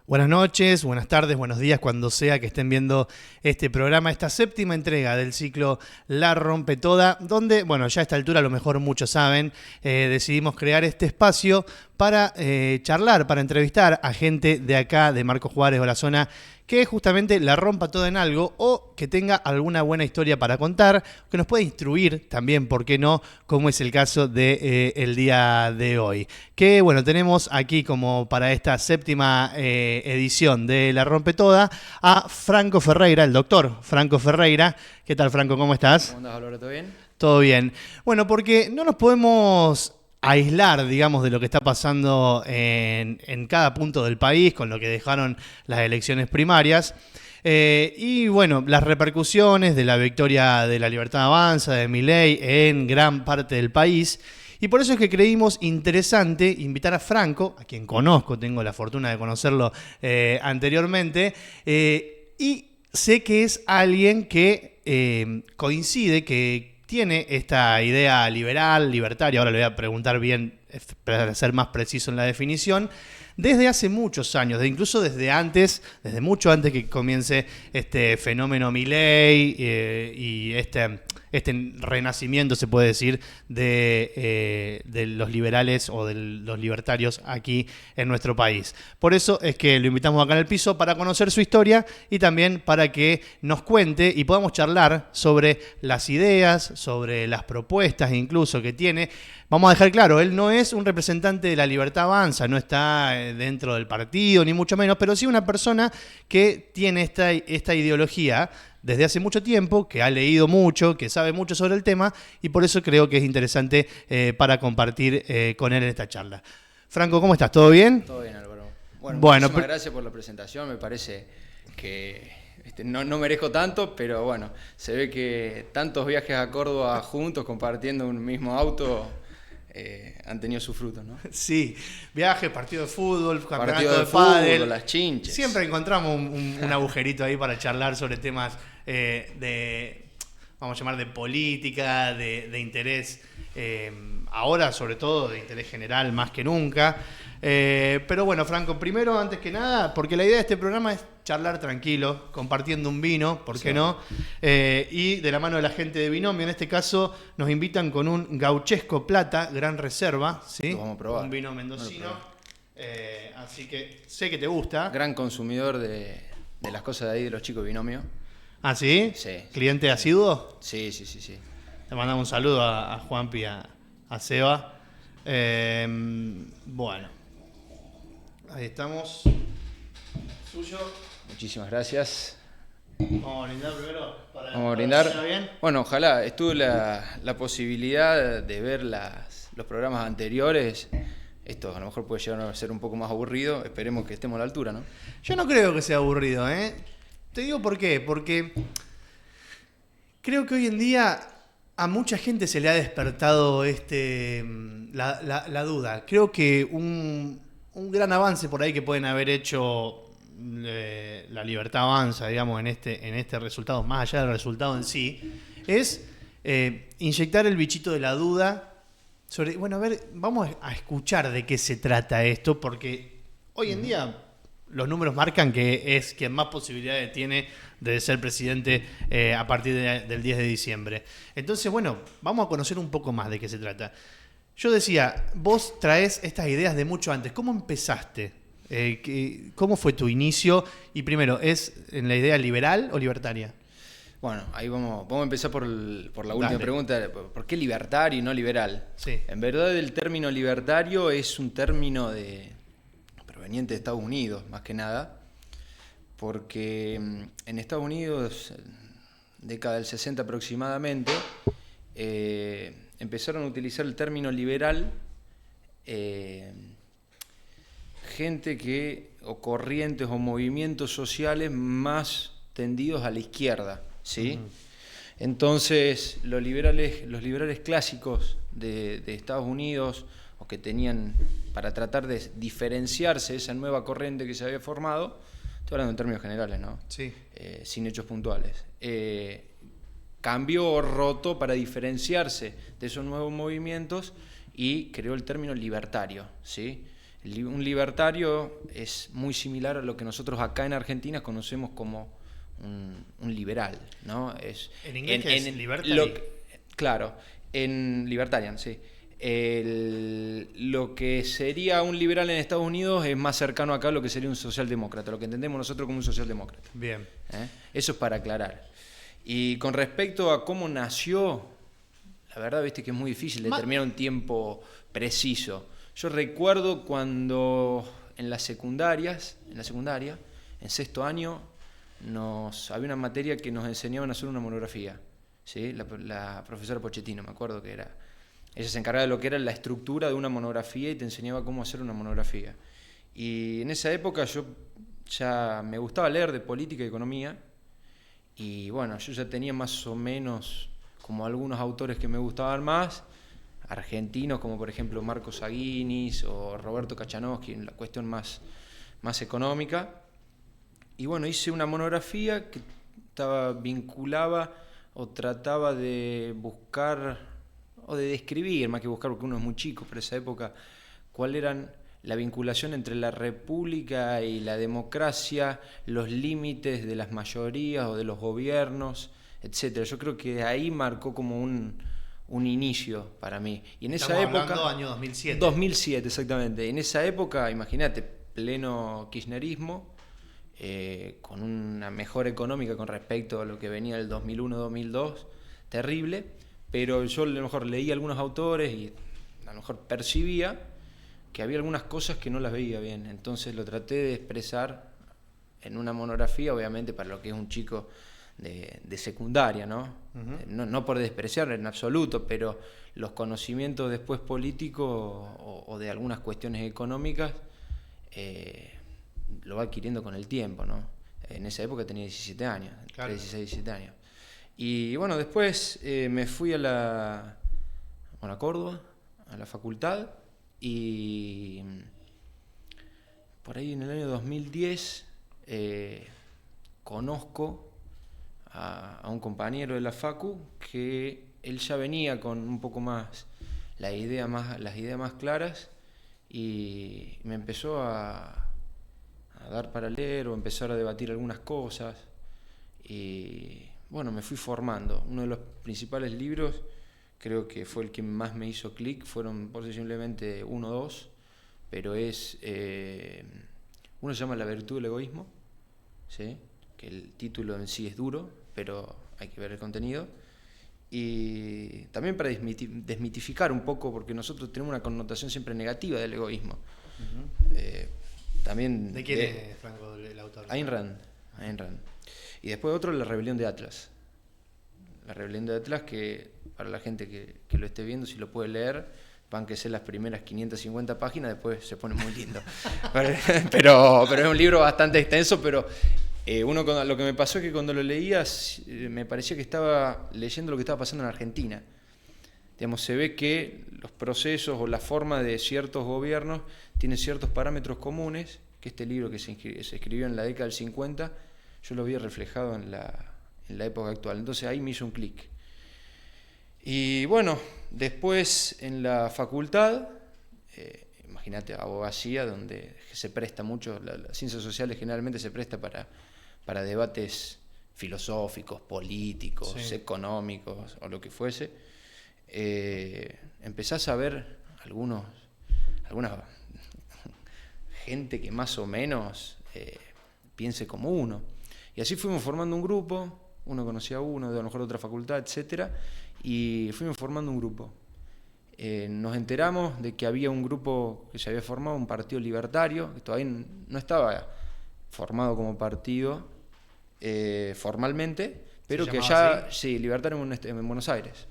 Buenas noches, buenas tardes, buenos días, cuando sea que estén viendo este programa, esta séptima entrega del ciclo La Rompe Toda, donde, bueno, ya a esta altura a lo mejor muchos saben, decidimos crear este espacio para charlar, para entrevistar a gente de acá, de Marcos Juárez o la zona, que justamente la rompa toda en algo o que tenga alguna buena historia para contar, que nos pueda instruir también, ¿por qué no?, como es el caso de el día de hoy. Que bueno, tenemos aquí como para esta séptima edición de La Rompe Toda a Franco Ferreira, el doctor Franco Ferreira. ¿Qué tal, Franco? ¿Cómo estás? ¿Cómo andás, Álvaro? ¿Todo bien? Todo bien. Bueno, porque no nos podemos aislar, digamos, de lo que está pasando en cada punto del país con lo que dejaron las elecciones primarias. Y bueno, las repercusiones de la victoria de La Libertad Avanza, de Milei, en gran parte del país. Y por eso es que creímos interesante invitar a Franco, a quien conozco, tengo la fortuna de conocerlo anteriormente, y sé que es alguien que coincide, que tiene esta idea liberal, libertaria, ahora le voy a preguntar bien para ser más preciso en la definición, desde hace muchos años, incluso desde mucho antes que comience este fenómeno Milei y este renacimiento, se puede decir, de los liberales o de los libertarios aquí en nuestro país. Por eso es que lo invitamos acá en el piso para conocer su historia y también para que nos cuente y podamos charlar sobre las ideas, sobre las propuestas incluso que tiene. Vamos a dejar claro, él no es un representante de La Libertad Avanza, no está dentro del partido, ni mucho menos, pero sí una persona que tiene esta ideología desde hace mucho tiempo, que ha leído mucho, que sabe mucho sobre el tema, y por eso creo que es interesante para compartir con él en esta charla. Franco, ¿cómo estás? ¿Todo bien? Todo bien, Álvaro. Bueno, muchísimas gracias por la presentación. Me parece que no merezco tanto, pero bueno, se ve que tantos viajes a Córdoba juntos, compartiendo un mismo auto, han tenido su fruto, ¿no? Sí, viajes, partido de fútbol, campeonato de pádel, fútbol, las chinches. Siempre encontramos un agujerito ahí para charlar sobre temas vamos a llamar, de política, de interés, ahora sobre todo de interés general más que nunca. Pero bueno, Franco, primero, antes que nada, porque la idea de este programa es charlar tranquilo, compartiendo un vino, ¿por qué no? Y de la mano de la gente de Binomio, en este caso, nos invitan con un Gauchesco Plata, Gran Reserva, ¿sí? Lo vamos a probar. Un vino mendocino. Así que sé que te gusta. Gran consumidor de las cosas de ahí, de los chicos de Binomio. ¿Ah, sí? Sí. ¿Cliente asiduo? Sí. Le mandamos un saludo a Juanpi y a Seba. Bueno, ahí estamos. Suyo. Muchísimas gracias. Vamos a brindar primero. Vamos a brindar. Bien. Bueno, ojalá. Estuve la posibilidad de ver los programas anteriores. Esto a lo mejor puede llegar a ser un poco más aburrido. Esperemos que estemos a la altura, ¿no? Yo no creo que sea aburrido, ¿eh? Te digo por qué. Porque creo que hoy en día a mucha gente se le ha despertado la duda. Creo que un gran avance por ahí que pueden haber hecho La Libertad Avanza, digamos, en este resultado, más allá del resultado en sí, es inyectar el bichito de la duda sobre, bueno, a ver, vamos a escuchar de qué se trata esto, porque hoy en día los números marcan que es quien más posibilidades tiene de ser presidente a partir del 10 de diciembre. Entonces, bueno, vamos a conocer un poco más de qué se trata. Yo decía, vos traés estas ideas de mucho antes. ¿Cómo empezaste? ¿Cómo fue tu inicio? Y primero, ¿es en la idea liberal o libertaria? Bueno, ahí vamos a empezar por la última Dale. pregunta. ¿Por qué libertario y no liberal? Sí. En verdad, el término libertario es un término proveniente de Estados Unidos, más que nada, porque en Estados Unidos, década del 60 aproximadamente, empezaron a utilizar el término liberal gente o corrientes o movimientos sociales más tendidos a la izquierda, ¿sí? Entonces, los liberales clásicos de Estados Unidos, o que tenían, para tratar de diferenciarse de esa nueva corriente que se había formado, estoy hablando en términos generales, ¿no? Sí. Sin hechos puntuales. Cambió o rotó para diferenciarse de esos nuevos movimientos y creó el término libertario, ¿sí? Un libertario es muy similar a lo que nosotros acá en Argentina conocemos como un liberal, ¿no? En inglés es libertarian. Claro, en libertarian, sí. Lo que sería un liberal en Estados Unidos es más cercano acá a lo que sería un socialdemócrata, lo que entendemos nosotros como un socialdemócrata. Bien. Eso es para aclarar. Y con respecto a cómo nació, la verdad, viste que es muy difícil determinar un tiempo preciso. Yo recuerdo cuando en la secundaria, en sexto año, había una materia que nos enseñaban a hacer una monografía, ¿sí? La profesora Pochettino, me acuerdo que era. Ella se encargaba de lo que era la estructura de una monografía y te enseñaba cómo hacer una monografía. Y en esa época yo ya me gustaba leer de política y economía, y bueno, yo ya tenía más o menos como algunos autores que me gustaban más, argentinos como por ejemplo Marcos Aguinis o Roberto Kachanowski en la cuestión más económica. Y bueno, hice una monografía que vinculaba o trataba de buscar o de describir, más que buscar porque uno es muy chico para esa época, cuál eran la vinculación entre la república y la democracia, los límites de las mayorías o de los gobiernos, etcétera. Yo creo que ahí marcó como un inicio para mí. Y en esa época, hablando año 2007. 2007, exactamente. En esa época, imagínate, pleno kirchnerismo, con una mejora económica con respecto a lo que venía del 2001-2002, terrible, pero yo a lo mejor leí algunos autores y a lo mejor percibía que había algunas cosas que no las veía bien, entonces lo traté de expresar en una monografía, obviamente para lo que es un chico de secundaria, ¿no? Uh-huh. No por despreciar en absoluto, pero los conocimientos después políticos o de algunas cuestiones económicas lo va adquiriendo con el tiempo, ¿no? En esa época tenía 17 años, claro. 16, 17 años. Y bueno, después me fui a Córdoba, a la facultad, y por ahí en el año 2010 conozco a un compañero de la facu que él ya venía con un poco más las ideas más claras y me empezó a dar para leer o empezar a debatir algunas cosas y bueno, me fui formando. Uno de los principales libros, creo que fue el que más me hizo clic, fueron posiblemente 1 o 2, pero uno se llama La virtud del egoísmo, ¿sí? Que el título en sí es duro, pero hay que ver el contenido. Y también para desmitificar un poco, porque nosotros tenemos una connotación siempre negativa del egoísmo. Uh-huh. También ¿De quién es, Franco, el autor? Ayn Rand. Y después otro, La rebelión de Atlas. La rebelión de Atlas, que para la gente que lo esté viendo, si lo puede leer, van que ser las primeras 550 páginas, después se pone muy lindo. pero es un libro bastante extenso, pero lo que me pasó es que cuando lo leía me parecía que estaba leyendo lo que estaba pasando en Argentina. Digamos, se ve que los procesos o la forma de ciertos gobiernos tienen ciertos parámetros comunes, que este libro que se escribió en la década del 50, yo lo vi reflejado en la época actual. Entonces ahí me hizo un clic. Y bueno, después en la facultad, imagínate, abogacía, donde se presta mucho, las ciencias sociales generalmente se presta para debates filosóficos, políticos, sí, económicos o lo que fuese. Empezás a ver alguna gente que más o menos piense como uno. Y así fuimos formando un grupo, uno conocía a uno, de a lo mejor de otra facultad, etcétera, y fuimos formando un grupo. Nos enteramos de que había un grupo que se había formado, un partido libertario, que todavía no estaba formado como partido formalmente, pero que ya, sí, libertario en Buenos Aires.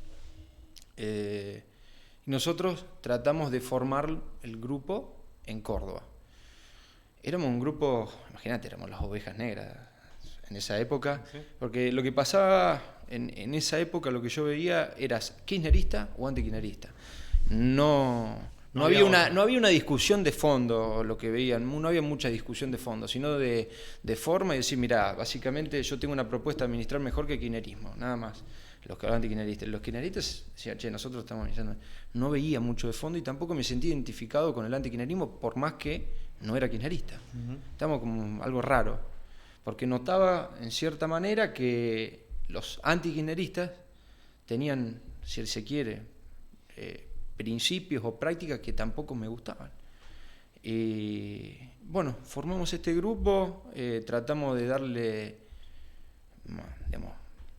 Y nosotros tratamos de formar el grupo en Córdoba. Éramos un grupo, imagínate, éramos las ovejas negras en esa época, ¿sí? Porque lo que pasaba en esa época, lo que yo veía, eras kirchnerista o antikirchnerista. No No había una discusión de fondo, lo que veían, no había mucha discusión de fondo, sino de forma y decir, mirá, básicamente yo tengo una propuesta de administrar mejor que el kirchnerismo, nada más. Los que hablan de kirchneristas. Los kirchneristas decían, che, nosotros estamos administrando. No veía mucho de fondo y tampoco me sentí identificado con el antikirchnerismo, por más que no era kirchnerista. Estamos como algo raro, porque notaba en cierta manera que los antikirchneristas tenían, si se quiere, principios o prácticas que tampoco me gustaban. Y bueno, formamos este grupo, tratamos de darle, digamos,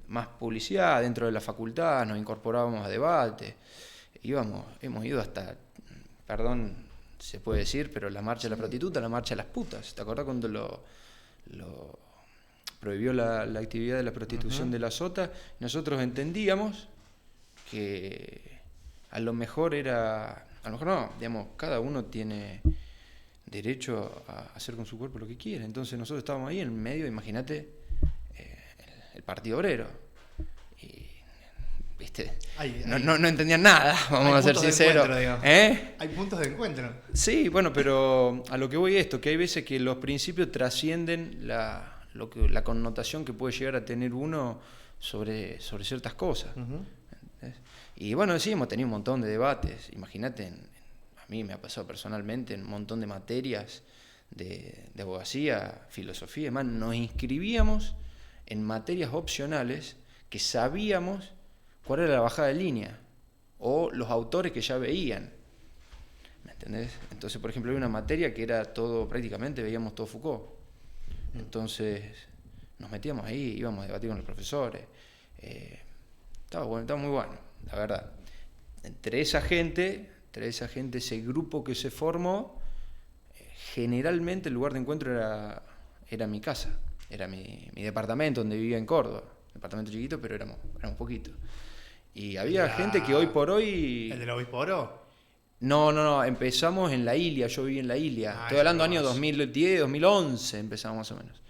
más publicidad dentro de la facultad, nos incorporábamos a debates, hemos ido hasta, perdón, se puede decir, pero la marcha de la prostituta, la marcha de las putas. ¿Te acordás cuando lo prohibió la actividad de la prostitución de la Sota? Nosotros entendíamos que a lo mejor no, digamos, cada uno tiene derecho a hacer con su cuerpo lo que quiere. Entonces nosotros estábamos ahí en medio, imagínate, el Partido Obrero. Y, ¿viste? No entendían nada, vamos a ser sinceros. Hay puntos de encuentro. Sí, bueno, pero a lo que voy es esto, que hay veces que los principios trascienden la connotación que puede llegar a tener uno sobre ciertas cosas. Y bueno, sí, hemos tenido un montón de debates. Imagínate, a mí me ha pasado personalmente en un montón de materias de abogacía, filosofía y demás. Nos inscribíamos en materias opcionales que sabíamos cuál era la bajada de línea o los autores que ya veían. ¿Me entendés? Entonces, por ejemplo, había una materia que era todo, prácticamente veíamos todo Foucault. Entonces, nos metíamos ahí, íbamos a debatir con los profesores. Estaba bueno, estaba muy bueno, la verdad. Entre esa gente, ese grupo que se formó, generalmente el lugar de encuentro era mi casa, era mi departamento donde vivía en Córdoba. Departamento chiquito, pero éramos poquitos. Y había gente que hoy por hoy... ¿El del Obispo Oro? No, empezamos en La Ilia, yo viví en La Ilia. Estoy hablando año 2010, 2011, empezamos más o menos.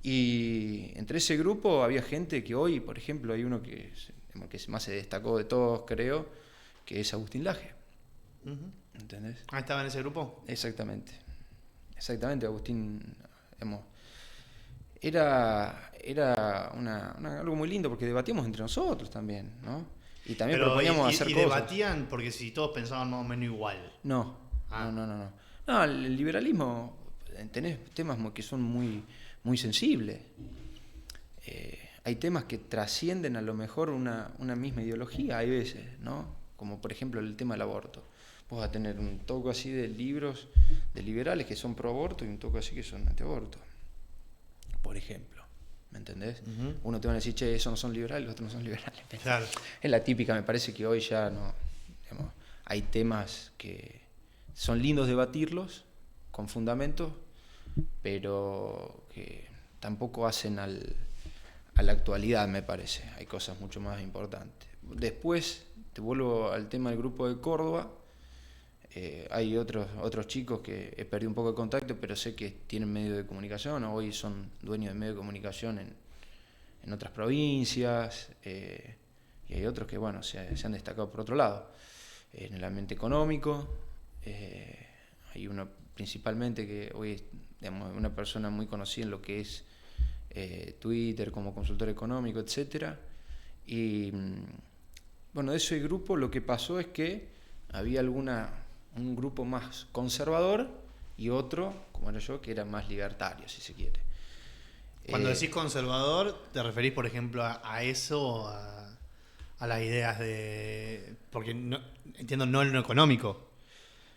Y entre ese grupo había gente que hoy, por ejemplo, hay uno que más se destacó de todos, creo, que es Agustín Laje. ¿Entendés? ¿Estaba en ese grupo? Exactamente, Agustín, era algo muy lindo porque debatíamos entre nosotros también, ¿no? Y también proponíamos hacer cosas. ¿Y debatían porque si todos pensaban más o menos igual? No. No, el liberalismo, tenés temas que son muy, muy sensibles. Hay temas que trascienden a lo mejor una misma ideología, hay veces, ¿no? Como por ejemplo el tema del aborto. Vos vas a tener un toque así de libros de liberales que son pro aborto y un toque así que son anti aborto, por ejemplo. ¿Me entendés? Uno te va a decir, che, esos no son liberales, los otros no son liberales. Claro. Es la típica, me parece que hoy ya no. Digamos, hay temas que son lindos debatirlos con fundamentos, pero que tampoco hacen a la actualidad, me parece. Hay cosas mucho más importantes. Después, te vuelvo al tema del grupo de Córdoba. Hay otros chicos que he perdido un poco de contacto, pero sé que tienen medios de comunicación, o hoy son dueños de medios de comunicación en otras provincias, y hay otros que bueno se han destacado por otro lado. En el ambiente económico, hay uno principalmente que hoy es, digamos, una persona muy conocida en lo que es Twitter como consultor económico, etcétera. Y bueno, de ese grupo lo que pasó es que había un grupo más conservador y otro, como era yo, que era más libertario, si se quiere. Cuando decís conservador, ¿te referís, por ejemplo, a eso, a las ideas de... Porque entiendo, no en lo económico,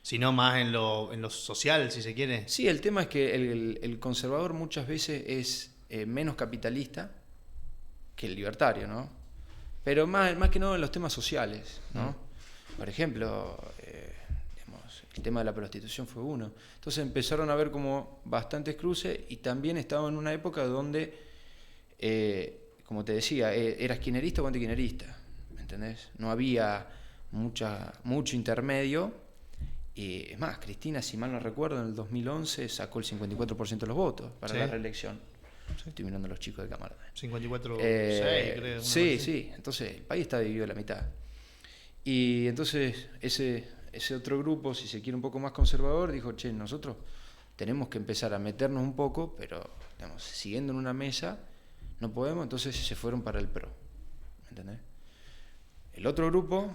sino más en lo social, si se quiere? Sí, el tema es que el conservador muchas veces es menos capitalista que el libertario, ¿no? Pero más que no en los temas sociales, ¿no? Por ejemplo... el tema de la prostitución fue uno. Entonces empezaron a haber como bastantes cruces y también estaba en una época donde, como te decía, eras kirchnerista o antikirchnerista, ¿me entendés? No había mucho intermedio. Y es más, Cristina, si mal no recuerdo, en el 2011 sacó el 54% de los votos para la reelección. Estoy mirando a los chicos de cámara. 54,6 creo. Sí. Entonces el país está dividido a la mitad. Y entonces ese otro grupo, si se quiere un poco más conservador, dijo, che, nosotros tenemos que empezar a meternos un poco, pero digamos, siguiendo en una mesa no podemos, entonces se fueron para el PRO. ¿Me entendés? El otro grupo,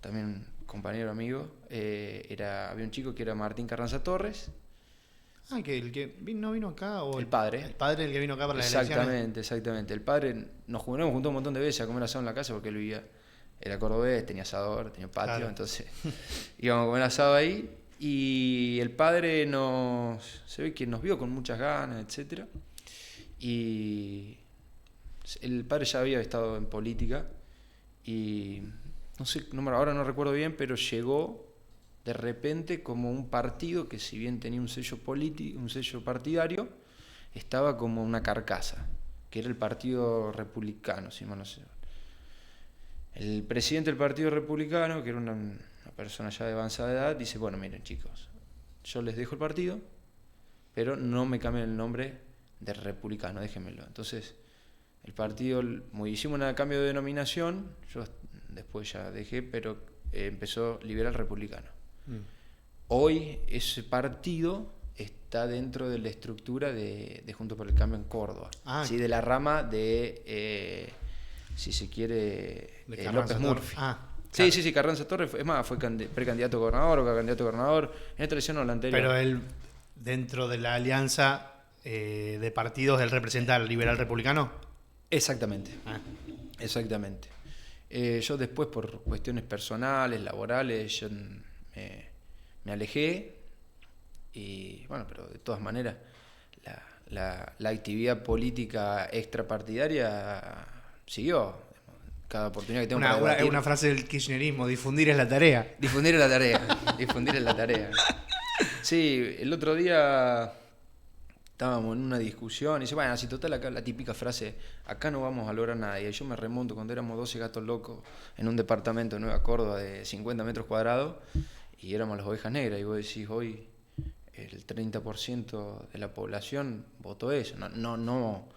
también un compañero amigo, había un chico que era Martín Carranza Torres. Ah, que el que no vino acá, o el padre. El padre el que vino acá para las elecciones. Exactamente. El padre, nos juntamos un montón de veces a comer asado en la casa porque él era cordobés, tenía asador, tenía patio, claro. Entonces íbamos a comer asado ahí. Y el padre se ve que nos vio con muchas ganas, etcétera. Y el padre ya había estado en política y no sé, ahora no recuerdo bien, pero llegó de repente como un partido que, si bien tenía un sello partidario, estaba como una carcasa, que era el Partido Republicano, si mal no sé. El presidente del Partido Republicano, que era una persona ya de avanzada edad, dice, bueno, miren chicos, yo les dejo el partido, pero no me cambien el nombre de republicano, déjenmelo. Entonces, el partido, hicimos un cambio de denominación, yo después ya dejé, pero empezó Liberal Republicano. Hoy ese partido está dentro de la estructura de Juntos por el Cambio en Córdoba, ¿sí? De la rama de, si se quiere, López Murphy. Claro. Sí, Carranza Torres, es más, fue precandidato a gobernador o candidato a gobernador, en esta elección o la anterior. Pero él, dentro de la alianza de partidos, él representa al Liberal Republicano. Exactamente. Exactamente. Yo después, por cuestiones personales, laborales, yo me alejé y bueno, pero de todas maneras la actividad política extrapartidaria siguió. Cada oportunidad que tengo para debatir. Es una frase del kirchnerismo, difundir es la tarea. Difundir es la tarea, difundir es la tarea. Sí, el otro día estábamos en una discusión y dice, bueno, si total acá la típica frase, acá no vamos a lograr nada. Y yo me remonto cuando éramos 12 gatos locos en un departamento de Nueva Córdoba de 50 metros cuadrados y éramos las ovejas negras. Y vos decís, hoy el 30% de la población votó eso. No,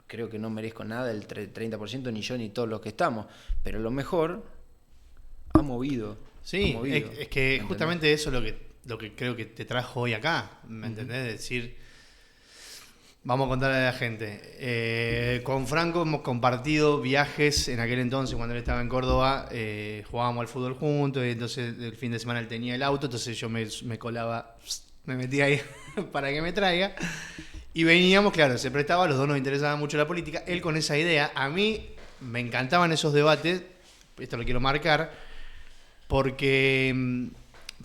creo que no merezco nada del 30%, ni yo ni todos los que estamos, pero lo mejor ha movido. Sí, es que justamente eso es lo que creo que te trajo hoy acá, ¿me entendés? Es decir, vamos a contarle a la gente. Con Franco hemos compartido viajes en aquel entonces, cuando él estaba en Córdoba, jugábamos al fútbol juntos, y entonces el fin de semana él tenía el auto, entonces yo me colaba, me metía ahí para que me traiga. Y veníamos, claro, se prestaba, a los dos nos interesaba mucho la política, él con esa idea. A mí me encantaban esos debates, esto lo quiero marcar, porque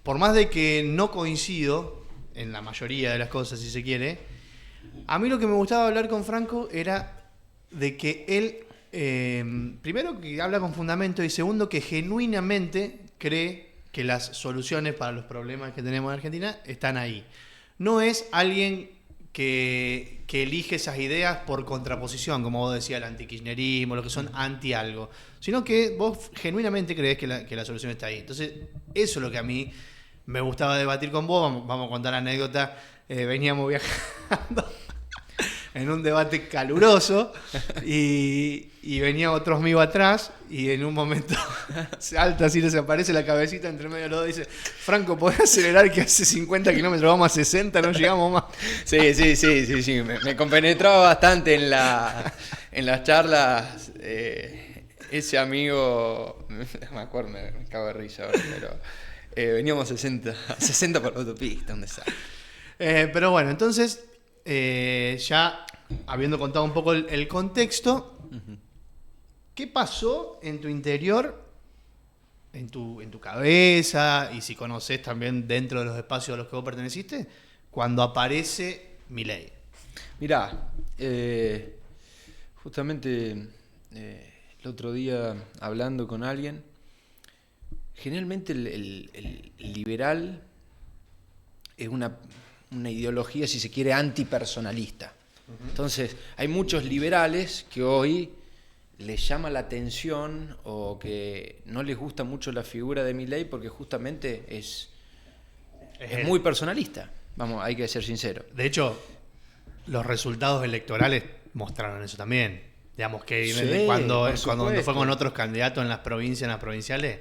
por más de que no coincido en la mayoría de las cosas, si se quiere, a mí lo que me gustaba hablar con Franco era de que él, primero, que habla con fundamento, y segundo, que genuinamente cree que las soluciones para los problemas que tenemos en Argentina están ahí. No es alguien que elige esas ideas por contraposición, como vos decías, el antikirchnerismo, lo que son anti algo, sino que vos genuinamente creés que la solución está ahí. Entonces, eso es lo que a mí me gustaba debatir con vos. Vamos a contar la anécdota. Veníamos viajando en un debate caluroso y venía otro amigo atrás y en un momento salta así, desaparece la cabecita entre medio de los dos y dice, Franco, ¿podés acelerar que hace 50 kilómetros vamos a 60, no llegamos más? Sí, me compenetraba bastante en las charlas. Ese amigo, me acuerdo, me cago de risa ahora, pero veníamos a 60 por la autopista, un desastre. Pero bueno, entonces, ya habiendo contado un poco el contexto, ¿qué pasó en tu interior, en tu cabeza, y si conocés también dentro de los espacios a los que vos perteneciste, cuando aparece Milei? Mirá, justamente el otro día hablando con alguien, generalmente el liberal es una ideología, si se quiere, antipersonalista. Entonces, hay muchos liberales que hoy les llama la atención o que no les gusta mucho la figura de Milei porque justamente es muy personalista. Vamos, hay que ser sinceros. De hecho, los resultados electorales mostraron eso también. Digamos que Sí, cuando supuesto. fue con otros candidatos en las provincias, en las provinciales,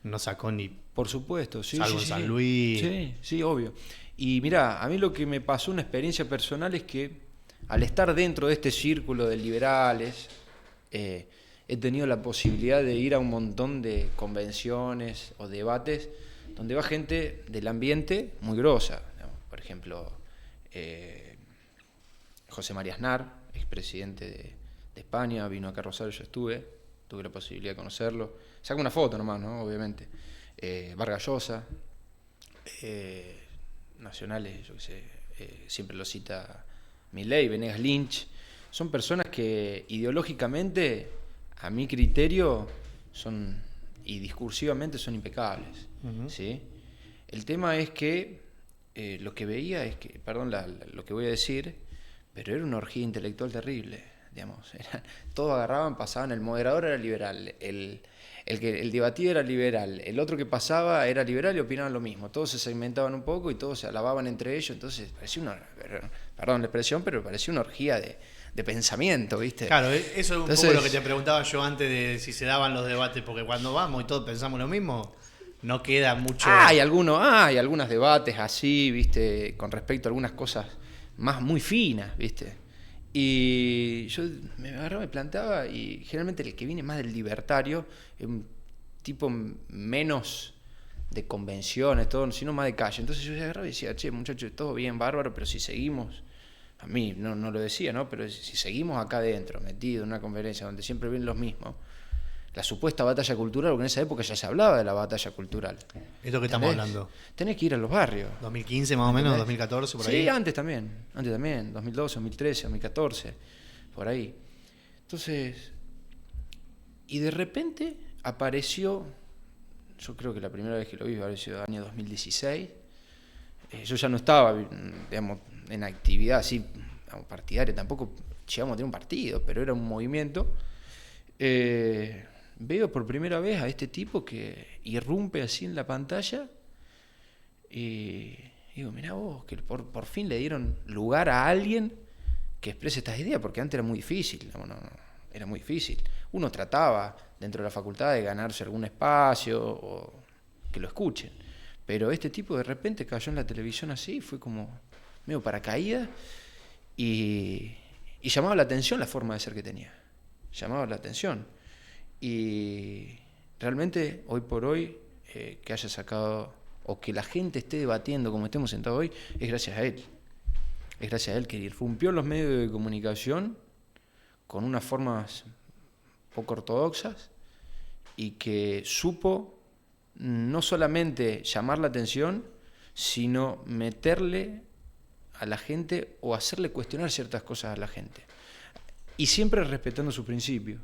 no sacó ni... Por supuesto, sí. Salvo en San Luis. Sí, sí, obvio. Y mirá, a mí lo que me pasó, una experiencia personal, es que al estar dentro de este círculo de liberales, he tenido la posibilidad de ir a un montón de convenciones o debates donde va gente del ambiente muy grosa. Por ejemplo, José María Aznar, expresidente de España, vino acá a Rosario, yo tuve la posibilidad de conocerlo. Saco una foto nomás, ¿no? Obviamente. Vargas Llosa, nacionales, yo qué sé, siempre lo cita Milei, Venegas Lynch. Son personas que ideológicamente, a mi criterio, y discursivamente son impecables. Uh-huh. ¿Sí? El tema es que lo que veía es que, perdón lo que voy a decir, pero era una orgía intelectual terrible, digamos. Todos agarraban, pasaban, el moderador era liberal, el debatido era liberal, el otro que pasaba era liberal y opinaban lo mismo. Todos se segmentaban un poco y todos se alababan entre ellos, entonces parecía perdón la expresión, pero parecía una orgía de pensamiento, ¿viste? Claro, eso es un Entonces, poco lo que te preguntaba yo antes de si se daban los debates, porque cuando vamos y todos pensamos lo mismo, no queda mucho... hay algunos debates así, ¿viste? Con respecto a algunas cosas muy finas, ¿viste? Y yo me agarraba, me plantaba, y generalmente el que viene más del libertario es un tipo menos de convenciones, todo, sino más de calle. Entonces yo agarraba y decía, che, muchachos, todo bien, bárbaro, pero si seguimos, a mí no lo decía, ¿no? Pero si seguimos acá adentro, metidos en una conferencia donde siempre vienen los mismos, la supuesta batalla cultural, porque en esa época ya se hablaba de la batalla cultural. Esto que estamos hablando. Tenés que ir a los barrios. 2015 más o menos, 2014, por ahí. Sí, antes también, 2012, 2013, 2014, por ahí. Entonces, y de repente apareció, yo creo que la primera vez que lo vi habría sido el año 2016, yo ya no estaba, digamos, en actividad así partidaria, tampoco llegamos a tener un partido, pero era un movimiento. Veo por primera vez a este tipo que irrumpe así en la pantalla y digo, mirá vos, que por fin le dieron lugar a alguien que exprese estas ideas, porque antes era muy difícil, era muy difícil. Uno trataba dentro de la facultad de ganarse algún espacio o que lo escuchen, pero este tipo de repente cayó en la televisión así, fue como medio paracaídas y llamaba la atención la forma de ser que tenía, llamaba la atención. Y realmente hoy por hoy que haya sacado o que la gente esté debatiendo como estemos sentados hoy es gracias a él. Es gracias a él que irrumpió en los medios de comunicación con unas formas poco ortodoxas y que supo no solamente llamar la atención, sino meterle a la gente o hacerle cuestionar ciertas cosas a la gente. Y siempre respetando sus principios,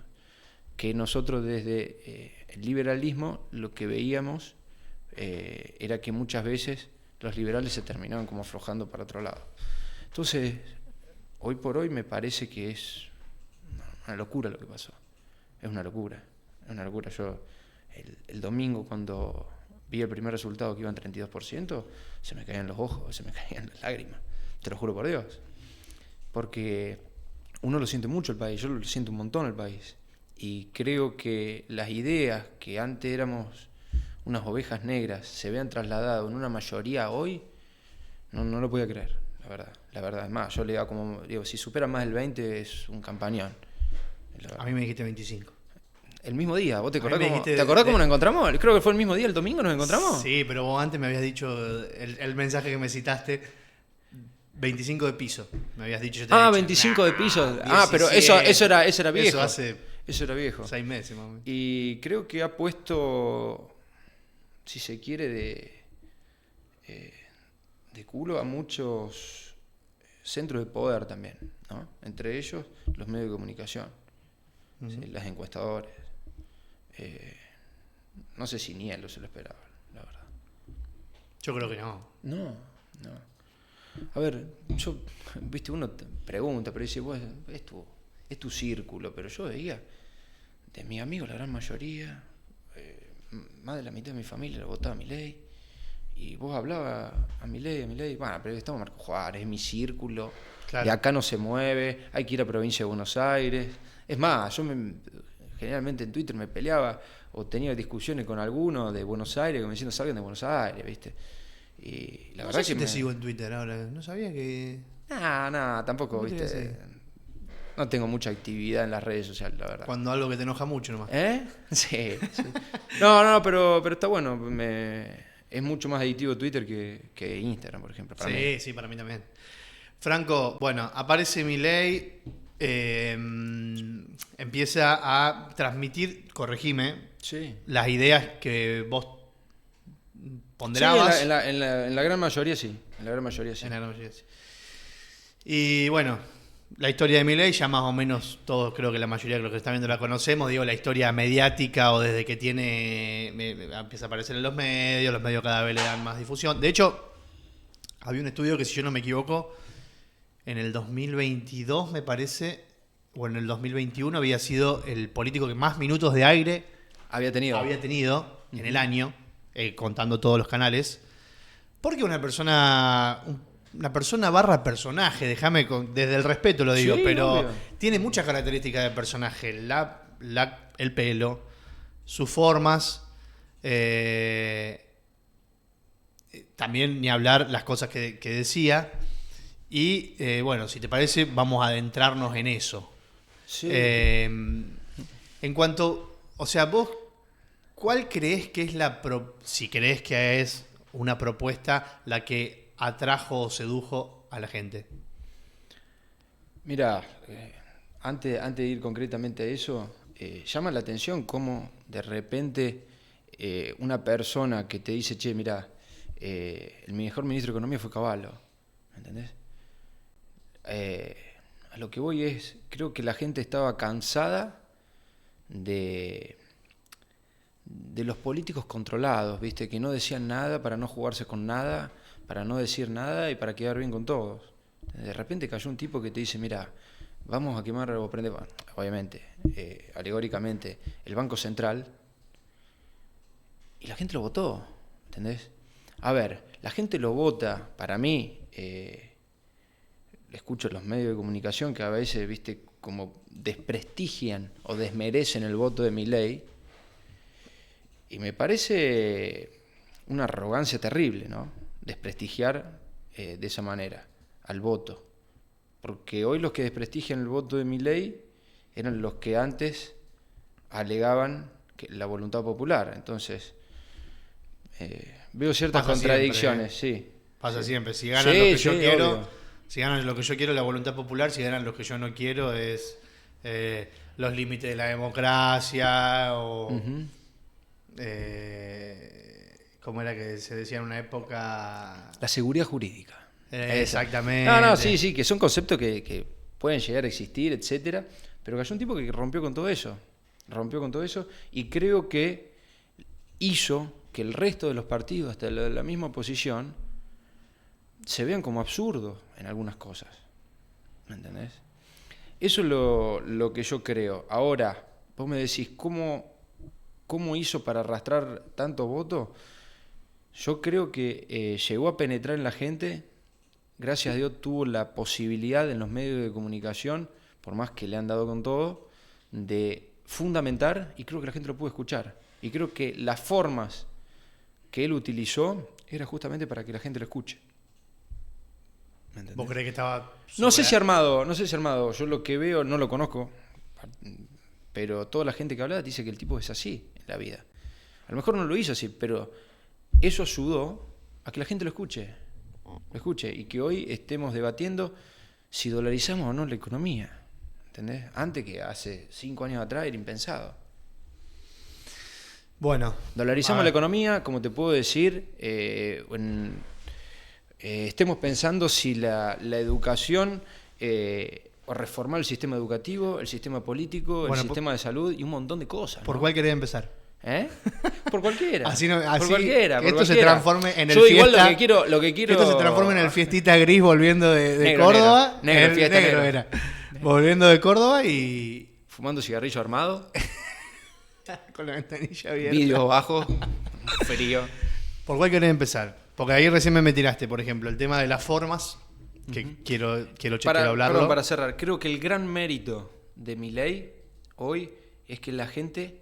que nosotros desde el liberalismo lo que veíamos era que muchas veces los liberales se terminaban como aflojando para otro lado. Entonces, hoy por hoy me parece que es una locura lo que pasó. Es una locura. Yo el domingo cuando vi el primer resultado que iba en 32%, se me caían los ojos, se me caían las lágrimas. Te lo juro por Dios. Porque uno lo siente mucho el país, yo lo siento un montón el país. Y creo que las ideas que antes éramos unas ovejas negras se vean trasladado en una mayoría hoy, no lo podía creer, la verdad. Es más, yo le digo, si supera más del 20 es un campañón. A mí me dijiste 25. El mismo día, ¿vos te acordás cómo nos encontramos? Creo que fue el mismo día, el domingo nos encontramos. Sí, pero vos antes me habías dicho, el mensaje que me citaste, 25 de piso, me habías dicho. 25 de piso. 17, pero eso era viejo. Eso era viejo. 6 meses más o menos. Y creo que ha puesto, si se quiere, de culo a muchos centros de poder también, ¿no? Entre ellos los medios de comunicación, uh-huh. ¿Sí? Las encuestadoras. No sé si ni él se lo esperaba, la verdad. Yo creo que no. No. A ver, viste, uno te pregunta, pero dice, bueno, es tu círculo, pero yo veía de mis amigos la gran mayoría, más de la mitad de mi familia la votaba Milei, y vos hablabas a Milei, bueno, pero estamos Marco Juárez, es mi círculo, Claro. de acá no se mueve, hay que ir a provincia de Buenos Aires. Es más, generalmente en Twitter me peleaba o tenía discusiones con algunos de Buenos Aires que me decían salgan de Buenos Aires, ¿viste? Y la No verdad sé si que te sigo en Twitter ahora. No sabía que... tampoco, ¿Cómo te voy a ¿viste? seguir? No tengo mucha actividad en las redes sociales, la verdad. Cuando algo que te enoja mucho nomás. Sí, sí. No, pero está bueno. Es mucho más adictivo Twitter que Instagram, por ejemplo. Para mí. Sí, para mí también. Franco, bueno, aparece Milei, empieza a transmitir, corregime, Sí. las ideas que vos Sí, ponderabas. en la gran mayoría sí. En la gran mayoría sí. En la mayoría, sí. Y bueno, la historia de Milei ya más o menos todos, creo que la mayoría de los que están viendo la conocemos. Digo, la historia mediática o desde que empieza a aparecer en los medios cada vez le dan más difusión. De hecho, había un estudio que, si yo no me equivoco, en el 2022 me parece, o en el 2021 había sido el político que más minutos de aire Había tenido. en el año, contando todos los canales. Porque una persona barra personaje, déjame, desde el respeto lo digo, Sí, pero obvio. tiene muchas características de personaje. El pelo, sus formas, también ni hablar las cosas que decía. Y bueno, si te parece, vamos a adentrarnos en eso. Sí. En cuanto, o sea, vos, ¿cuál crees que es si crees que es una propuesta la que atrajo o sedujo a la gente? Mira, antes de ir concretamente a eso, llama la atención cómo de repente una persona que te dice, che, mira, el mejor ministro de Economía fue Cavallo, ¿me entendés? A lo que voy es, creo que la gente estaba cansada de los políticos controlados, ¿viste? Que no decían nada para no jugarse con nada, para no decir nada y para quedar bien con todos. De repente cayó un tipo que te dice, mira, vamos a quemar o prender, bueno, obviamente, alegóricamente, el Banco Central, y la gente lo votó, ¿entendés? A ver, la gente lo vota, para mí, escucho en los medios de comunicación que a veces, viste, como desprestigian o desmerecen el voto de Milei, y me parece una arrogancia terrible, ¿no? Desprestigiar de esa manera al voto. Porque hoy los que desprestigian el voto de Milei eran los que antes alegaban que la voluntad popular. Entonces, veo ciertas contradicciones, sí. Pasa Sí. siempre. Si ganan lo que yo quiero, obvio. si ganan lo que yo quiero, la voluntad popular. Si ganan lo que yo no quiero, es los límites de la democracia o... Ujú. ¿Cómo era que se decía en una época? La seguridad jurídica. Exactamente. No, sí, que son conceptos que pueden llegar a existir, etcétera, pero que hay un tipo que rompió con todo eso. Y creo que hizo que el resto de los partidos, hasta la misma oposición, se vean como absurdos en algunas cosas. ¿Me entendés? Eso es lo que yo creo. Ahora, vos me decís, ¿cómo hizo para arrastrar tantos votos? Yo creo que llegó a penetrar en la gente, gracias a Dios tuvo la posibilidad en los medios de comunicación, por más que le han dado con todo, de fundamentar, y creo que la gente lo pudo escuchar. Y creo que las formas que él utilizó era justamente para que la gente lo escuche. ¿Me entendés? ¿Vos creés que estaba...? No sé si armado. Yo lo que veo no lo conozco, pero toda la gente que habla dice que el tipo es así en la vida. A lo mejor no lo hizo así, pero eso ayudó a que la gente lo escuche, y que hoy estemos debatiendo si dolarizamos o no la economía, ¿entendés? Antes, que hace 5 años atrás, era impensado. Bueno. Dolarizamos la economía, como te puedo decir, estemos pensando si la educación, o reformar el sistema educativo, el sistema político, el sistema de salud y un montón de cosas, ¿no? ¿Por cuál querés empezar? Por cualquiera. Por cualquiera. Que esto se transforme en el Yo fiesta. Igual lo que quiero. Que esto se transforme en el fiestita gris volviendo de Negro, Córdoba. negro, fiesta negro. Era. Volviendo de Córdoba y. Fumando cigarrillo armado. Con la ventanilla abierta. Vidrio bajo. Frío. ¿Por cuál querés empezar? Porque ahí recién me tiraste, por ejemplo, el tema de las formas, que quiero hablarlo. Perdón, para cerrar, creo que el gran mérito de Milei hoy es que la gente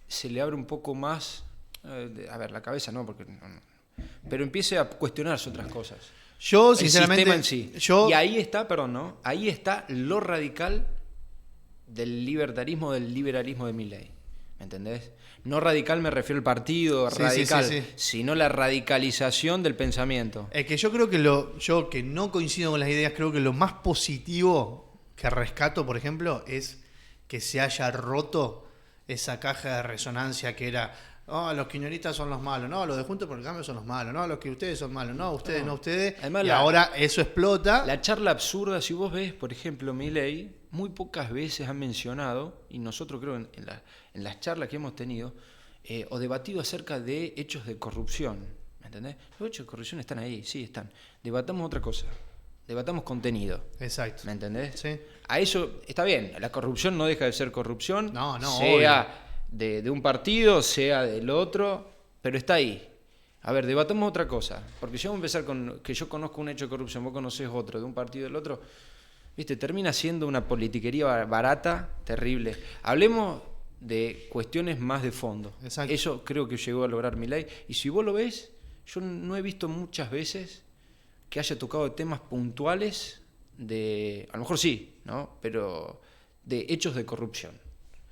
se le abre un poco más, la cabeza no, pero empiece a cuestionarse otras cosas. Yo, sinceramente, el sistema en sí. Y ahí está, ahí está lo radical del libertarismo, del liberalismo de Milei. ¿Me entendés? No radical me refiero al partido radical, sí. Sino la radicalización del pensamiento. Es que yo creo que yo que no coincido con las ideas, creo que lo más positivo que rescato, por ejemplo, es que se haya roto esa caja de resonancia que era: los kirchneristas son los malos, no, los de Juntos por el Cambio son los malos, no, los que ustedes son malos, no, ustedes no, ustedes. Además, ahora eso explota. La charla absurda, si vos ves, por ejemplo, Milei, muy pocas veces han mencionado, y nosotros creo en las charlas que hemos tenido, o debatido acerca de hechos de corrupción, ¿me entendés? Los hechos de corrupción están ahí, sí, están. Debatamos otra cosa, debatamos contenido. Exacto. ¿Me entendés? Sí. A eso está bien, la corrupción no deja de ser corrupción, sea obvio. De un partido, sea del otro, pero está ahí. A ver, debatamos otra cosa, porque si vamos a empezar con que yo conozco un hecho de corrupción, vos conocés otro, de un partido del otro, ¿viste? Termina siendo una politiquería barata, terrible. Hablemos de cuestiones más de fondo. Exacto. Eso creo que llegó a lograr Milei. Y si vos lo ves, yo no he visto muchas veces que haya tocado temas puntuales de, a lo mejor sí, ¿no? Pero de hechos de corrupción.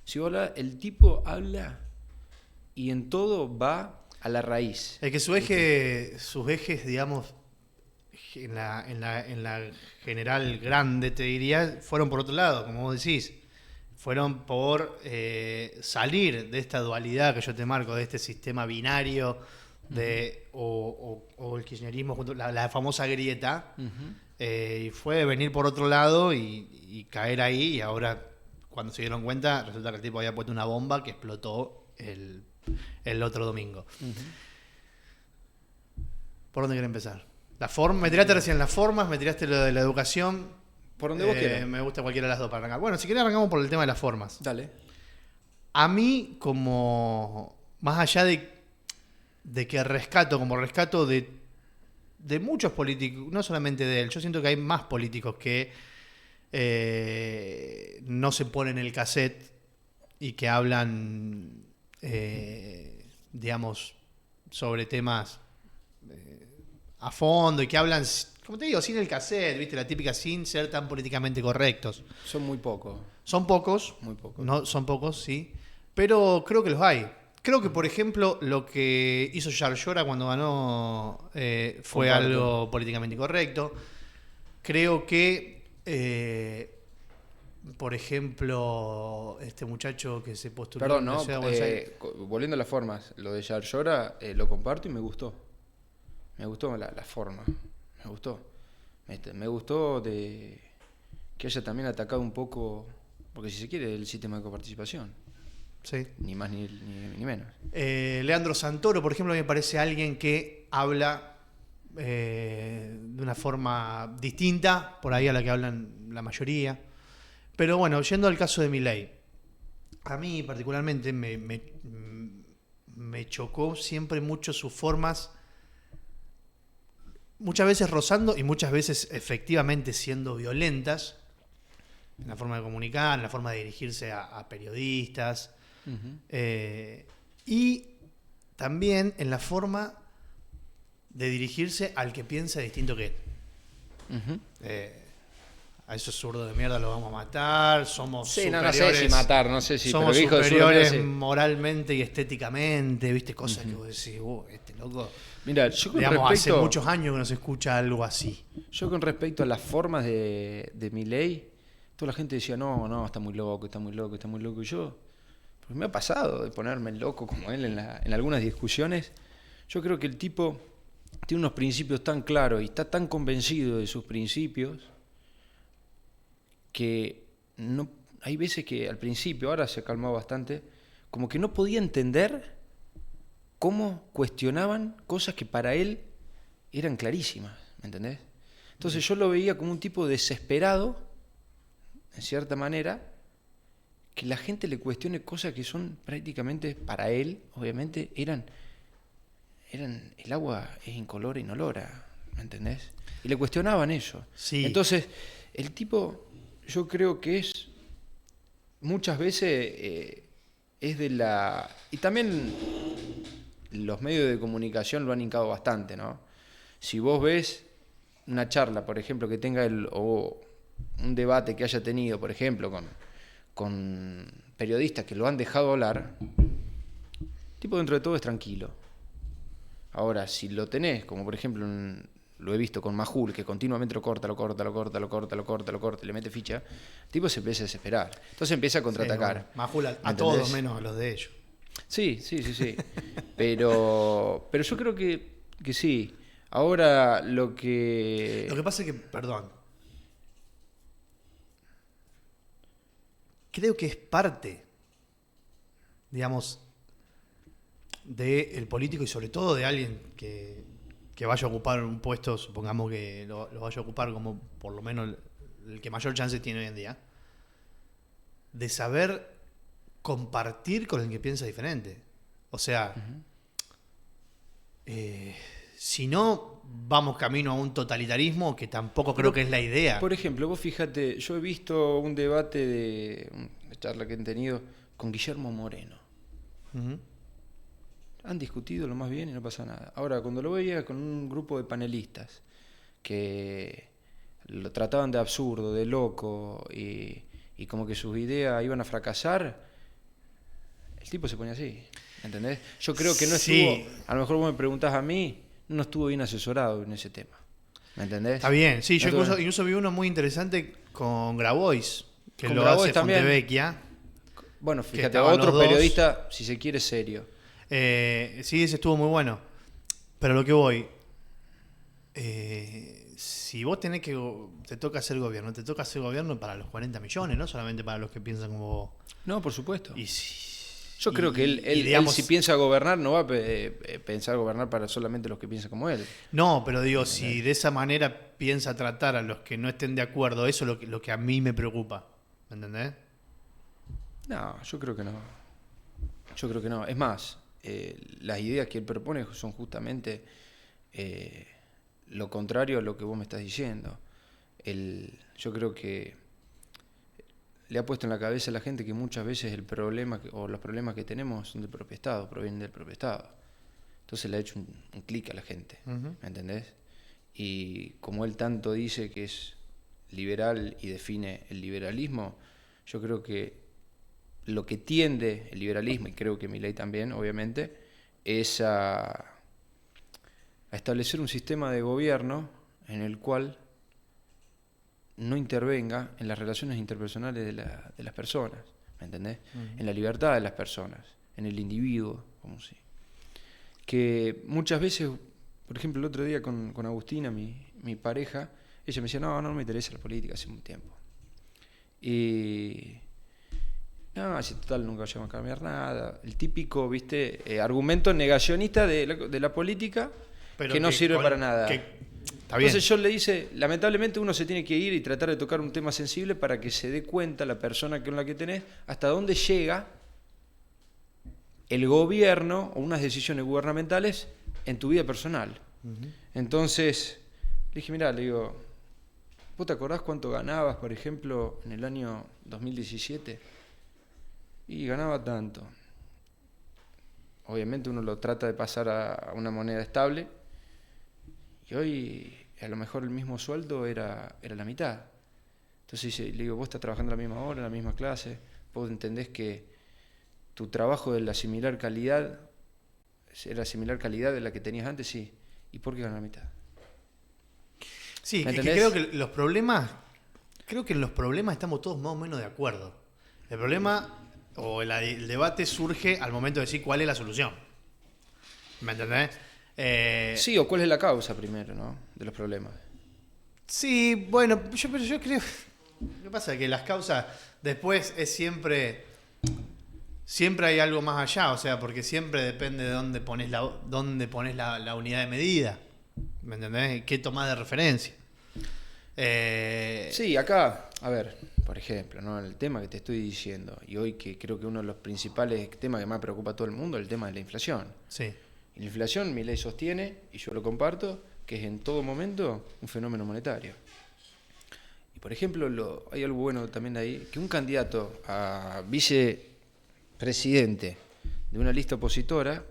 Si vos hablas, el tipo habla y en todo va a la raíz. Es que sus ejes, digamos, en la general grande, te diría, fueron por otro lado, como vos decís. Fueron por salir de esta dualidad que yo te marco, de este sistema binario o el kirchnerismo, la famosa grieta. Y fue venir por otro lado y caer ahí, y ahora, cuando se dieron cuenta, resulta que el tipo había puesto una bomba que explotó el otro domingo. ¿Por dónde querés empezar? Me tiraste recién las formas, me tiraste lo de la educación. Por donde vos quieras. Me gusta cualquiera de las dos para arrancar. Bueno, si querés arrancamos por el tema de las formas. Dale. A mí, como más allá de que rescato de muchos políticos, no solamente de él, yo siento que hay más políticos que no se ponen el cassette y que hablan, digamos, sobre temas a fondo, y que hablan, como te digo, sin el cassette, ¿viste? La típica, sin ser tan políticamente correctos. Son muy pocos. Son pocos. Muy pocos. No, son pocos, sí. Pero creo que los hay. Creo que, por ejemplo, lo que hizo Yarlora cuando ganó fue algo políticamente incorrecto. Creo que, por ejemplo, este muchacho que se postuló... Perdón, no, volviendo a las formas, lo de Yarlora lo comparto y me gustó. Me gustó la forma. Me gustó. Me gustó de que haya también atacado un poco, porque si se quiere, el sistema de coparticipación. Sí. Ni más ni menos. Leandro Santoro, por ejemplo, me parece alguien que habla de una forma distinta, por ahí a la que hablan la mayoría. Pero bueno, yendo al caso de Milei, a mí particularmente me chocó siempre mucho sus formas, muchas veces rozando y muchas veces efectivamente siendo violentas, en la forma de comunicar, en la forma de dirigirse a periodistas. Y también en la forma de dirigirse al que piensa distinto que él. A esos zurdos de mierda los vamos a matar, somos superiores. No sé si matar, no sé si somos superiores moralmente y estéticamente, ¿viste? Cosas que vos decís, este loco. Mira, yo con digamos, respecto, hace muchos años que no se escucha algo así. Yo con respecto a las formas de Milei, toda la gente decía, no, está muy loco. Y yo, pues me ha pasado de ponerme loco como él en algunas discusiones. Yo creo que el tipo tiene unos principios tan claros y está tan convencido de sus principios que no, hay veces que al principio, ahora se ha calmado bastante, como que no podía entender cómo cuestionaban cosas que para él eran clarísimas, ¿me entendés? Entonces yo lo veía como un tipo desesperado, en cierta manera, que la gente le cuestione cosas que son prácticamente, para él, obviamente, eran el agua es incolora, inolora, ¿me entendés? Y le cuestionaban eso. Sí. Entonces, el tipo, yo creo que es, muchas veces, es de la... Y también los medios de comunicación lo han hincado bastante, ¿no? Si vos ves una charla, por ejemplo, que tenga o un debate que haya tenido, por ejemplo, con periodistas que lo han dejado hablar, el tipo dentro de todo es tranquilo. Ahora, si lo tenés, como por ejemplo lo he visto con Majul, que continuamente lo corta, y le mete ficha, el tipo se empieza a desesperar. Entonces empieza a contraatacar. Sí, bueno, Majul a todos menos a los de ellos. Sí. pero yo creo que sí. Ahora lo que pasa es que, perdón, creo que es parte, digamos, del político y sobre todo de alguien que vaya a ocupar un puesto, supongamos que lo vaya a ocupar como por lo menos el que mayor chance tiene hoy en día, de saber compartir con el que piensa diferente. O sea, si no, vamos camino a un totalitarismo que tampoco creo que es la idea. Por ejemplo, vos fíjate, yo he visto un debate una charla que han tenido con Guillermo Moreno. Uh-huh. Han discutido lo más bien y no pasa nada. Ahora, cuando lo veía con un grupo de panelistas que lo trataban de absurdo, de loco y como que sus ideas iban a fracasar, el tipo se ponía así, ¿entendés? Yo creo que no estuvo, a lo mejor vos me preguntás a mí, no estuvo bien asesorado en ese tema, ¿me entendés? Está bien, sí, yo incluso vi uno muy interesante con Grabois, que con lo Grabois hace también. Fontevecchia. Bueno, fíjate, otro periodista, si se quiere, serio. Sí, ese estuvo muy bueno. Pero lo que voy, si vos te toca hacer gobierno para los 40 millones, no solamente para los que piensan como vos. No, por supuesto. Yo creo que él si piensa gobernar, no va a pensar gobernar para solamente los que piensan como él. No, pero digo, si de esa manera piensa tratar a los que no estén de acuerdo, eso es lo que a mí me preocupa. ¿Me entendés? No, yo creo que no. Es más, las ideas que él propone son justamente lo contrario a lo que vos me estás diciendo. Yo creo que le ha puesto en la cabeza a la gente que muchas veces el problema o los problemas que tenemos son del propio Estado, provienen del propio Estado. Entonces le ha hecho un clic a la gente, ¿me entendés? Y como él tanto dice que es liberal y define el liberalismo, yo creo que lo que tiende el liberalismo, y creo que Milei también, obviamente, es a establecer un sistema de gobierno en el cual no intervenga en las relaciones interpersonales de las personas, ¿me entendés? Uh-huh. En la libertad de las personas, en el individuo, como si. Que muchas veces, por ejemplo, el otro día con Agustina, mi pareja, ella me decía, no me interesa la política hace un tiempo. Y no, si total nunca vamos a cambiar nada. El típico, ¿viste? Argumento negacionista de la política, pero que no sirve para nada. Entonces yo le dice, lamentablemente uno se tiene que ir y tratar de tocar un tema sensible para que se dé cuenta la persona con la que tenés hasta dónde llega el gobierno o unas decisiones gubernamentales en tu vida personal. Uh-huh. Entonces le dije, mirá, le digo, ¿vos te acordás cuánto ganabas, por ejemplo, en el año 2017? Y ganaba tanto. Obviamente uno lo trata de pasar a una moneda estable y hoy a lo mejor el mismo sueldo era la mitad. Entonces le digo, vos estás trabajando a la misma hora, en la misma clase, vos entendés que tu trabajo de la similar calidad era similar calidad de la que tenías antes, sí. ¿Y por qué ganas la mitad? Sí, es que creo que en los problemas estamos todos más o menos de acuerdo. El problema o el debate surge al momento de decir cuál es la solución. ¿Me entendés? Sí, o cuál es la causa primero, ¿no? De los problemas. Sí, bueno, pero yo creo. Lo que pasa es que las causas después es siempre hay algo más allá, o sea, porque siempre depende de dónde pones la unidad de medida. ¿Me entendés? ¿Qué tomás de referencia? Sí, acá, a ver, por ejemplo, ¿no? El tema que te estoy diciendo, y hoy que creo que uno de los principales temas que más preocupa a todo el mundo es el tema de la inflación. Sí. Y la inflación, Milei sostiene, y yo lo comparto, que es en todo momento un fenómeno monetario. Y por ejemplo, hay algo bueno también de ahí, que un candidato a vicepresidente de una lista opositora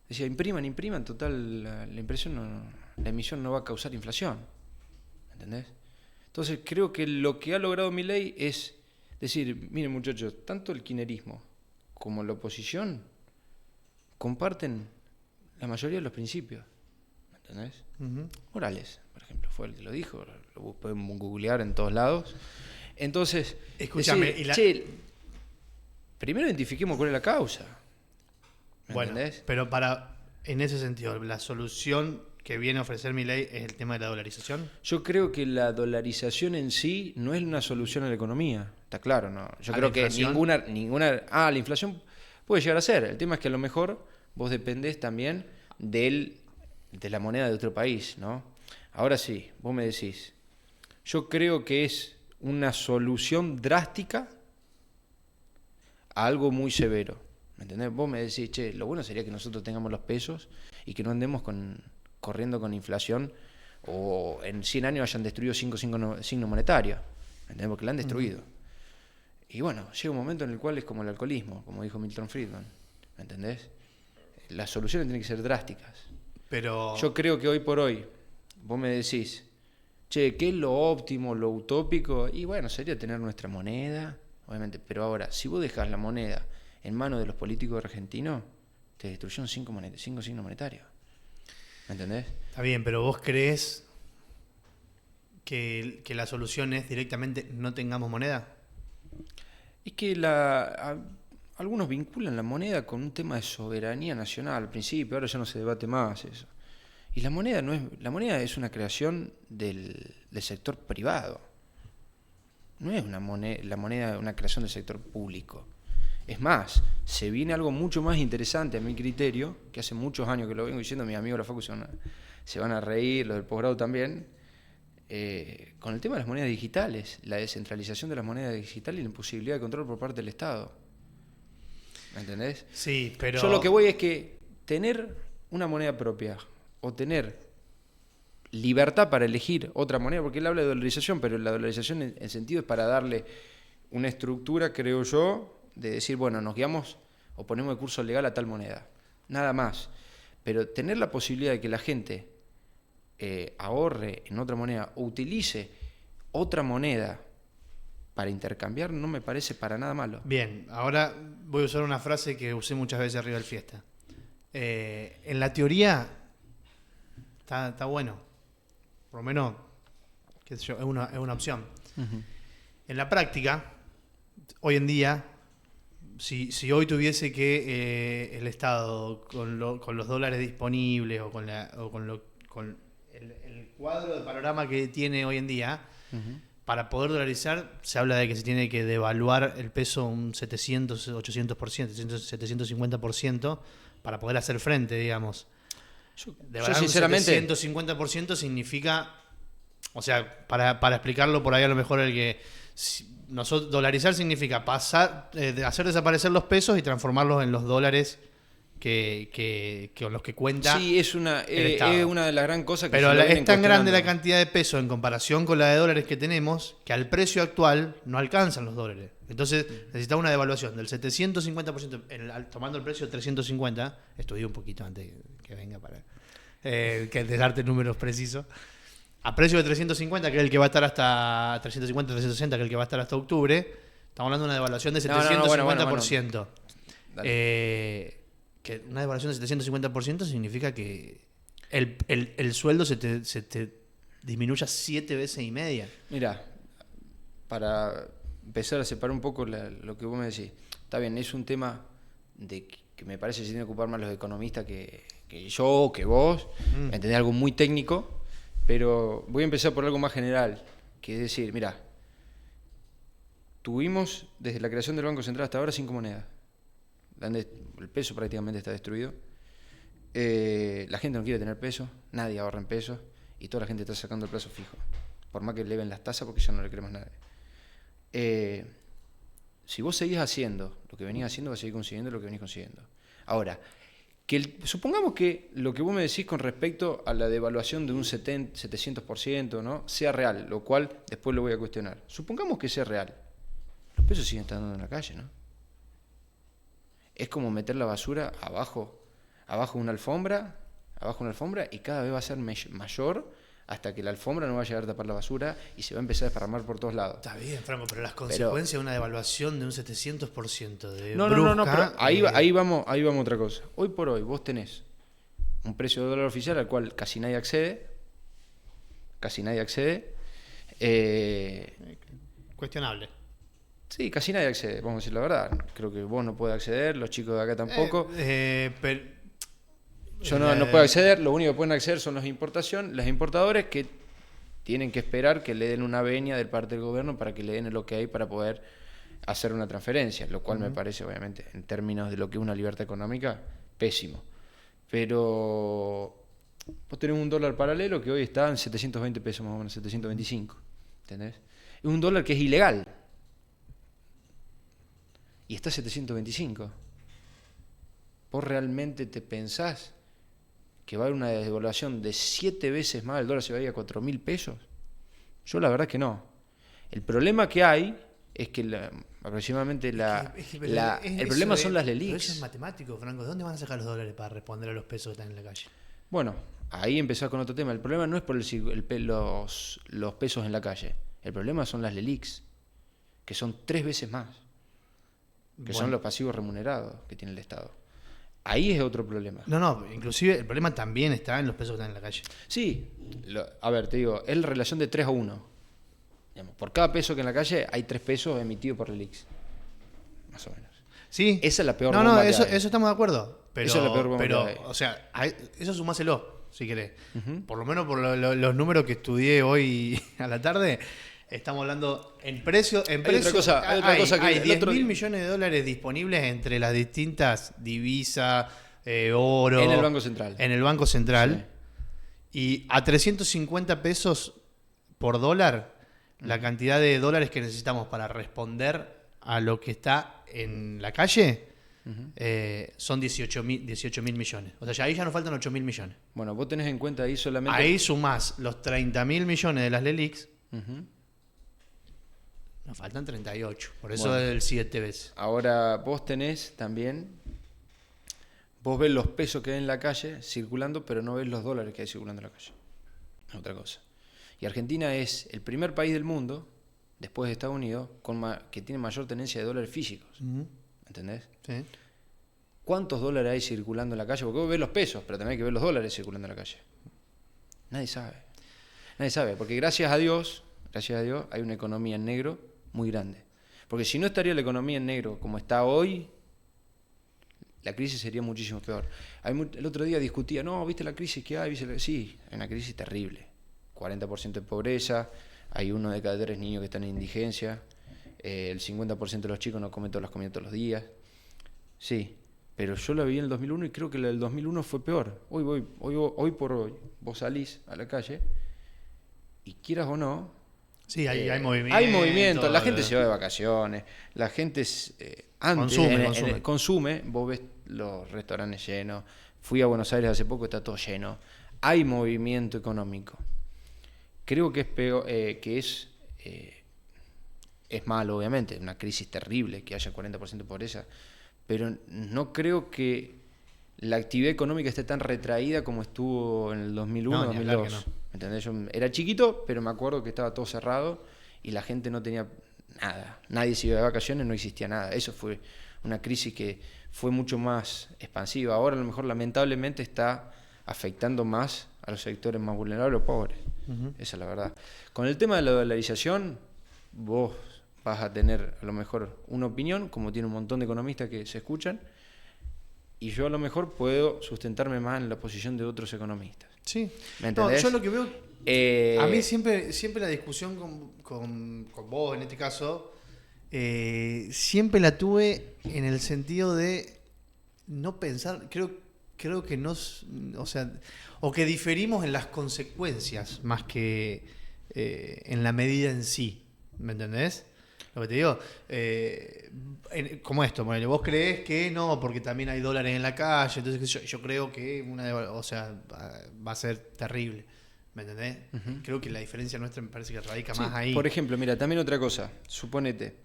decía, impriman, total, la emisión no va a causar inflación. ¿Entendés? Entonces creo que lo que ha logrado Milei es decir, miren muchachos, tanto el kirchnerismo como la oposición comparten la mayoría de los principios. ¿Entendés? Uh-huh. Morales, por ejemplo, fue el que lo dijo, lo podemos googlear en todos lados. Entonces, escúchame, primero identifiquemos cuál es la causa. Bueno, pero en ese sentido, la solución que viene a ofrecer Milei es el tema de la dolarización. Yo creo que la dolarización en sí no es una solución a la economía. Está claro, ¿no? Yo creo que ninguna... la inflación puede llegar a ser. El tema es que a lo mejor vos dependés también de la moneda de otro país, ¿no? Ahora sí, vos me decís, yo creo que es una solución drástica a algo muy severo. ¿Me entendés? Vos me decís, che, lo bueno sería que nosotros tengamos los pesos y que no andemos corriendo con inflación o en 100 años hayan destruido 5 signos monetarios. ¿Me entendés? Porque la han destruido. Y bueno, llega un momento en el cual es como el alcoholismo, como dijo Milton Friedman. ¿Me entendés? Las soluciones tienen que ser drásticas. Pero yo creo que hoy por hoy, vos me decís, che, ¿qué es lo óptimo, lo utópico? Y bueno, sería tener nuestra moneda, obviamente. Pero ahora, si vos dejás la moneda en manos de los políticos argentinos, te destruyeron 5 signos monetarios. ¿Me entendés? Está bien, pero vos creés que la solución es directamente no tengamos moneda. Es que algunos vinculan la moneda con un tema de soberanía nacional al principio, ahora ya no se debate más eso. Y la moneda es una creación del sector privado. No es la moneda una creación del sector público. Es más, se viene algo mucho más interesante a mi criterio, que hace muchos años que lo vengo diciendo, mis amigos de la facu se van a reír, los del posgrado también, con el tema de las monedas digitales, la descentralización de las monedas digitales y la imposibilidad de control por parte del Estado. ¿Me entendés? Sí, pero... Yo lo que voy es que tener una moneda propia o tener libertad para elegir otra moneda, porque él habla de dolarización, pero la dolarización en sentido es para darle una estructura, creo yo, de decir, bueno, nos guiamos o ponemos el curso legal a tal moneda. Nada más. Pero tener la posibilidad de que la gente ahorre en otra moneda o utilice otra moneda para intercambiar no me parece para nada malo. Bien, ahora voy a usar una frase que usé muchas veces arriba del Fiesta. En la teoría está bueno. Por lo menos, qué sé yo, es una opción. Uh-huh. En la práctica, hoy en día, si hoy tuviese que el Estado, con los dólares disponibles o con el cuadro de panorama que tiene hoy en día, uh-huh, para poder dolarizar, se habla de que se tiene que devaluar el peso un 700, 800%, 750% para poder hacer frente, digamos. Yo sinceramente... Un 750% significa, o sea, para explicarlo por ahí a lo mejor nosotros, dolarizar significa hacer desaparecer los pesos y transformarlos en los dólares con los que cuenta. Sí, es una de las gran cosas que pero es tan grande la cantidad de pesos en comparación con la de dólares que tenemos que al precio actual no alcanzan los dólares. Entonces necesitamos una devaluación del 750%, tomando el precio de 350. Estudié un poquito antes que venga para que darte números precisos. A precio de 350, que es el que va a estar hasta 350, 360, que es el que va a estar hasta octubre, estamos hablando de una devaluación de 750%. Que una devaluación de 750% significa que el sueldo se te disminuya 7 veces y media. Mira, para empezar a separar un poco lo que vos me decís, está bien, es un tema que me parece que se tienen que ocupar más los economistas que yo, que vos, entender algo muy técnico. Pero voy a empezar por algo más general, que es decir, mira, tuvimos desde la creación del Banco Central hasta ahora 5 monedas. El peso prácticamente está destruido. La gente no quiere tener peso, nadie ahorra en pesos y toda la gente está sacando el plazo fijo. Por más que eleven las tasas porque ya no le cree más nadie. Si vos seguís haciendo lo que venís haciendo, vas a seguir consiguiendo lo que venís consiguiendo. Ahora, Supongamos que lo que vos me decís con respecto a la devaluación de un 700%, ¿no? sea real, lo cual después lo voy a cuestionar. Supongamos que sea real. Los pesos siguen estando en la calle, ¿no? Es como meter la basura abajo de una alfombra, y cada vez va a ser mayor hasta que la alfombra no va a llegar a tapar la basura y se va a empezar a desparramar por todos lados. Está bien, Franco, pero las consecuencias de una devaluación de un 700% de No, pero ahí vamos a otra cosa. Hoy por hoy vos tenés un precio de dólar oficial al cual casi nadie accede. Cuestionable. Sí, casi nadie accede, vamos a decir la verdad. Creo que vos no podés acceder, los chicos de acá tampoco. Yo no puedo acceder, lo único que pueden acceder son los importadores que tienen que esperar que le den una venia de parte del gobierno para que le den el ok para poder hacer una transferencia, lo cual me parece, obviamente, en términos de lo que es una libertad económica, pésimo. Pero vos tenés un dólar paralelo que hoy está en 720 pesos más o menos, 725, ¿entendés? Es un dólar que es ilegal. Y está a 725. ¿Vos realmente te pensás que va a haber una devaluación de 7 veces más, el dólar se va a ir a 4.000 pesos? Yo la verdad que no. El problema que hay es que aproximadamente el problema son las LELIQs. Pero eso es matemático, Franco. ¿De dónde van a sacar los dólares para responder a los pesos que están en la calle? Bueno, ahí empezás con otro tema. El problema no es por los pesos en la calle. El problema son las LELIQs, que son 3 veces más, que son los pasivos remunerados que tiene el Estado. Ahí es otro problema. No, inclusive el problema también está en los pesos que están en la calle. Sí, a ver, te digo, es la relación de 3 a 1. Digamos, por cada peso que en la calle hay 3 pesos emitidos por LELIQs. Más o menos. Sí. Esa es la peor bomba que eso hay. estamos de acuerdo. Pero, esa es la peor bomba que hay. O sea, eso sumáselo, si querés. Por lo menos por los números que estudié hoy a la tarde, estamos hablando en precio. Hay otra cosa que hay 10.000 millones de dólares disponibles entre las distintas divisas, oro. En el Banco Central. En el Banco Central. Sí. Y a 350 pesos por dólar, la cantidad de dólares que necesitamos para responder a lo que está en la calle son 18.000 millones. O sea, ahí ya nos faltan 8.000 millones. Bueno, vos tenés en cuenta ahí solamente... Ahí sumás los 30.000 millones de las LELIQs. Nos faltan 38. Por eso es el 7 veces. Ahora vos tenés también... Vos ves los pesos que hay en la calle circulando, pero no ves los dólares que hay circulando en la calle. Es otra cosa. Y Argentina es el primer país del mundo, después de Estados Unidos, que tiene mayor tenencia de dólares físicos. ¿Entendés? Sí. ¿Cuántos dólares hay circulando en la calle? Porque vos ves los pesos, pero también hay que ver los dólares circulando en la calle. Nadie sabe. Nadie sabe, porque gracias a Dios, hay una economía en negro muy grande. Porque si no estaría la economía en negro como está hoy, la crisis sería muchísimo peor. El otro día discutía, no, ¿viste la crisis que hay? Sí, hay una crisis terrible. 40% de pobreza, hay 1 de cada 3 niños que están en indigencia, el 50% de los chicos no comen todas las comidas todos los días. Sí, pero yo la vi en el 2001 y creo que la del 2001 fue peor. Hoy por hoy, vos salís a la calle y quieras o no... Sí, hay movimiento. Hay movimiento, la gente se va de vacaciones, la gente consume, vos ves los restaurantes llenos. Fui a Buenos Aires hace poco, está todo lleno. Hay movimiento económico. Creo que es peor, es malo, obviamente, una crisis terrible que haya 40% de pobreza, pero no creo que la actividad económica esté tan retraída como estuvo en el 2001, 2002. No. ¿Entendés? Yo era chiquito, pero me acuerdo que estaba todo cerrado y la gente no tenía nada. Nadie se iba de vacaciones, no existía nada. Eso fue una crisis que fue mucho más expansiva. Ahora a lo mejor lamentablemente está afectando más a los sectores más vulnerables o pobres. Esa es la verdad. Con el tema de la dolarización, vos vas a tener a lo mejor una opinión, como tiene un montón de economistas que se escuchan, y yo a lo mejor puedo sustentarme más en la posición de otros economistas. Sí. ¿Me entendés? Yo lo que veo... a mí siempre la discusión con vos, en este caso, siempre la tuve en el sentido de no pensar... Creo que no... O sea, o que diferimos en las consecuencias más que en la medida en sí. ¿Me entendés? Lo que te digo, como esto, bueno, vos creés que no, porque también hay dólares en la calle, entonces yo creo que va a ser terrible. ¿Me entendés? Uh-huh. Creo que la diferencia nuestra me parece que radica más ahí. Por ejemplo, mira, también otra cosa. Suponete.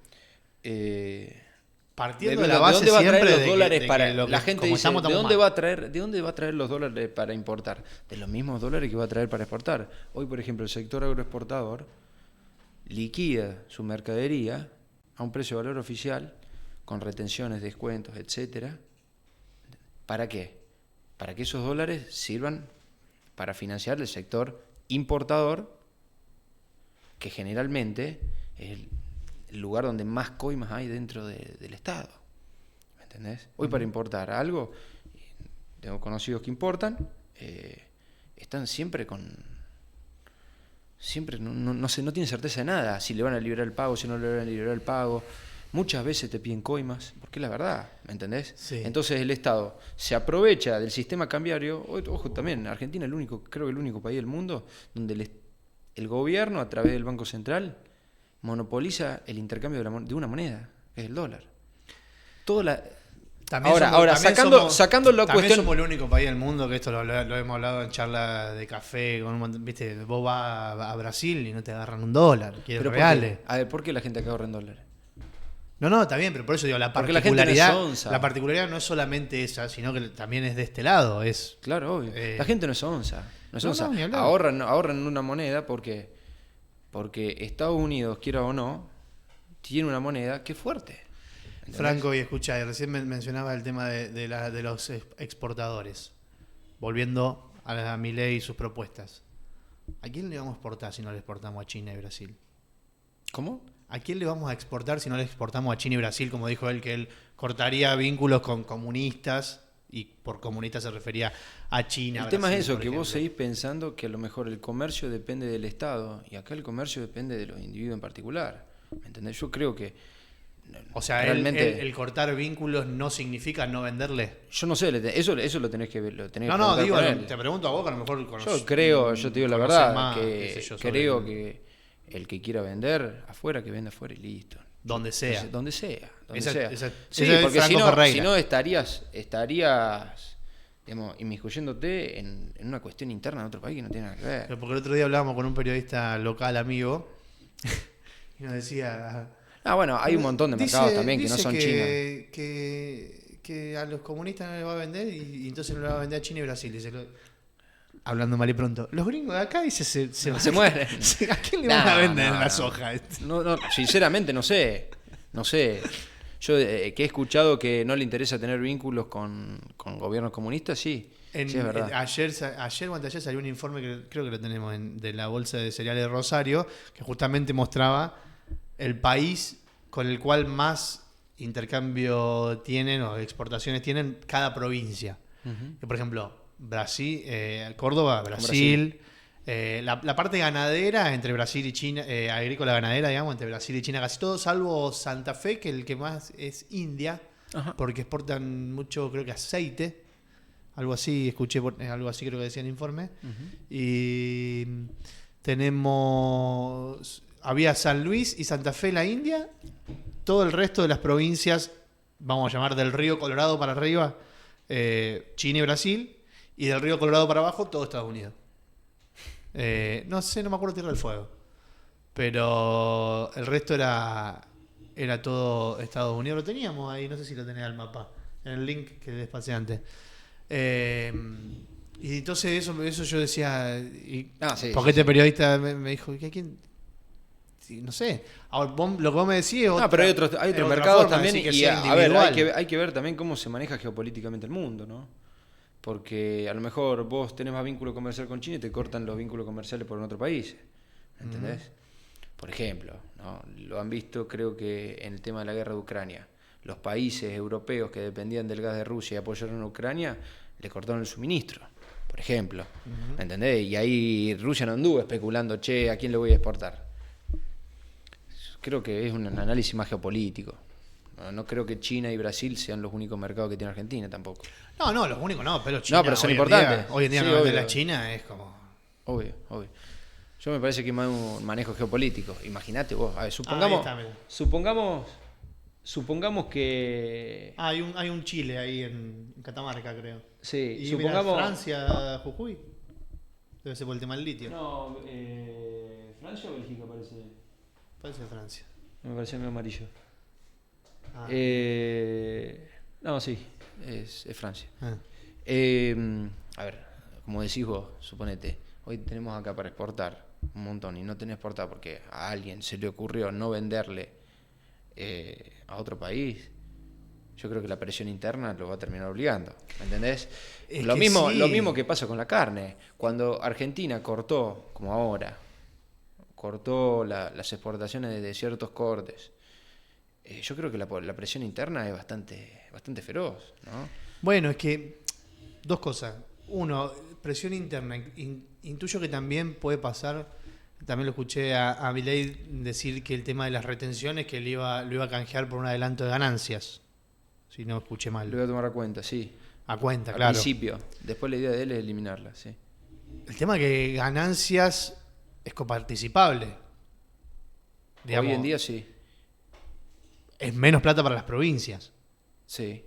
Partiendo de la base siempre los dólares para la gente dice, ¿de dónde va a traer los dólares para importar? De los mismos dólares que va a traer para exportar. Hoy, por ejemplo, el sector agroexportador liquida su mercadería a un precio de valor oficial con retenciones, descuentos, etcétera. ¿Para qué? Para que esos dólares sirvan para financiar el sector importador, que generalmente es el lugar donde más coimas hay dentro del Estado. ¿Me entendés? Hoy para importar algo, tengo conocidos que importan, están siempre no tienen certeza de nada, si le van a liberar el pago, si no le van a liberar el pago. Muchas veces te piden coimas, porque es la verdad, ¿me entendés? Sí. Entonces el Estado se aprovecha del sistema cambiario. Ojo, también, Argentina creo que el único país del mundo donde el gobierno, a través del Banco Central, monopoliza el intercambio de una moneda, que es el dólar. Ahora, sacando la cuestión... somos el único país del mundo, que esto lo hemos hablado en charlas de café, ¿viste? Vos vas a Brasil y no te agarran un dólar, quieren reales. A ver, ¿por qué la gente acá ahorra en dólares? No, está bien, pero por eso digo, la particularidad no es solamente esa, sino que también es de este lado. Claro, obvio. La gente no es onza. Ahorran una moneda porque Estados Unidos, quiera o no, tiene una moneda que es fuerte. ¿Entendés? Franco, y escuchá, recién mencionaba el tema de los exportadores. Volviendo a Milei y sus propuestas. ¿A quién le vamos a exportar si no le exportamos a China y Brasil? ¿Cómo? ¿A quién le vamos a exportar si no le exportamos a China y Brasil? Como dijo él, que él cortaría vínculos con comunistas, y por comunistas se refería a China. El tema es eso, que vos seguís pensando que a lo mejor el comercio depende del Estado, y acá el comercio depende de los individuos en particular. ¿Me entendés? Yo creo que... O sea, realmente el cortar vínculos no significa no venderle. Yo no sé, eso lo tenés que ver. Digo, te pregunto a vos, que a lo mejor conoces. Yo te digo la verdad, creo que el que quiera vender afuera, que venda afuera y listo. Donde sea. Sí, porque si no estarías digamos, inmiscuyéndote en una cuestión interna de otro país que no tiene nada que ver. Pero porque el otro día hablábamos con un periodista local amigo y nos decía... bueno, hay un montón de mercados también que no son China. Que a los comunistas no les va a vender y entonces no le va a vender a China y Brasil. Dice, hablando mal y pronto, los gringos de acá dice se mueren. ¿A quién le van a vender la soja? No, sinceramente no sé. Yo que he escuchado que no le interesa tener vínculos con gobiernos comunistas, sí. Sí, es verdad. Ayer o anteayer salió un informe que creo que lo tenemos de la Bolsa de Cereales de Rosario, que justamente mostraba el país con el cual más intercambio tienen o exportaciones tienen cada provincia. Uh-huh. Por ejemplo, Brasil, Córdoba, Brasil. La parte ganadera entre Brasil y China, agrícola ganadera, digamos, entre Brasil y China, casi todo, salvo Santa Fe, que el que más es India, uh-huh, porque exportan mucho, creo que aceite, algo así, escuché, algo así creo que decía el informe. Uh-huh. Y había San Luis y Santa Fe, la India, todo el resto de las provincias, vamos a llamar del río Colorado para arriba, China y Brasil, y del río Colorado para abajo, todo Estados Unidos. No me acuerdo Tierra del Fuego, pero el resto era todo Estados Unidos. Lo teníamos ahí, no sé si lo tenía el mapa, en el link que les pasé antes. Y entonces eso yo decía, porque este periodista me dijo, ¿quién? No sé. Ahora, lo que vos me decís es otra, pero hay otros mercados también, y a ver, hay que ver también cómo se maneja geopolíticamente el mundo, ¿no? Porque a lo mejor vos tenés más vínculo comercial con China y te cortan los vínculos comerciales por otro país, ¿entendés? Uh-huh. Por ejemplo, ¿no? Lo han visto, creo que en el tema de la guerra de Ucrania, los países europeos que dependían del gas de Rusia y apoyaron a Ucrania, le cortaron el suministro, por ejemplo, uh-huh, ¿entendés? Y ahí Rusia no anduvo especulando, ¿a quién le voy a exportar? Creo que es un análisis más geopolítico. No creo que China y Brasil sean los únicos mercados que tiene Argentina tampoco. No, los únicos no, pero China. No, pero son importantes. Hoy en día sí, no vender la China es como. Obvio. Yo me parece que es más un manejo geopolítico. Imagínate vos, a ver, supongamos que... Hay un Chile ahí en Catamarca, creo. Sí, Y supongamos... mira, Francia, Jujuy. Debe ser por el tema del litio. No, Francia o Bélgica parece. Parece Francia. Me parece medio amarillo. Ah. No, sí, es Francia. Ah. A ver, como decís vos, suponete, hoy tenemos acá para exportar un montón y no tenés exportar porque a alguien se le ocurrió no venderle a otro país. Yo creo que la presión interna lo va a terminar obligando, ¿me entendés? Lo mismo que pasa con la carne. Cuando Argentina cortó, como ahora, cortó las exportaciones de ciertos cortes, yo creo que la presión interna es bastante feroz, ¿no? Bueno, es que dos cosas. Uno, presión interna. Intuyo que también puede pasar, también lo escuché a Milei decir que el tema de las retenciones, que lo iba a canjear por un adelanto de ganancias. Si no escuché mal. Lo voy a tomar a cuenta, sí. A cuenta, Al claro. principio. Después la idea de él es eliminarla, sí. El tema que ganancias es coparticipable. Digamos, hoy en día sí. Es menos plata para las provincias. Sí.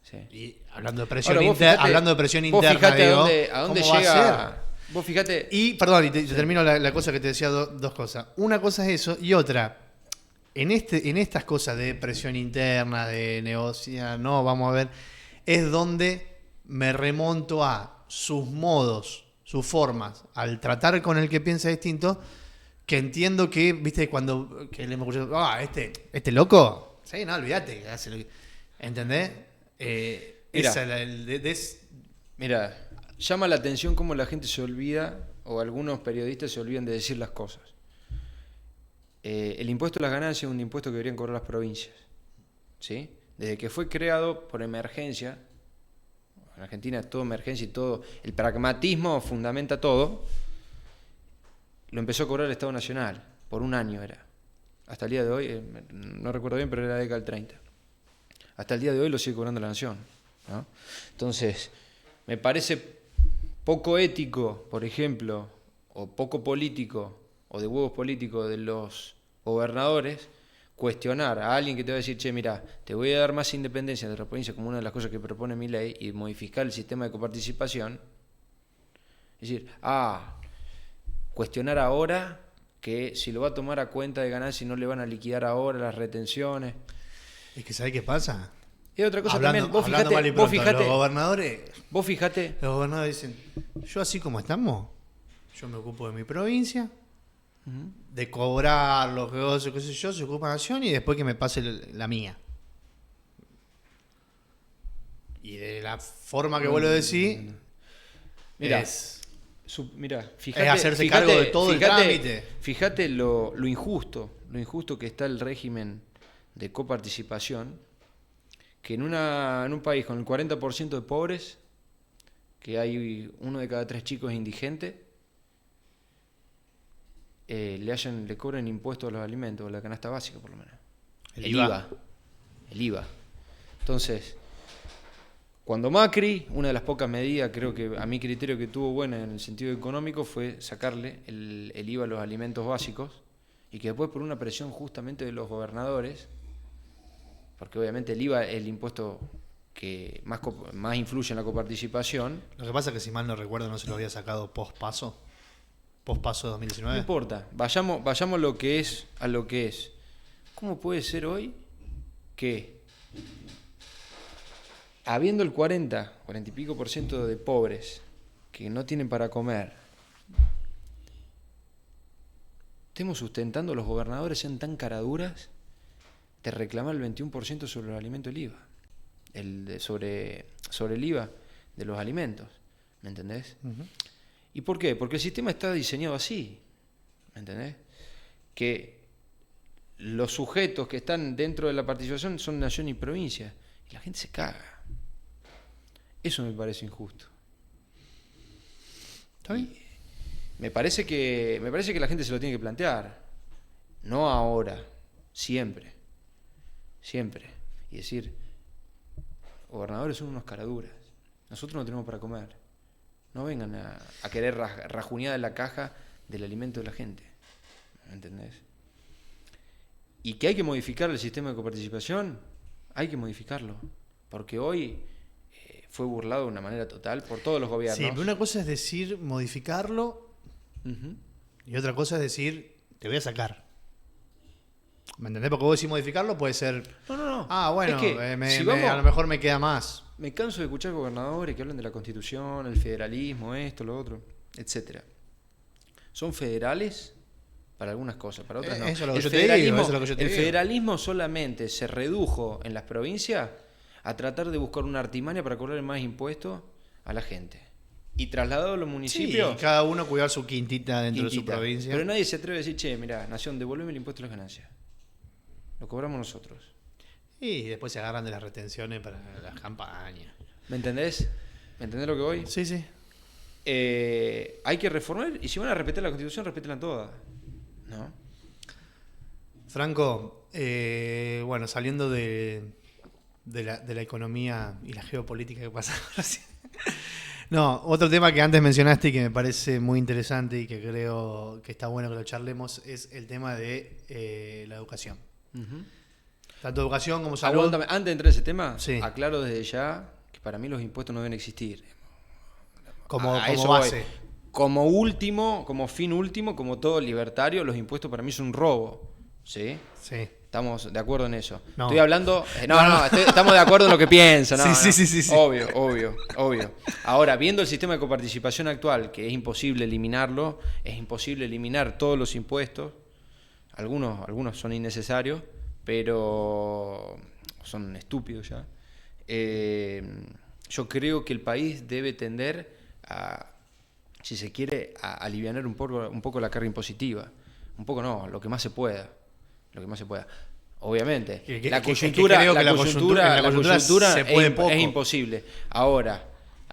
Sí. Y hablando de presión interna, digo, a dónde ¿cómo llega? va a ser? Vos fíjate. Y, perdón, y te termino la cosa que te decía, dos cosas. Una cosa es eso, y otra, en estas cosas de presión interna, de negociar, no, vamos a ver, es donde me remonto a sus modos, sus formas, al tratar con el que piensa distinto, que entiendo que, viste, cuando que le hemos escuchado, este loco, sí, no, olvídate, ¿entendés? Mira, llama la atención cómo la gente se olvida, o algunos periodistas se olvidan de decir las cosas. El impuesto a las ganancias es un impuesto que deberían cobrar las provincias, ¿sí? Desde que fue creado por emergencia, en Argentina es todo emergencia y todo, el pragmatismo fundamenta todo, lo empezó a cobrar el Estado Nacional, por un año era. Hasta el día de hoy, no recuerdo bien, pero era la década del 30. Hasta el día de hoy lo sigue cobrando la Nación, ¿no? Entonces, me parece poco ético, por ejemplo, o poco político, o de huevos políticos de los gobernadores, cuestionar a alguien que te va a decir, che, mira, te voy a dar más independencia de la provincia, como una de las cosas que propone mi ley, y modificar el sistema de coparticipación. Es decir, cuestionar ahora que si lo va a tomar a cuenta de ganancia y no le van a liquidar ahora las retenciones. Es que ¿sabés qué pasa? Y otra cosa también, vos fijate, los gobernadores dicen, yo así como estamos, yo me ocupo de mi provincia, de cobrar los negocios, qué sé yo, se ocupa Nación y después que me pase la mía. Y de la forma que vos lo decís, mira, fíjate, es hacerse cargo de todo el trámite. Fíjate lo injusto que está el régimen de coparticipación, que en un país con el 40% de pobres, que hay 1 de cada 3 chicos indigente, le cobren impuestos a los alimentos, a la canasta básica por lo menos. El IVA. Entonces, cuando Macri, una de las pocas medidas, creo que a mi criterio que tuvo buena en el sentido económico, fue sacarle el IVA a los alimentos básicos, y que después por una presión justamente de los gobernadores, porque obviamente el IVA es el impuesto que más influye en la coparticipación. Lo que pasa es que si mal no recuerdo no se lo había sacado post-paso 2019. No importa, vayamos a lo que es. ¿Cómo puede ser hoy que, habiendo el 40 y pico por ciento de pobres que no tienen para comer, estemos sustentando, los gobernadores sean tan caraduras de reclamar el 21% sobre los alimentos del IVA, sobre el IVA de los alimentos, ¿me entendés? Uh-huh. ¿Y por qué? Porque el sistema está diseñado así, ¿me entendés? Que los sujetos que están dentro de la participación son nación y provincia, y la gente se caga. Eso me parece injusto. ¿Está bien? Me parece que la gente se lo tiene que plantear, no ahora, siempre. Y decir, gobernadores son unos caraduras, nosotros no tenemos para comer, no vengan a querer rajunear de la caja del alimento de la gente. ¿Me entendés? Y que hay que modificar el sistema de coparticipación, hay que modificarlo. Porque hoy fue burlado de una manera total por todos los gobiernos. Sí, pero una cosa es decir modificarlo y otra cosa es decir te voy a sacar. ¿Me entendés? Porque vos decís modificarlo puede ser... No. Ah, bueno, es que, a lo mejor me queda más. Me canso de escuchar gobernadores que hablan de la Constitución, el federalismo, esto, lo otro, etcétera. Son federales para algunas cosas, para otras no. Eso es lo que yo te digo. El federalismo solamente se redujo en las provincias a tratar de buscar una artimaña para cobrar más impuestos a la gente. Y trasladado a los municipios... Sí, y cada uno cuidar su quintita dentro de su provincia. Pero nadie se atreve a decir, che, mirá, Nación, devolveme el impuesto a las ganancias. Lo cobramos nosotros. Y después se agarran de las retenciones para las campañas. ¿Me entendés? ¿Me entendés lo que voy? Sí. Hay que reformar, y si van a respetar la Constitución, respétenla toda. ¿No? Franco, bueno, saliendo de la economía y la geopolítica que pasa recién. No, otro tema que antes mencionaste y que me parece muy interesante y que creo que está bueno que lo charlemos es el tema de la educación. Tanto educación como salud. Aguántame. Antes de entrar a ese tema, sí. Aclaro desde ya que para mí los impuestos no deben existir. Como base. Como último, como fin último, como todo libertario, los impuestos para mí son un robo. ¿Sí? Sí. Estamos de acuerdo en eso. No. Estoy hablando... estamos de acuerdo en lo que piensan. Sí. Obvio. Ahora, viendo el sistema de coparticipación actual, que es imposible eliminarlo, es imposible eliminar todos los impuestos, algunos son innecesarios, pero son estúpidos ya. Yo creo que el país debe tender a, si se quiere, a alivianar un poco la carga impositiva. Un poco no, lo que más se pueda. Obviamente. La coyuntura es imposible. Ahora,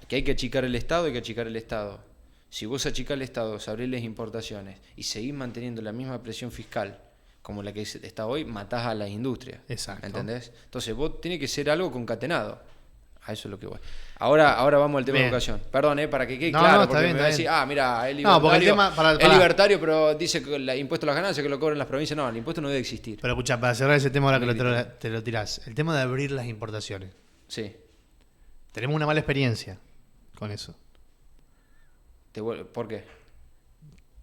que hay que achicar el Estado. Si vos achicás el Estado, abrís las importaciones y seguís manteniendo la misma presión fiscal como la que está hoy, matás a las industrias. Exacto. ¿Entendés? Entonces vos tiene que ser algo concatenado. A eso es lo que voy. Ahora vamos al tema de educación. Perdón, para que quede claro, porque me va a decir, mira, es libertario, pero dice que el impuesto a las ganancias que lo cobran las provincias. No, el impuesto no debe existir. Pero escuchá, para cerrar ese tema ahora que te lo tirás, el tema de abrir las importaciones. Sí. Tenemos una mala experiencia con eso. ¿Por qué?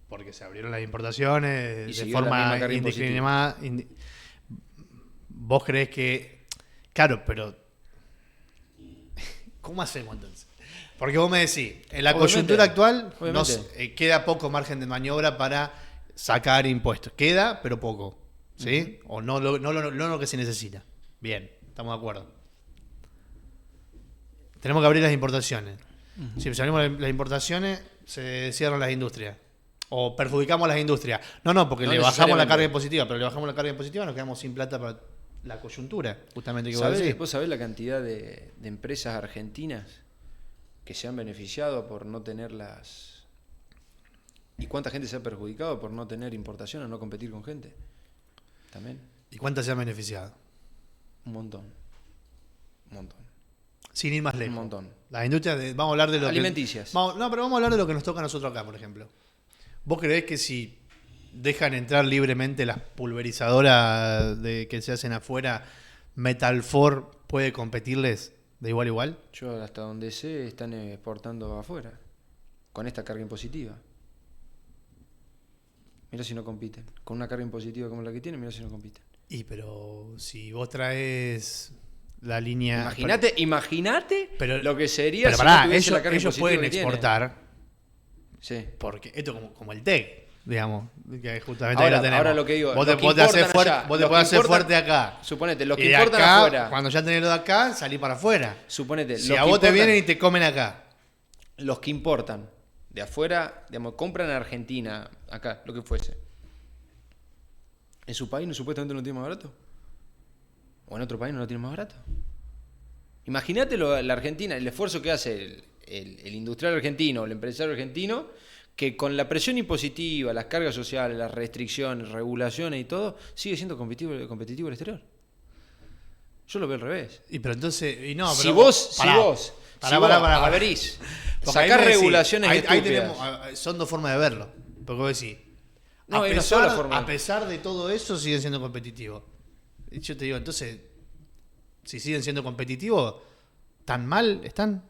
Porque se abrieron las importaciones y de forma indiscriminada. ¿Vos creés que...? Claro, pero... ¿Cómo hacemos entonces? Porque vos me decís, en la coyuntura actual nos queda poco margen de maniobra para sacar impuestos. Queda, pero poco. ¿Sí? O no lo que se necesita. Bien, estamos de acuerdo. Tenemos que abrir las importaciones. Si abrimos las importaciones, se cierran las industrias. O perjudicamos a las industrias. No, porque le bajamos la carga impositiva, pero le bajamos la carga impositiva, nos quedamos sin plata para la coyuntura, justamente que ¿Vos sabés la cantidad de empresas argentinas que se han beneficiado por no tenerlas? ¿Y cuánta gente se ha perjudicado por no tener importación o no competir con gente? También. ¿Y cuántas se han beneficiado? Un montón. Sin ir más lejos. Un montón. Las industrias, vamos a hablar de lo alimenticias. Pero vamos a hablar de lo que nos toca a nosotros acá, por ejemplo. ¿Vos creés que si dejan entrar libremente las pulverizadoras que se hacen afuera, Metalfor puede competirles de igual a igual? Yo hasta donde sé están exportando afuera con esta carga impositiva. Mira si no compiten. Con una carga impositiva como la que tienen, mira si no compiten. Pero si vos traes la línea... Imagínate lo que sería pero si pará, no tuviese la carga ellos impositiva pueden exportar. Sí. Porque esto como el TEC, digamos, que justamente ahora, ahí lo tenemos. Ahora lo que digo, vos te podés hacer fuerte acá. Suponete, los que y importan acá, afuera. Cuando ya tenés lo de acá, salí para afuera. Suponete, si a vos te vienen y te comen acá. Los que importan de afuera, digamos, compran en Argentina, acá, lo que fuese. ¿En su país supuestamente no lo tiene más barato? ¿O en otro país no lo tiene más barato? Imagínate la Argentina, el esfuerzo que hace el industrial argentino, el empresario argentino, que con la presión impositiva, las cargas sociales, las restricciones, regulaciones y todo, sigue siendo competitivo el exterior. Yo lo veo al revés. Pero entonces, si vos abrís, sacás regulaciones ahí tenemos, son dos formas de verlo. Porque vos decís, No, es una sola forma. a pesar de todo eso, siguen siendo competitivos. Y yo te digo, entonces, si siguen siendo competitivos, ¿tan mal están?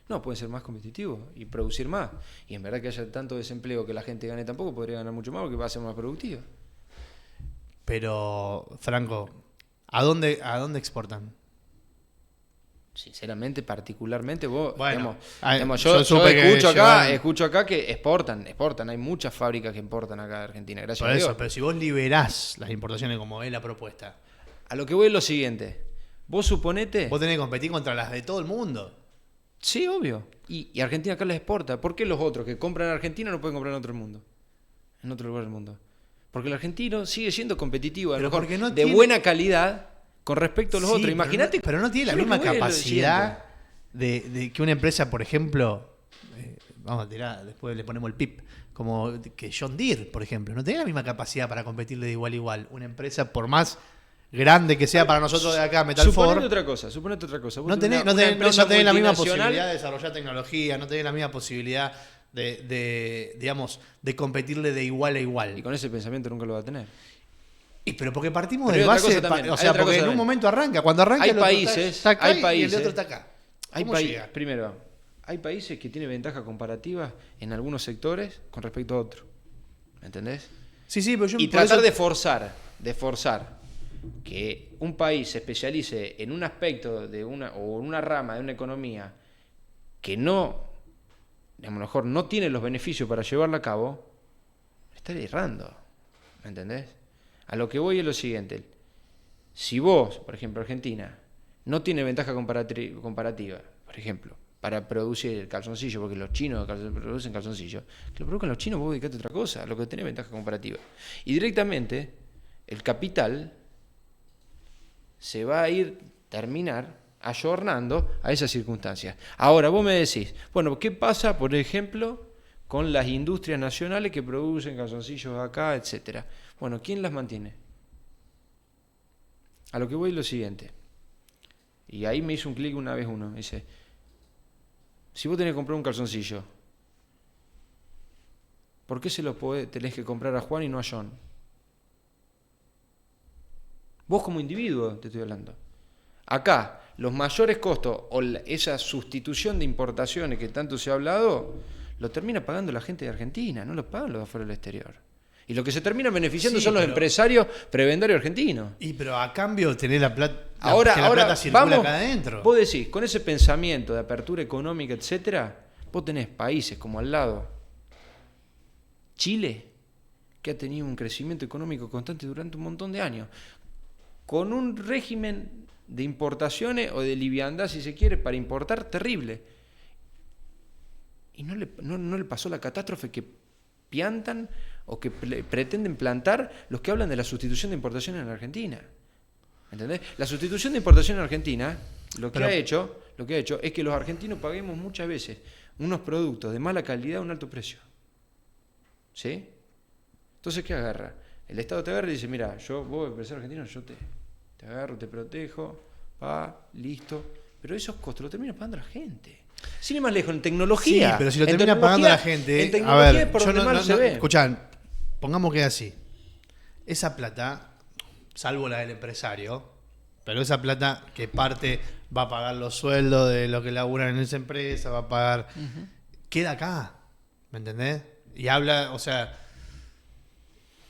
No, pueden ser más competitivos y producir más. Y en verdad que haya tanto desempleo que la gente gane tampoco, podría ganar mucho más porque va a ser más productiva. Pero, Franco, ¿a dónde exportan? Sinceramente, particularmente, vos, Bueno, yo supe que escucho acá que exportan. Hay muchas fábricas que exportan acá de Argentina, gracias Por a Dios. eso, pero si vos liberás las importaciones como es la propuesta, A lo que voy es lo siguiente. Vos suponete... vos tenés que competir contra las de todo el mundo. Sí, obvio. Y Argentina acá las exporta. ¿Por qué los otros que compran en Argentina no pueden comprar en otro mundo? En otro lugar del mundo. Porque el argentino sigue siendo competitivo, a lo mejor de buena calidad con respecto a los otros. Imagínate. Pero no tiene la misma capacidad de que una empresa, por ejemplo, vamos a tirar, después le ponemos el PIB, como que John Deere, por ejemplo. No tiene la misma capacidad para competirle de igual a igual. Una empresa, por más grande que sea para nosotros de acá, Metalfor. Suponete otra cosa. No tenés la misma posibilidad de desarrollar tecnología, no tenés la misma posibilidad digamos, de competirle de igual a igual. Y con ese pensamiento nunca lo va a tener. Pero porque partimos de base, o sea, porque en un momento arranca, cuando arranca hay el otro países, está acá hay países, y el otro está acá. Primero, hay países que tienen ventaja comparativa en algunos sectores con respecto a otros. ¿Me entendés? Sí, pero yo y tratar de forzar que un país se especialice en un aspecto de una rama de una economía que no, a lo mejor no tiene los beneficios para llevarla a cabo, está errando. ¿Me entendés? A lo que voy es lo siguiente. Si vos, por ejemplo, Argentina, no tiene ventaja comparativa, por ejemplo, para producir el calzoncillo, porque los chinos producen calzoncillo, que lo produzcan los chinos, vos dedicate a otra cosa, a lo que tenés ventaja comparativa. Y directamente, el capital se va a terminar ayornando a esas circunstancias. Ahora, vos me decís, bueno, ¿qué pasa, por ejemplo, con las industrias nacionales que producen calzoncillos acá, etcétera? Bueno, ¿quién las mantiene? A lo que voy es lo siguiente. Y ahí me hizo un clic una vez uno. Dice, si vos tenés que comprar un calzoncillo, ¿por qué tenés que comprar a Juan y no a John? Vos como individuo te estoy hablando. Acá, los mayores costos o esa sustitución de importaciones que tanto se ha hablado, lo termina pagando la gente de Argentina, no lo pagan los de afuera del exterior. Y lo que se termina beneficiando son los empresarios prebendarios argentinos. Pero a cambio tenés la plata, ahora plata circula vamos, acá adentro. Vos decís, con ese pensamiento de apertura económica, etcétera, vos tenés países como al lado, Chile, que ha tenido un crecimiento económico constante durante un montón de años, con un régimen de importaciones o de liviandad, si se quiere, para importar terrible. Y no le pasó la catástrofe que piantan o que pretenden plantar los que hablan de la sustitución de importaciones en Argentina. ¿Entendés? La sustitución de importación en Argentina lo que ha hecho es que los argentinos paguemos muchas veces unos productos de mala calidad a un alto precio. ¿Sí? Entonces, ¿qué agarra? El Estado te agarra y dice, mira, vos, empresario argentino, yo te agarro, te protejo, listo. Pero esos costos los termina pagando la gente. Sin ir más lejos, en tecnología. Sí, pero si lo termina pagando la gente. En tecnología es por donde más se ve. Escuchá, pongamos que es así. Esa plata, salvo la del empresario, pero esa plata que parte va a pagar los sueldos de los que laburan en esa empresa, va a pagar. Queda acá. ¿Me entendés? Y habla, o sea.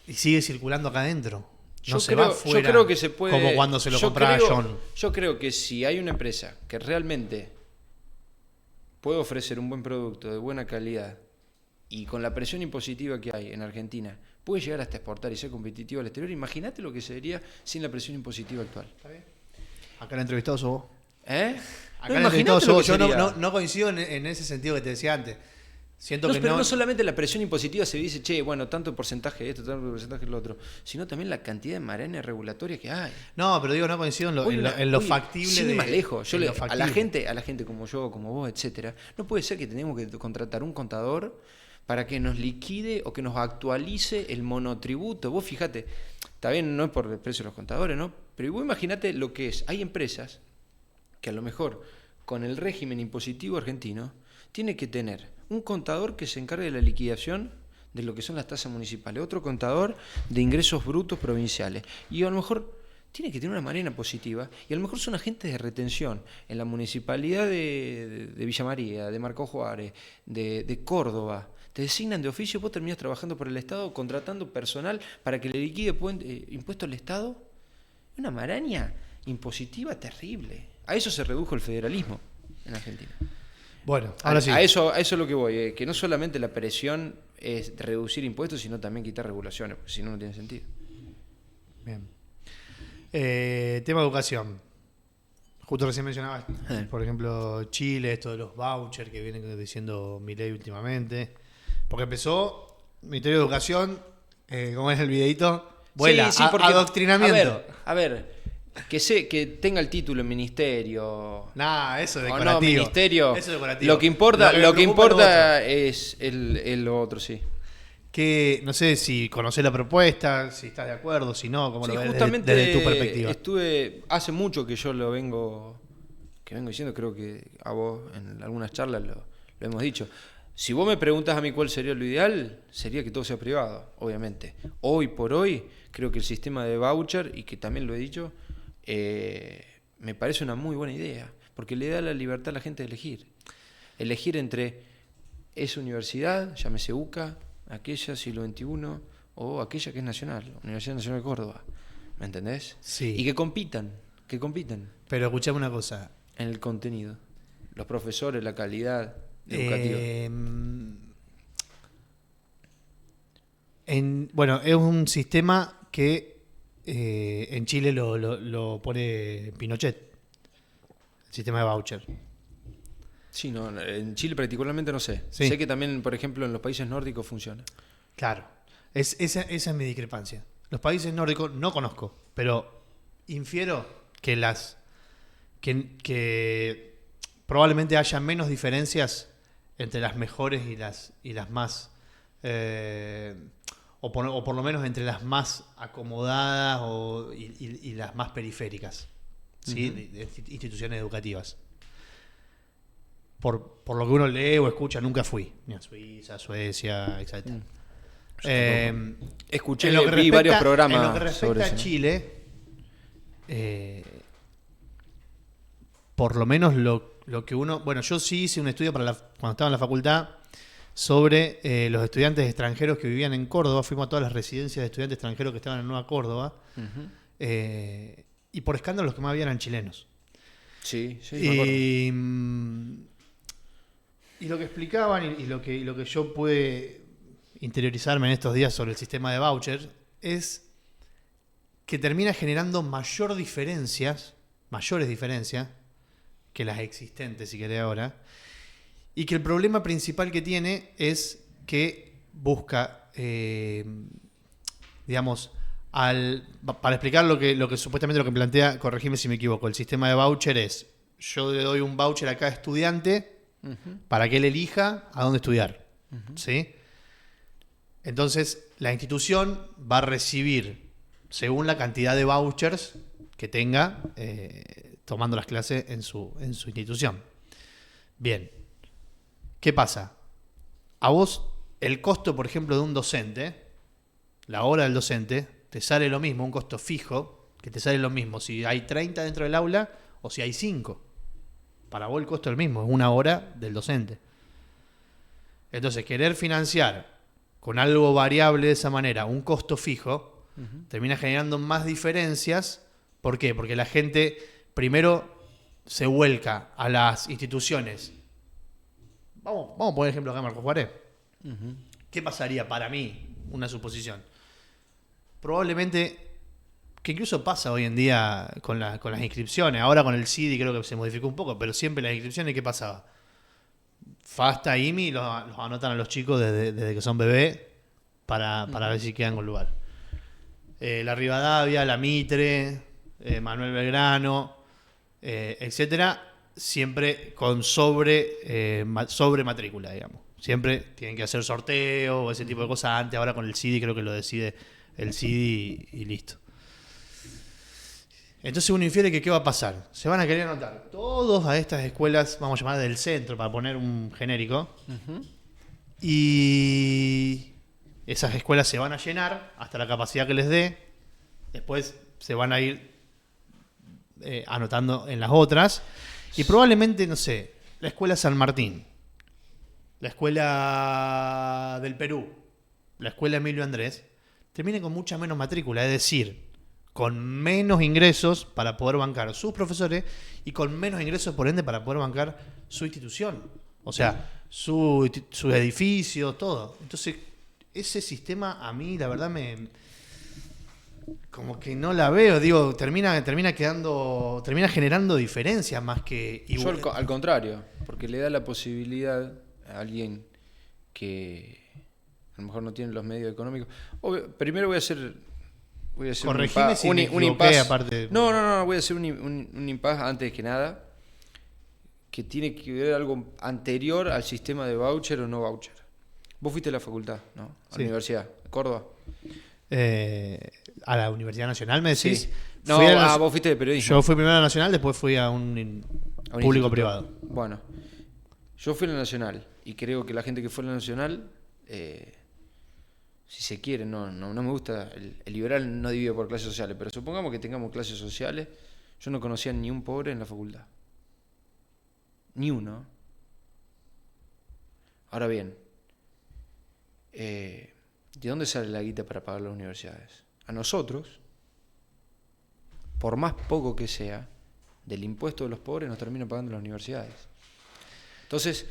Y sigue circulando acá adentro. No se va afuera. Yo creo que se puede. Como cuando se lo compraba John. Yo creo que si hay una empresa que realmente puede ofrecer un buen producto de buena calidad y con la presión impositiva que hay en Argentina, puede llegar hasta exportar y ser competitivo al exterior. Imagínate lo que sería sin la presión impositiva actual. ¿Está bien? Acá el entrevistado sos vos. Acá el entrevistado sos vos. Yo no coincido en ese sentido que te decía antes. Pero no solamente la presión impositiva se dice, che, bueno, tanto porcentaje de esto, tanto porcentaje de lo otro, sino también la cantidad de marañas regulatorias que hay. No, pero digo, no coincido en lo factible. Sin ir más lejos. A la gente como yo, como vos, etcétera, no puede ser que tenemos que contratar un contador para que nos liquide o que nos actualice el monotributo. Vos fíjate, está bien, no es por el precio de los contadores, ¿no? Pero vos imaginate lo que es. Hay empresas que a lo mejor con el régimen impositivo argentino tiene que tener un contador que se encargue de la liquidación de lo que son las tasas municipales, otro contador de ingresos brutos provinciales. Y a lo mejor tiene que tener una manera positiva, y a lo mejor son agentes de retención en la municipalidad de Villa María, de Marcó Juárez, de Córdoba. Te designan de oficio, vos terminás trabajando por el Estado, contratando personal para que le liquide impuesto al Estado. Una maraña impositiva terrible. A eso se redujo el federalismo en Argentina. Bueno, ahora sí. A eso es lo que voy, que no solamente la presión es reducir impuestos, sino también quitar regulaciones, porque si no, no tiene sentido. Bien. Tema educación. Justo recién mencionabas, por ejemplo, Chile, esto de los vouchers que vienen diciendo Milei últimamente. Porque empezó Ministerio de Educación, ¿cómo es el videito? Vuela, sí, porque, adoctrinamiento. A ver, que tenga el título en ministerio. Nah, eso es decorativo. O no, ministerio. Eso es decorativo. Lo que importa es lo otro, sí. Que no sé si conocés la propuesta, si estás de acuerdo, si no, cómo lo ves justamente desde tu perspectiva. Hace mucho que yo lo vengo diciendo, creo que a vos en algunas charlas lo hemos dicho. Si vos me preguntas a mí cuál sería lo ideal, sería que todo sea privado, obviamente. Hoy por hoy, creo que el sistema de voucher, y que también lo he dicho, me parece una muy buena idea, porque le da la libertad a la gente de elegir. Elegir entre esa universidad, llámese UCA, aquella siglo XXI, o aquella que es nacional, Universidad Nacional de Córdoba. ¿Me entendés? Sí. Y que compitan. Pero escuchame una cosa. En el contenido. Los profesores, la calidad educativa. Bueno, es un sistema que en Chile lo pone Pinochet. El sistema de voucher. Sí, no, en Chile particularmente no sé. Sí. Sé que también, por ejemplo, en los países nórdicos funciona. Claro. Esa es mi discrepancia. Los países nórdicos no conozco, pero infiero que que probablemente haya menos diferencias entre las mejores y las más o por lo menos entre las más acomodadas y las más periféricas, ¿sí? De instituciones educativas. Por lo que uno lee o escucha, nunca fui ni a Suiza, Suecia, etc. Escuché, vi varios programas. En lo que respecta sobre a eso, ¿no? Chile, por lo menos lo que uno... Bueno, yo sí hice un estudio cuando estaba en la facultad sobre los estudiantes extranjeros que vivían en Córdoba. Fuimos a todas las residencias de estudiantes extranjeros que estaban en Nueva Córdoba. Uh-huh. Y por escándalo los que más habían eran chilenos. Sí, me acuerdo. Y lo que explicaban y lo que yo pude interiorizarme en estos días sobre el sistema de vouchers es que termina generando mayores diferencias que las existentes, si querés ahora, y que el problema principal que tiene es que busca, digamos, para explicar lo que supuestamente lo que plantea, corregime si me equivoco, el sistema de voucher es, yo le doy un voucher a cada estudiante para que él elija a dónde estudiar, ¿sí? Entonces, la institución va a recibir, según la cantidad de vouchers que tenga, tomando las clases en su institución. Bien. ¿Qué pasa? A vos, el costo, por ejemplo, de un docente, la hora del docente, te sale lo mismo, un costo fijo, que te sale lo mismo si hay 30 dentro del aula o si hay 5. Para vos el costo es el mismo, es una hora del docente. Entonces, querer financiar con algo variable de esa manera, un costo fijo, termina generando más diferencias. ¿Por qué? Porque la gente primero se vuelca a las instituciones. Vamos a poner ejemplo acá en Marcó Juárez. ¿Qué pasaría para mí? Una suposición. Probablemente, que incluso pasa hoy en día con las inscripciones, ahora con el CIDI creo que se modificó un poco, pero siempre las inscripciones, ¿qué pasaba? FASTA, IMI, los anotan a los chicos desde que son bebés para ver si quedan con lugar. La Rivadavia, la Mitre, Manuel Belgrano, etcétera, siempre con sobre matrícula, digamos. Siempre tienen que hacer sorteo o ese tipo de cosas antes. Ahora con el CIDI creo que lo decide el CIDI y listo. Entonces uno infiere que ¿qué va a pasar? Se van a querer anotar todos a estas escuelas, vamos a llamar del centro para poner un genérico. Y esas escuelas se van a llenar hasta la capacidad que les dé, después se van a ir anotando en las otras, y probablemente, no sé, la escuela San Martín, la escuela del Perú, la escuela Emilio Andrés, termine con mucha menos matrícula, es decir, con menos ingresos para poder bancar sus profesores y con menos ingresos, por ende, para poder bancar su institución. O sea, su edificio, todo. Entonces, ese sistema a mí, la verdad, como que no la veo. Digo, termina generando diferencias más que... Yo al contrario, porque le da la posibilidad a alguien que a lo mejor no tiene los medios económicos. Primero voy a hacer corregime si me equivoqué, impasse. aparte. No, voy a hacer un impasse antes que nada, que tiene que ver algo anterior al sistema de voucher o no voucher. Vos fuiste a la facultad, ¿no? A la universidad, Córdoba. A la Universidad Nacional, ¿me decís? Sí. No, vos fuiste de periodismo. Yo fui primero a la Nacional, después fui a un público-privado. Bueno, yo fui a la Nacional y creo que la gente que fue a la Nacional, si se quiere, no me gusta, el liberal no divide por clases sociales, pero supongamos que tengamos clases sociales, yo no conocía ni un pobre en la facultad. Ni uno. Ahora bien, ¿de dónde sale la guita para pagar las universidades? A nosotros, por más poco que sea, del impuesto de los pobres nos termina pagando las universidades. Entonces,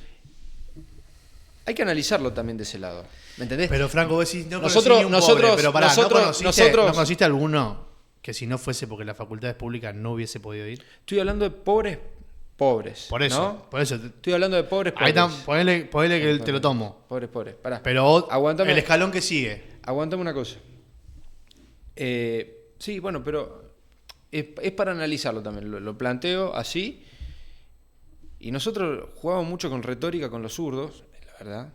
hay que analizarlo también de ese lado. ¿Me entendés? Pero Franco, vos decís, no nosotros, ni un pobre, pero pará, ¿no conociste alguno que si no fuese porque la facultad es pública no hubiese podido ir? Estoy hablando de pobres. Por eso, ¿no? por eso. Estoy hablando de pobres. Ahí está, ponele que te lo tomo. Pobres. Pará. Pero aguantame, el escalón que sigue. Aguantame una cosa. Sí, bueno, pero es para analizarlo también. Lo planteo así. Y nosotros jugamos mucho con retórica con los zurdos, la verdad.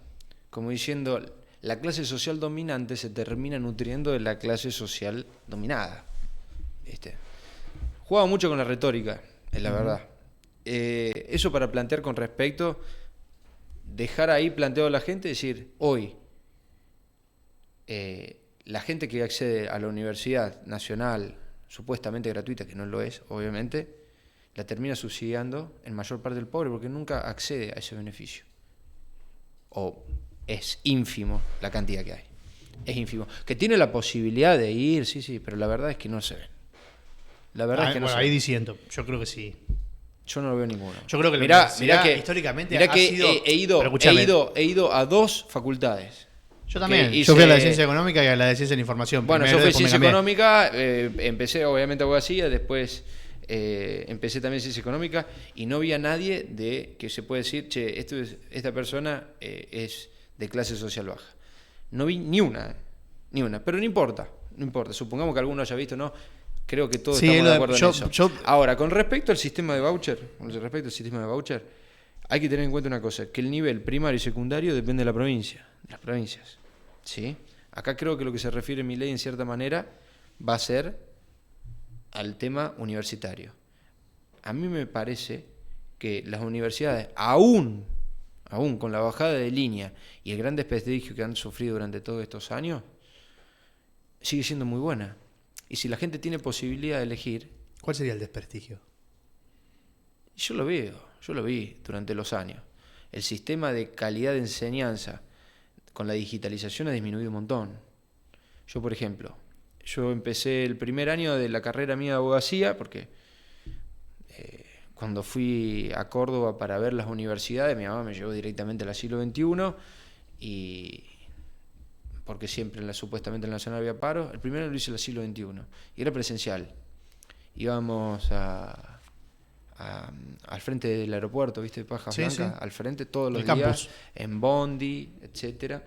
Como diciendo, la clase social dominante se termina nutriendo de la clase social dominada. ¿Viste? Jugamos mucho con la retórica, es la verdad. Eso para plantear con respecto, dejar ahí planteado a la gente, decir, hoy, la gente que accede a la universidad nacional, supuestamente gratuita, que no lo es, obviamente, la termina subsidiando en mayor parte del pobre, porque nunca accede a ese beneficio. O es ínfimo la cantidad que hay. Es ínfimo. Que tiene la posibilidad de ir, sí, pero la verdad es que no se ven. La verdad es que no se ven. Ahí diciendo, yo creo que sí. Yo no lo veo ninguno. Yo creo que mirá que históricamente ha sido... he ido a dos facultades. Yo también. Yo fui a la de Ciencia Económica y a la de Ciencia de la Información. Bueno, yo fui a Ciencia Económica, empecé obviamente abogacía, después empecé también Ciencia Económica y no vi a nadie de que se puede decir, che, esta persona es de clase social baja. No vi ni una, pero no importa. Supongamos que alguno haya visto, ¿no? Creo que todos estamos de acuerdo en eso. Ahora, con respecto al sistema de voucher, hay que tener en cuenta una cosa, que el nivel primario y secundario depende de la provincia, de las provincias. ¿Sí? Acá creo que lo que se refiere mi ley en cierta manera va a ser al tema universitario. A mí me parece que las universidades, aún con la bajada de línea y el gran desprestigio que han sufrido durante todos estos años, sigue siendo muy buena. Y si la gente tiene posibilidad de elegir... ¿Cuál sería el desprestigio? Yo lo vi durante los años. El sistema de calidad de enseñanza con la digitalización ha disminuido un montón. Yo, por ejemplo, empecé el primer año de la carrera mía de abogacía, porque cuando fui a Córdoba para ver las universidades, mi mamá me llevó directamente al siglo XXI y... porque siempre supuestamente en la Nacional había paro. El primero lo hice en el siglo XXI y era presencial. Íbamos al frente del aeropuerto, ¿viste? Paja Blanca, al frente todos los días, campus. En bondi, etcétera.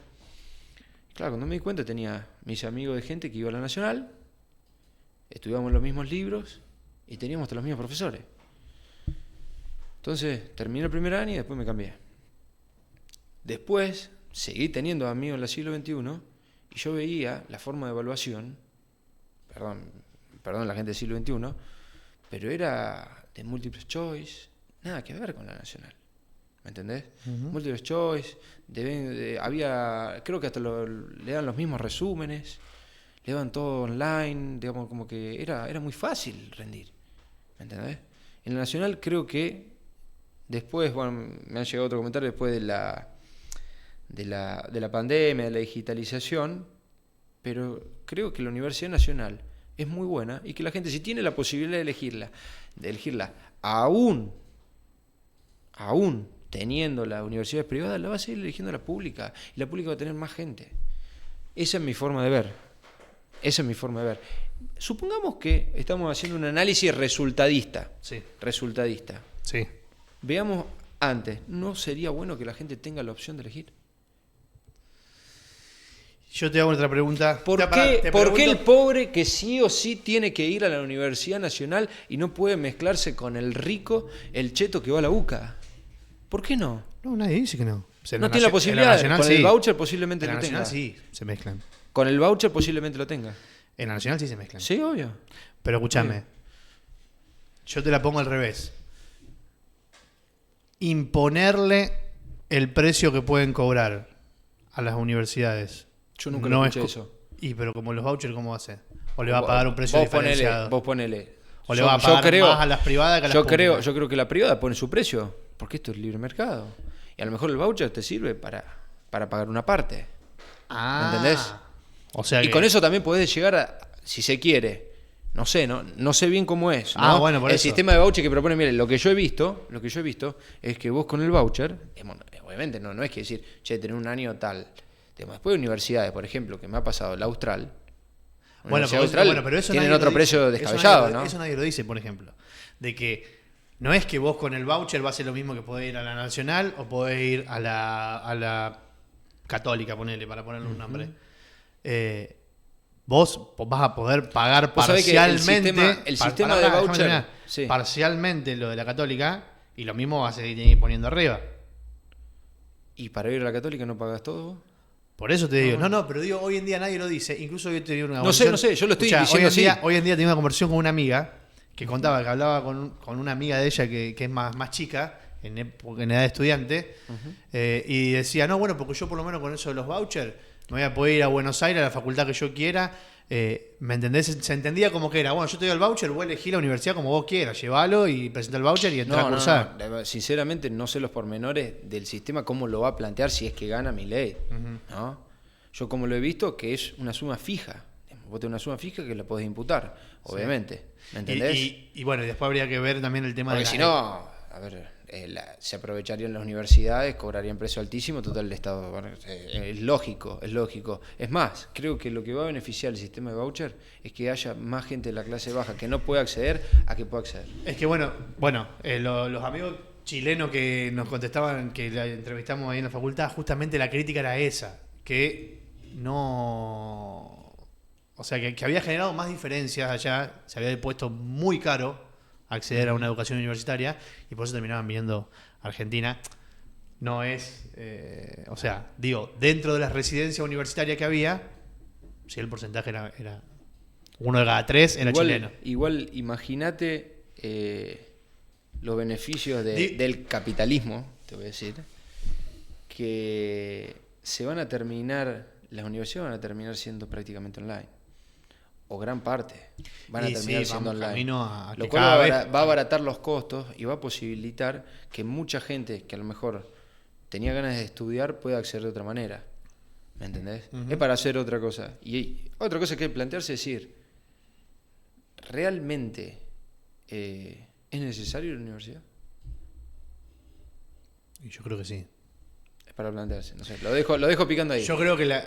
Claro, cuando me di cuenta tenía mis amigos de gente que iba a la Nacional, estudiábamos los mismos libros y teníamos hasta los mismos profesores. Entonces terminé el primer año y después me cambié. Después seguí teniendo amigos en el siglo XXI y yo veía la forma de evaluación, perdón la gente del siglo XXI, pero era de multiple choice, nada que ver con la nacional. ¿me entendés? Multiple choice, había, creo que hasta le dan los mismos resúmenes, le daban todo online, digamos, como que era muy fácil rendir, ¿me entendés? En el Nacional creo que después, bueno, me han llegado otro comentario después de la pandemia, de la digitalización, pero creo que la Universidad Nacional es muy buena y que la gente, si tiene la posibilidad de elegirla aún teniendo las universidades privadas, la va a seguir eligiendo la pública, y la pública va a tener más gente. Esa es mi forma de ver. Supongamos que estamos haciendo un análisis resultadista. Sí. Sí. Veamos antes, ¿no sería bueno que la gente tenga la opción de elegir? Yo te hago otra pregunta. ¿Por qué el pobre que sí o sí tiene que ir a la Universidad Nacional y no puede mezclarse con el rico, el cheto que va a la UCA? ¿Por qué no? No, nadie dice que no. No tiene la posibilidad. Con el voucher posiblemente lo tenga. En la tenga. Nacional sí se mezclan. Con el voucher posiblemente lo tenga. En la Nacional sí se mezclan. Sí, obvio. Pero escúchame. Yo te la pongo al revés. Imponerle el precio que pueden cobrar a las universidades. Yo nunca lo escuché eso. Pero como los vouchers, ¿cómo va a ser? ¿O le va a pagar un precio diferenciado? Vos ponele. ¿O le va a pagar más a las privadas que a las públicas? Yo creo que la privada pone su precio, porque esto es libre mercado. Y a lo mejor el voucher te sirve para pagar una parte. ¿Entendés? O sea y con eso también podés llegar a, si se quiere, no sé bien cómo es, ¿no? Bueno, por el eso. sistema de voucher que propone, mire, lo que yo he visto es que vos con el voucher, obviamente no es que decir, che, tener un año tal. Después de universidades, por ejemplo, que me ha pasado la Austral. Pero eso tienen otro precio descabellado, ¿no? Eso nadie lo dice, por ejemplo. De que no es que vos con el voucher va a ser lo mismo que podés ir a la Nacional o podés ir a la Católica, para ponerle un nombre. Vos vas a poder pagar parcialmente el sistema de voucher, parcialmente lo de la Católica, y lo mismo vas a seguir poniendo arriba. ¿Y para ir a la Católica no pagas todo vos? Por eso te digo, pero digo, hoy en día nadie lo dice. Incluso yo he tenido una conversación. No sé, yo lo estoy diciendo así. Hoy en día tenía una conversación con una amiga que contaba que hablaba con una amiga de ella que es más chica, en edad de estudiante, y decía, no, bueno, porque yo por lo menos con eso de los vouchers me voy a poder ir a Buenos Aires a la facultad que yo quiera. ¿Me entendés? Se entendía como que era, bueno, yo te doy el voucher, vos elegí la universidad como vos quieras, llévalo y presenta el voucher y entra a cursar. No. Sinceramente no sé los pormenores del sistema, cómo lo va a plantear si es que gana Milei, ¿no? Yo como lo he visto, que es una suma fija. Vos tenés una suma fija que la podés imputar, obviamente. ¿Me entendés? Y bueno, y después habría que ver también el tema porque si no, a ver, se aprovecharían las universidades, cobrarían precio altísimo, total el Estado. Bueno, es lógico. Es más, creo que lo que va a beneficiar el sistema de voucher es que haya más gente de la clase baja que no pueda acceder a que pueda acceder. Es que bueno, los amigos chilenos que nos contestaban, que la entrevistamos ahí en la facultad, justamente la crítica era esa, que no... O sea, que había generado más diferencias allá, se había puesto muy caro acceder a una educación universitaria y por eso terminaban viniendo a Argentina. No es... dentro de las residencias universitarias que había, si el porcentaje era 1 de cada 3 era chileno. Igual, imagínate los beneficios del capitalismo, te voy a decir, que las universidades van a terminar siendo prácticamente online. O gran parte van a terminar siendo online. Lo cual va a abaratar los costos y va a posibilitar que mucha gente que a lo mejor tenía ganas de estudiar pueda acceder de otra manera. ¿Me entendés? Es para hacer otra cosa. Y otra cosa que hay que plantearse es decir, ¿realmente es necesario la universidad? Y yo creo que sí. Es para plantearse. No sé, lo dejo picando ahí. Yo creo que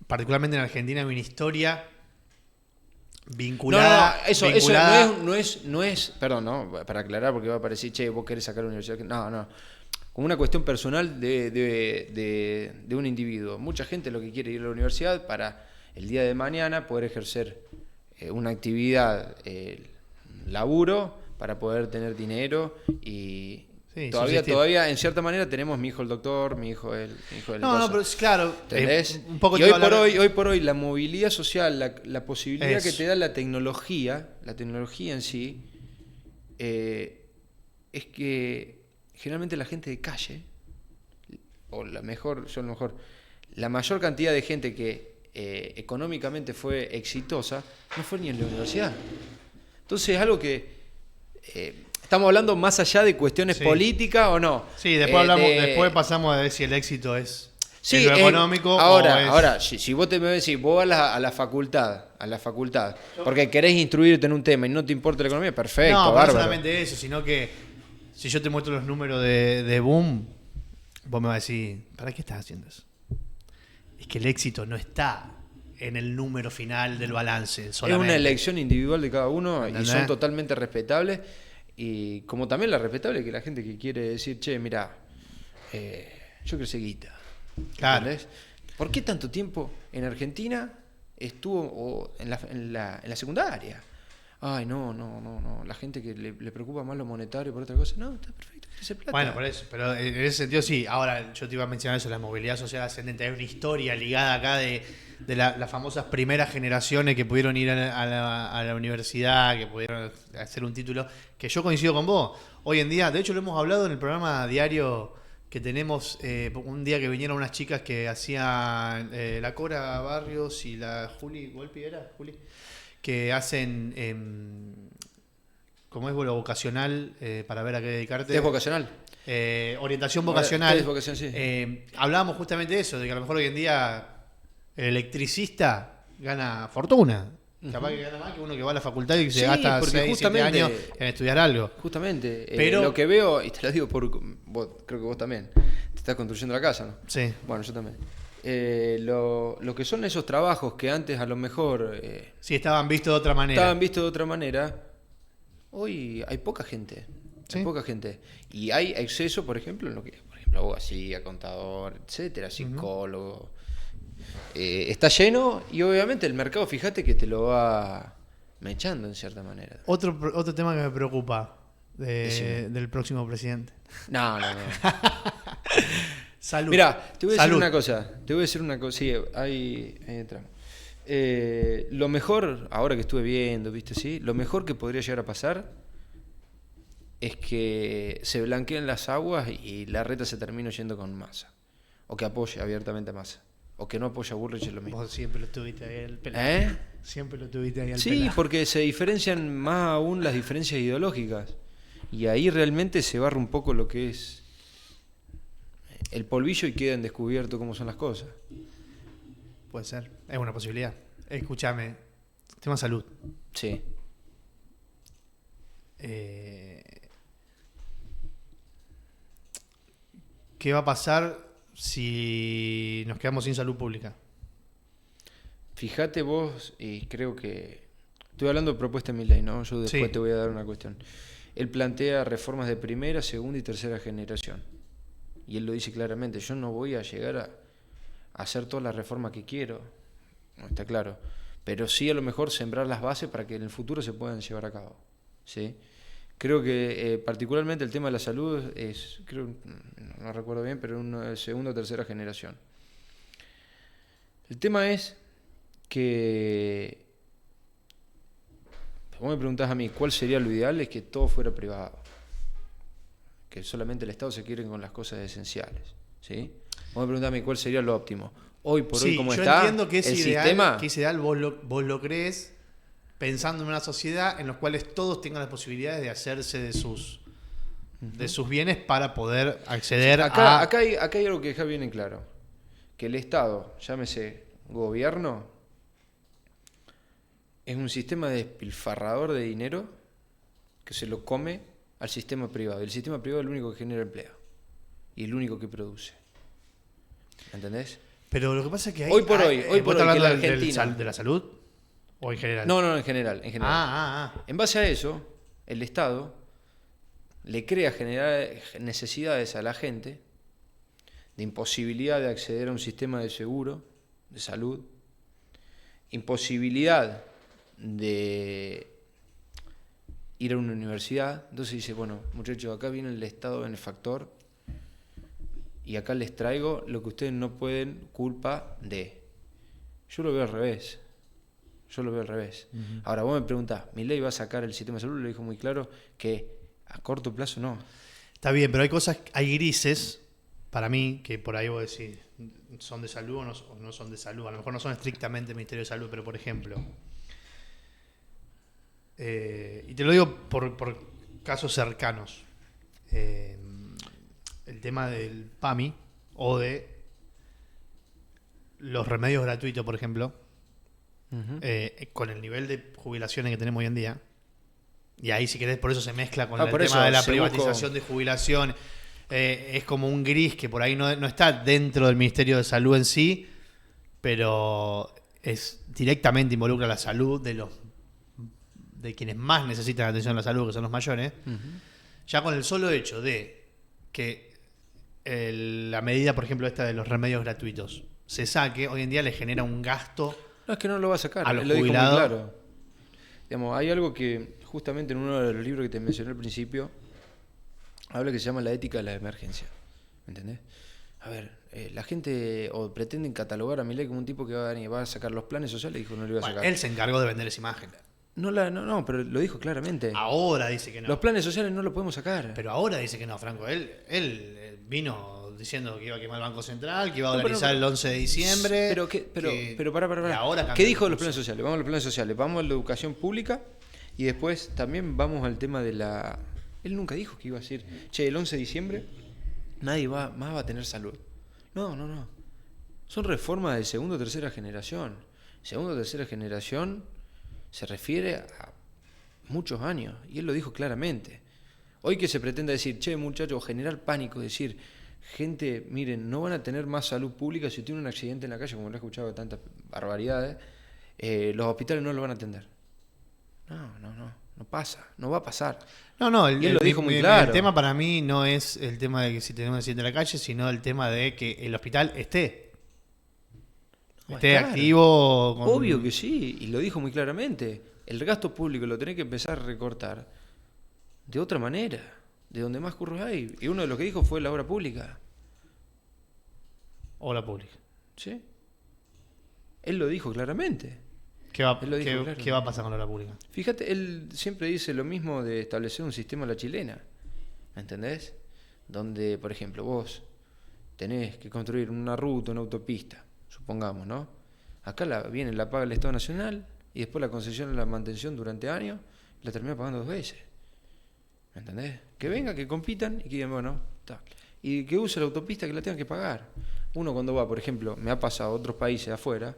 particularmente en Argentina hay una historia vinculada. Eso no es, perdón, ¿no? Para aclarar, porque va a parecer, che, vos querés sacar la universidad. No. Como una cuestión personal de un individuo. Mucha gente lo que quiere ir a la universidad para el día de mañana poder ejercer una actividad, laburo, para poder tener dinero y... Sí, todavía en cierta manera tenemos mi hijo el doctor, mi hijo el No, pero es claro. Un poco y hoy por hoy la movilidad social, la posibilidad que te da la tecnología en sí, es que generalmente la gente de calle, o la mayor cantidad de gente que económicamente fue exitosa, no fue ni en la universidad. Entonces es algo que estamos hablando más allá de cuestiones políticas o no. Sí, después pasamos a ver si el éxito es lo económico. Ahora, si vos me decís, vos vas a la facultad, porque querés instruirte en un tema y no te importa la economía, perfecto, no, bárbaro. No solamente eso, sino que si yo te muestro los números de Boom, vos me vas a decir, ¿para qué estás haciendo eso? Es que el éxito no está en el número final del balance solamente. Es una elección individual de cada uno y son totalmente respetables. Y como también la respetable que la gente que quiere decir, che, mirá, yo quiero ser guita. Claro. ¿Entendés? ¿Por qué tanto tiempo en Argentina estuvo en la secundaria? Ay, no. La gente que le preocupa más lo monetario por otra cosa. No, está perfecto. Ese plata. Bueno, por eso. Pero en ese sentido sí. Ahora, yo te iba a mencionar eso, la movilidad social ascendente. Hay una historia ligada acá de las famosas primeras generaciones que pudieron ir a la universidad, que pudieron hacer un título, que yo coincido con vos. Hoy en día, de hecho lo hemos hablado en el programa diario que tenemos, un día que vinieron unas chicas que hacían la Cora Barrios y la Juli, ¿Golpi era? Juli, que hacen, como es lo vocacional, para ver a qué dedicarte. ¿Es vocacional? Orientación vocacional. Es vocación, sí. Hablábamos justamente de eso, de que a lo mejor hoy en día el electricista gana fortuna. Capaz que gana más que uno que va a la facultad y se gasta 6, 7 años en estudiar algo. Justamente. Pero lo que veo, y te lo digo creo que vos también, te estás construyendo la casa, ¿no? Sí. Bueno, yo también. Lo que son esos trabajos que antes a lo mejor... sí, estaban vistos de otra manera. Hoy hay poca gente. ¿Sí? Hay poca gente. Y hay exceso, por ejemplo, en lo que... Por ejemplo, abogacía, contador, etcétera, psicólogo... está lleno y obviamente el mercado, fíjate que te lo va mechando en cierta manera. Otro tema que me preocupa del próximo presidente. No. Salud. Mirá, te voy a decir una cosa. Sí, ahí entramos. Lo mejor, ahora que estuve viendo, ¿viste? Sí, lo mejor que podría llegar a pasar es que se blanqueen las aguas y la reta se termine yendo con Massa. O que apoye abiertamente a Massa. O que no apoya a Bullrich, es lo mismo. Vos siempre lo tuviste ahí al pelado. Siempre lo tuviste ahí al pelado. Sí, porque se diferencian más aún las diferencias ideológicas. Y ahí realmente se barra un poco lo que es el polvillo y queda en descubierto cómo son las cosas. Puede ser, es una posibilidad. Escúchame, tema salud. Sí. ¿Qué va a pasar si nos quedamos sin salud pública? Fíjate vos, y creo que... Estoy hablando de propuesta de Milei, ¿no? Yo después te voy a dar una cuestión. Él plantea reformas de primera, segunda y tercera generación. Y él lo dice claramente, yo no voy a llegar a hacer todas las reformas que quiero, no está claro. Pero sí a lo mejor sembrar las bases para que en el futuro se puedan llevar a cabo. ¿Sí? Creo que particularmente el tema de la salud es, creo, no recuerdo bien, pero una segunda o tercera generación. El tema es que, vos me preguntás a mí, ¿cuál sería lo ideal? Es que todo fuera privado. Que solamente el Estado se quiere con las cosas esenciales. ¿Sí? Vos me preguntás a mí, ¿cuál sería lo óptimo? Hoy por hoy, ¿cómo está? Yo entiendo que es el ideal, sistema... que es ideal, vos lo crees pensando en una sociedad en la cual todos tengan las posibilidades de hacerse de sus bienes para poder acceder a... Acá hay algo que deja bien en claro. Que el Estado, llámese gobierno, es un sistema despilfarrador de dinero que se lo come al sistema privado. Y el sistema privado es el único que genera empleo. Y el único que produce. ¿Entendés? Pero lo que pasa es que hoy por hoy, ¿vos estás hablando Argentina... de la salud? ¿O en general? No, en general. Ah. En base a eso, el Estado le crea necesidades a la gente de imposibilidad de acceder a un sistema de seguro, de salud, imposibilidad de ir a una universidad. Entonces dice, bueno, muchachos, acá viene el Estado benefactor y acá les traigo lo que ustedes no pueden culpa de. Yo lo veo al revés. Uh-huh. Ahora vos me preguntás, ¿Milei va a sacar el sistema de salud? Le dijo muy claro que a corto plazo no. Está bien, pero hay grises, para mí, que por ahí vos decís, son de salud o no son de salud. A lo mejor no son estrictamente Ministerio de Salud, pero por ejemplo, y te lo digo por casos cercanos, el tema del PAMI o de los remedios gratuitos, por ejemplo, con el nivel de jubilaciones que tenemos hoy en día, y ahí si querés por eso se mezcla con el tema de la privatización de jubilación, es como un gris que por ahí no está dentro del Ministerio de Salud en sí, pero es directamente involucra la salud de quienes más necesitan atención a la salud, que son los mayores. Ya con el solo hecho de que la medida, por ejemplo, esta de los remedios gratuitos se saque, hoy en día le genera un gasto. No, es que no lo va a sacar, a los lo dijo muy jubilados. claro. Digamos, hay algo que justamente en uno de los libros que te mencioné al principio habla que se llama la ética de la emergencia. ¿Me entendés? A ver, la gente o pretenden catalogar a Milei como un tipo que va a sacar los planes sociales y dijo no lo iba a sacar. Él se encargó de vender esa imagen. No, pero lo dijo claramente. Ahora dice que no. Los planes sociales no los podemos sacar. Pero ahora dice que no, Franco. Él vino diciendo que iba a quemar el Banco Central, que iba a organizar el 11 de diciembre. Pero pará. ¿Qué dijo de los planes sociales? Vamos a los planes sociales. Vamos a la educación pública y después también vamos al tema de la... Él nunca dijo que iba a decir, che, el 11 de diciembre nadie más va a tener salud. No. Son reformas de segunda o tercera generación. Segunda o tercera generación se refiere a muchos años. Y él lo dijo claramente. Hoy que se pretende decir, che, muchachos, generar pánico, decir, gente, miren, no van a tener más salud pública si tienen un accidente en la calle, como lo he escuchado de tantas barbaridades, los hospitales no lo van a atender. No pasa, no va a pasar. Y él lo dijo muy claro. El tema para mí no es el tema de que si tenemos un accidente en la calle, sino el tema de que el hospital esté activo. Obvio que sí, y lo dijo muy claramente. El gasto público lo tenés que empezar a recortar de otra manera, de donde más curros hay. Y uno de los que dijo fue la obra pública. Obra pública. Sí. Él lo dijo claramente. ¿Qué va a pasar con la obra pública? Fíjate, él siempre dice lo mismo de establecer un sistema a la chilena. ¿Me entendés? Donde, por ejemplo, vos tenés que construir una ruta, una autopista, supongamos, ¿no? Acá la paga el Estado Nacional y después la concesión y la mantención durante años la termina pagando 2 veces. ¿Me entendés? Que venga, que compitan y que digan, bueno, está. Y que use la autopista que la tengan que pagar. Uno cuando va, por ejemplo, me ha pasado a otros países de afuera,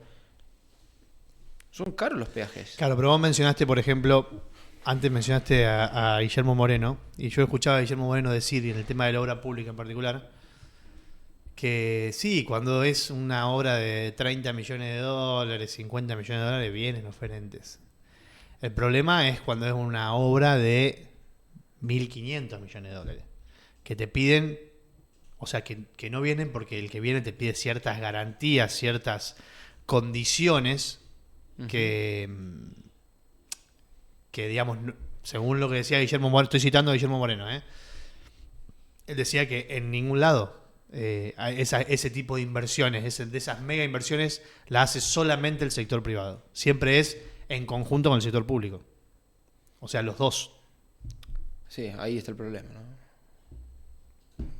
son caros los peajes. Claro, pero vos mencionaste, por ejemplo, antes mencionaste a Guillermo Moreno, y yo escuchaba a Guillermo Moreno decir, y en el tema de la obra pública en particular, que sí, cuando es una obra de 30 millones de dólares, 50 millones de dólares, vienen oferentes. El problema es cuando es una obra de 1.500 millones de dólares, que te piden, o sea, que no vienen porque el que viene te pide ciertas garantías, ciertas condiciones que digamos, según lo que decía Guillermo Moreno, estoy citando a Guillermo Moreno, él decía que en ningún lado ese tipo de inversiones, de esas mega inversiones, la hace solamente el sector privado. Siempre es en conjunto con el sector público. O sea, los dos. Sí, ahí está el problema, ¿no?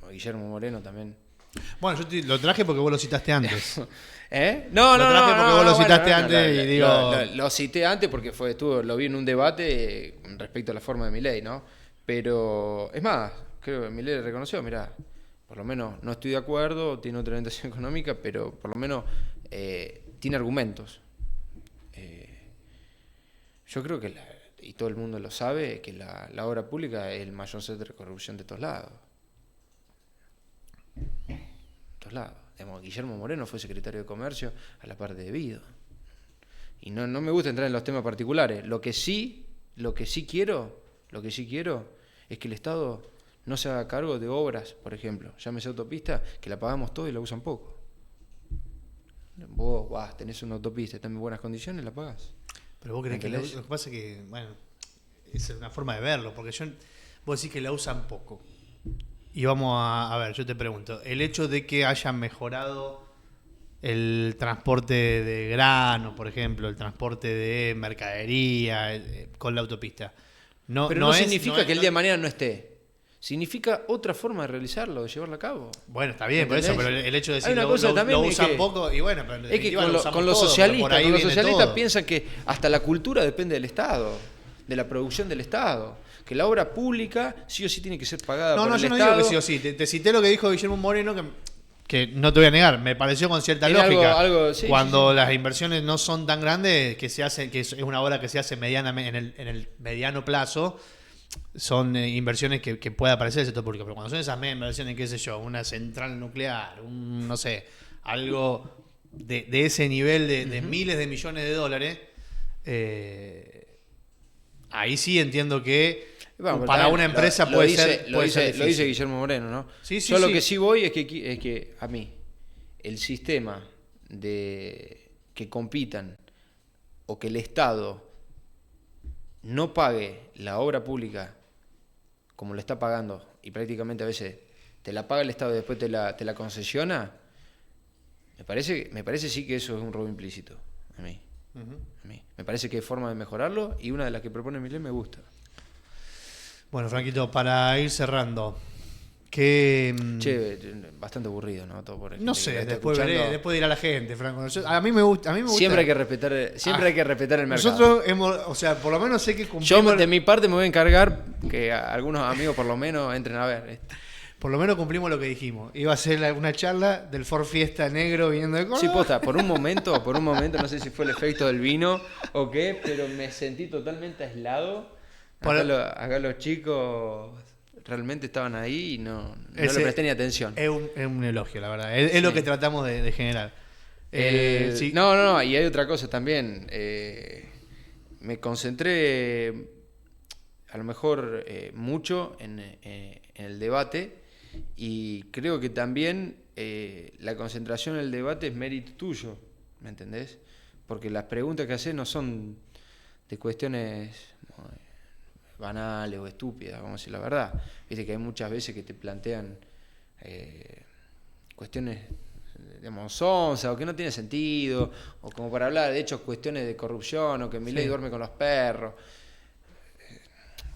Guillermo Moreno también. Bueno, yo lo traje porque vos lo citaste antes. No, lo traje porque vos lo citaste antes y digo... Lo cité antes porque lo vi en un debate respecto a la forma de Milei, ¿no? Pero, es más, creo que Milei reconoció, mirá, por lo menos no estoy de acuerdo, tiene otra orientación económica, pero por lo menos tiene argumentos. Yo creo que, y todo el mundo lo sabe, que la obra pública es el mayor centro de corrupción de todos lados. Guillermo Moreno fue secretario de Comercio a la par de Vido. Y no me gusta entrar en los temas particulares. Lo que sí quiero es que el Estado no se haga cargo de obras, por ejemplo, llámese autopista, que la pagamos todo y la usan poco. Vos tenés una autopista, está en buenas condiciones, la pagás. Pero vos crees que lo que pasa es que, bueno, es una forma de verlo, porque vos decís que la usan poco. Y vamos a ver, yo te pregunto, el hecho de que hayan mejorado el transporte de grano, por ejemplo, el transporte de mercadería con la autopista, no significa que el día de mañana no esté. significa otra forma de realizarlo, de llevarlo a cabo. Bueno, está bien, por eso, pero el hecho de decir lo usan poco, y bueno, pero es que con los socialistas piensan que hasta la cultura depende del Estado, de la producción del Estado, que la obra pública sí o sí tiene que ser pagada por el Estado. No, yo no digo que sí o sí, te cité lo que dijo Guillermo Moreno, que no te voy a negar, me pareció con cierta lógica. Cuando las inversiones no son tan grandes, que es una obra que se hace medianamente en el mediano plazo, son inversiones que puede aparecer el sector público, pero cuando son esas inversiones, qué sé yo, una central nuclear, no sé, algo de ese nivel de miles de millones de dólares, ahí sí entiendo que para una empresa puede ser difícil. Lo dice Guillermo Moreno, ¿no? Sí, yo lo que sí voy es que a mí el sistema de que compitan o que el Estado no pague la obra pública como lo está pagando, y prácticamente a veces te la paga el Estado y después te la concesiona, me parece sí que eso es un robo implícito a mí. A mí. Me parece que hay forma de mejorarlo y una de las que propone Milei me gusta. Bueno, Franquito, para ir cerrando, bastante aburrido, ¿no? Todo por no sé, después dirá la gente, Franco. A mí me gusta. Siempre hay que respetar el mercado. Nosotros por lo menos sé que cumplimos. Yo de mi parte me voy a encargar que algunos amigos por lo menos entren a ver. Por lo menos cumplimos lo que dijimos. Iba a ser una charla del Ford Fiesta negro viniendo de Córdoba. Sí, posta, por un momento, no sé si fue el efecto del vino o qué, pero me sentí totalmente aislado. Acá los chicos realmente estaban ahí y no le presté ni atención. Es un elogio, la verdad. Es lo que tratamos de generar. Sí. No, y hay otra cosa también. Me concentré a lo mejor mucho en el debate, y creo que también la concentración en el debate es mérito tuyo, ¿me entendés? Porque las preguntas que haces no son de cuestiones banales o estúpidas, vamos a decir la verdad. Viste que hay muchas veces que te plantean cuestiones, digamos, sonsa, o que no tiene sentido, o como para hablar de hecho cuestiones de corrupción, o que Milei duerme con los perros.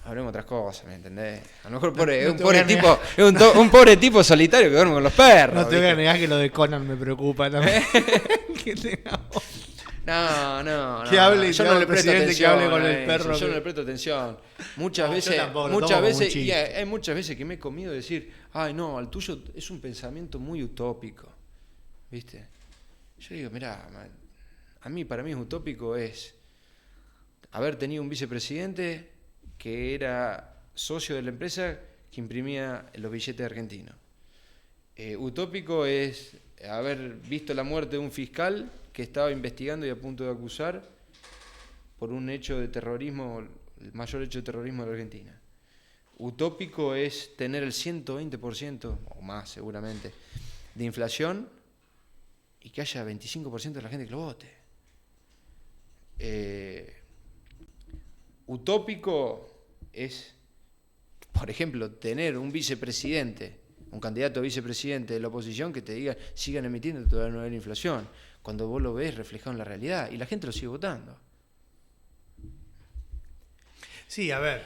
Hablemos de otras cosas, ¿me entendés? A lo mejor es un pobre tipo solitario que duerme con los perros. No te voy a negar que lo de Conan me preocupa también. No. Que hable, yo no le presto atención. Que hable con el perro. Yo no le presto atención. Muchas veces, y hay muchas veces que me he comido decir, ay no, el tuyo es un pensamiento muy utópico. ¿Viste? Yo digo, mirá, para mí es utópico es haber tenido un vicepresidente que era socio de la empresa que imprimía los billetes argentinos. Utópico es haber visto la muerte de un fiscal que estaba investigando y a punto de acusar por un hecho de terrorismo, el mayor hecho de terrorismo de la Argentina. Utópico es tener el 120% o más seguramente de inflación y que haya 25% de la gente que lo vote. Utópico es, por ejemplo, tener un vicepresidente, un candidato a vicepresidente de la oposición que te diga sigan emitiendo todavía no hay inflación, cuando vos lo ves reflejado en la realidad y la gente lo sigue votando. Sí, a ver.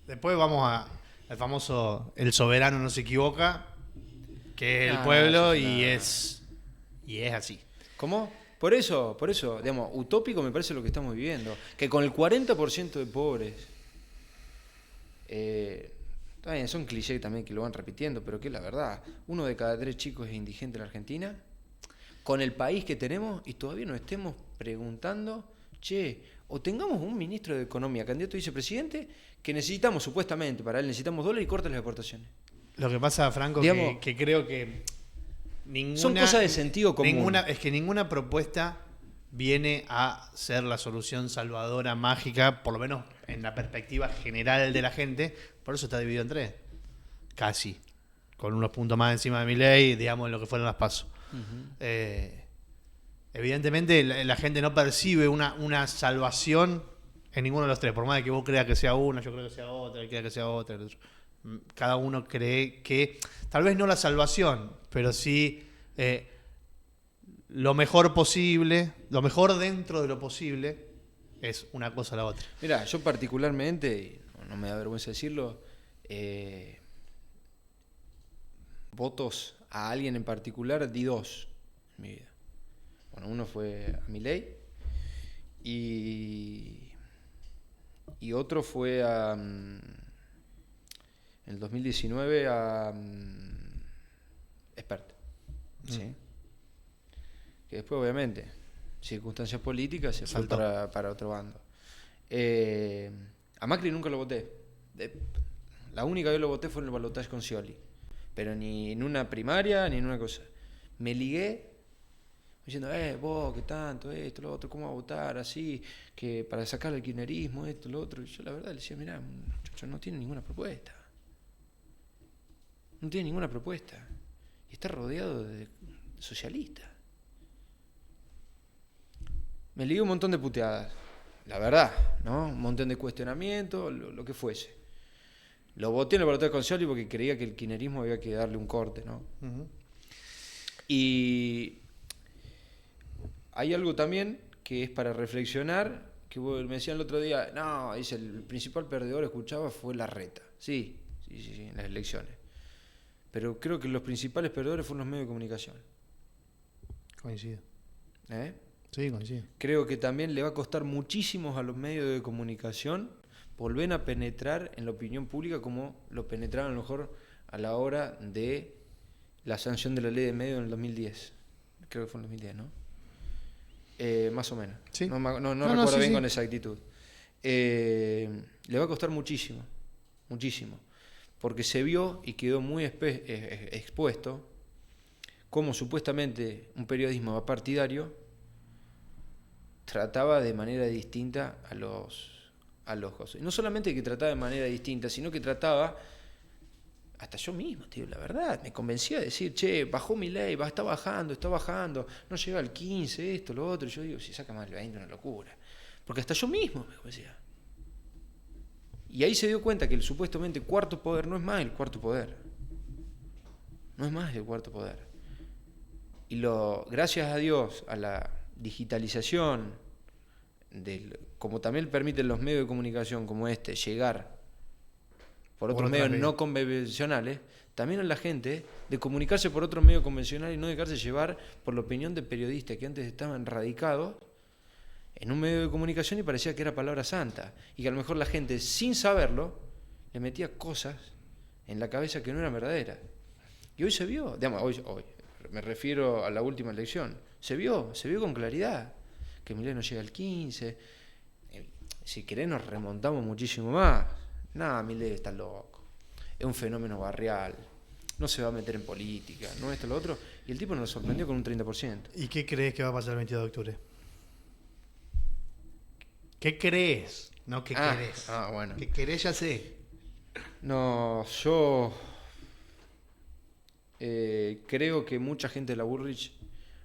Después vamos al famoso el soberano no se equivoca, que es el pueblo y es así. ¿Cómo? Por eso, digamos, utópico me parece lo que estamos viviendo. Que con el 40% de pobres, también son clichés también que lo van repitiendo, pero que es la verdad. 1 de cada 3 chicos es indigente en la Argentina. Con el país que tenemos y todavía nos estemos preguntando, o tengamos un ministro de Economía, candidato a vicepresidente, que necesitamos supuestamente, para él necesitamos dólares y corta las exportaciones. Lo que pasa, Franco, digamos, que creo que son cosas de sentido común. Es que ninguna propuesta viene a ser la solución salvadora, mágica, por lo menos en la perspectiva general de la gente. Por eso está dividido en 3. Casi. Con unos puntos más encima de Milei, digamos, en lo que fueron las PASO. Uh-huh. Evidentemente la gente no percibe una salvación en ninguno de los 3. Por más de que vos creas que sea una, yo creo que sea otra, él crea que sea otra. Cada uno cree que, tal vez no la salvación, pero sí lo mejor posible, lo mejor dentro de lo posible, es una cosa a la otra. Mirá, yo particularmente, no me da vergüenza decirlo, votos a alguien en particular, di 2 en mi vida. Bueno, uno fue a Milei y otro fue en el 2019 a Espert, ¿sí? Que después, obviamente, circunstancias políticas, se fue para otro bando. A Macri nunca lo voté. La única vez lo voté fue en el balotaje con Scioli. Pero ni en una primaria, ni en una cosa. Me ligué diciendo, vos, qué tanto, esto, lo otro, cómo va a votar, así, que para sacar el kirchnerismo, esto, lo otro. Y yo la verdad le decía, mirá, muchacho, no tiene ninguna propuesta. No tiene ninguna propuesta. Y está rodeado de socialistas. Me ligué un montón de puteadas, la verdad, ¿no? Un montón de cuestionamientos, lo que fuese. Lo voté en el balotaje con Scioli porque creía que el kirchnerismo había que darle un corte, ¿no? Uh-huh. Y hay algo también que es para reflexionar, que me decían el otro día, no, dice, el principal perdedor, escuchaba, fue Larreta. Sí, en las elecciones. Pero creo que los principales perdedores fueron los medios de comunicación. Coincido. Sí, coincido. Creo que también le va a costar muchísimo a los medios de comunicación volver a penetrar en la opinión pública como lo penetraron a lo mejor a la hora de la sanción de la ley de medios en el 2010. Creo que fue en el 2010, ¿no? Más o menos. ¿Sí? No recuerdo bien con exactitud. Le va a costar muchísimo, muchísimo. Porque se vio y quedó muy expuesto cómo supuestamente un periodismo partidario trataba de manera distinta a los cosas. Y no solamente que trataba de manera distinta, sino que trataba, hasta yo mismo, tío, la verdad, me convencía de decir, che, bajó Milei, está bajando, no llega al 15, esto, lo otro. Y yo digo, si saca más del 20, una locura. Porque hasta yo mismo me convencía. Y ahí se dio cuenta que el supuestamente cuarto poder no es más el cuarto poder. No es más el cuarto poder. Y gracias a Dios, a la digitalización, como también permiten los medios de comunicación como llegar por otros medios no convencionales, también a la gente de comunicarse por otros medios convencionales y no dejarse llevar por la opinión de periodistas que antes estaban radicados en un medio de comunicación y parecía que era palabra santa, y que a lo mejor la gente, sin saberlo, le metía cosas en la cabeza que no eran verdaderas. Y hoy se vio, digamos, hoy me refiero a la última elección, se vio con claridad que Milei no llega al 15. Si querés nos remontamos muchísimo más. Nada, Milei está loco. Es un fenómeno barrial. No se va a meter en política, no esto, lo otro. Y el tipo nos sorprendió con un 30%. ¿Y qué crees que va a pasar el 22 de octubre? ¿Qué crees? No, ¿qué querés? Bueno. ¿Qué querés? Ya sé. No, yo creo que mucha gente de la Bullrich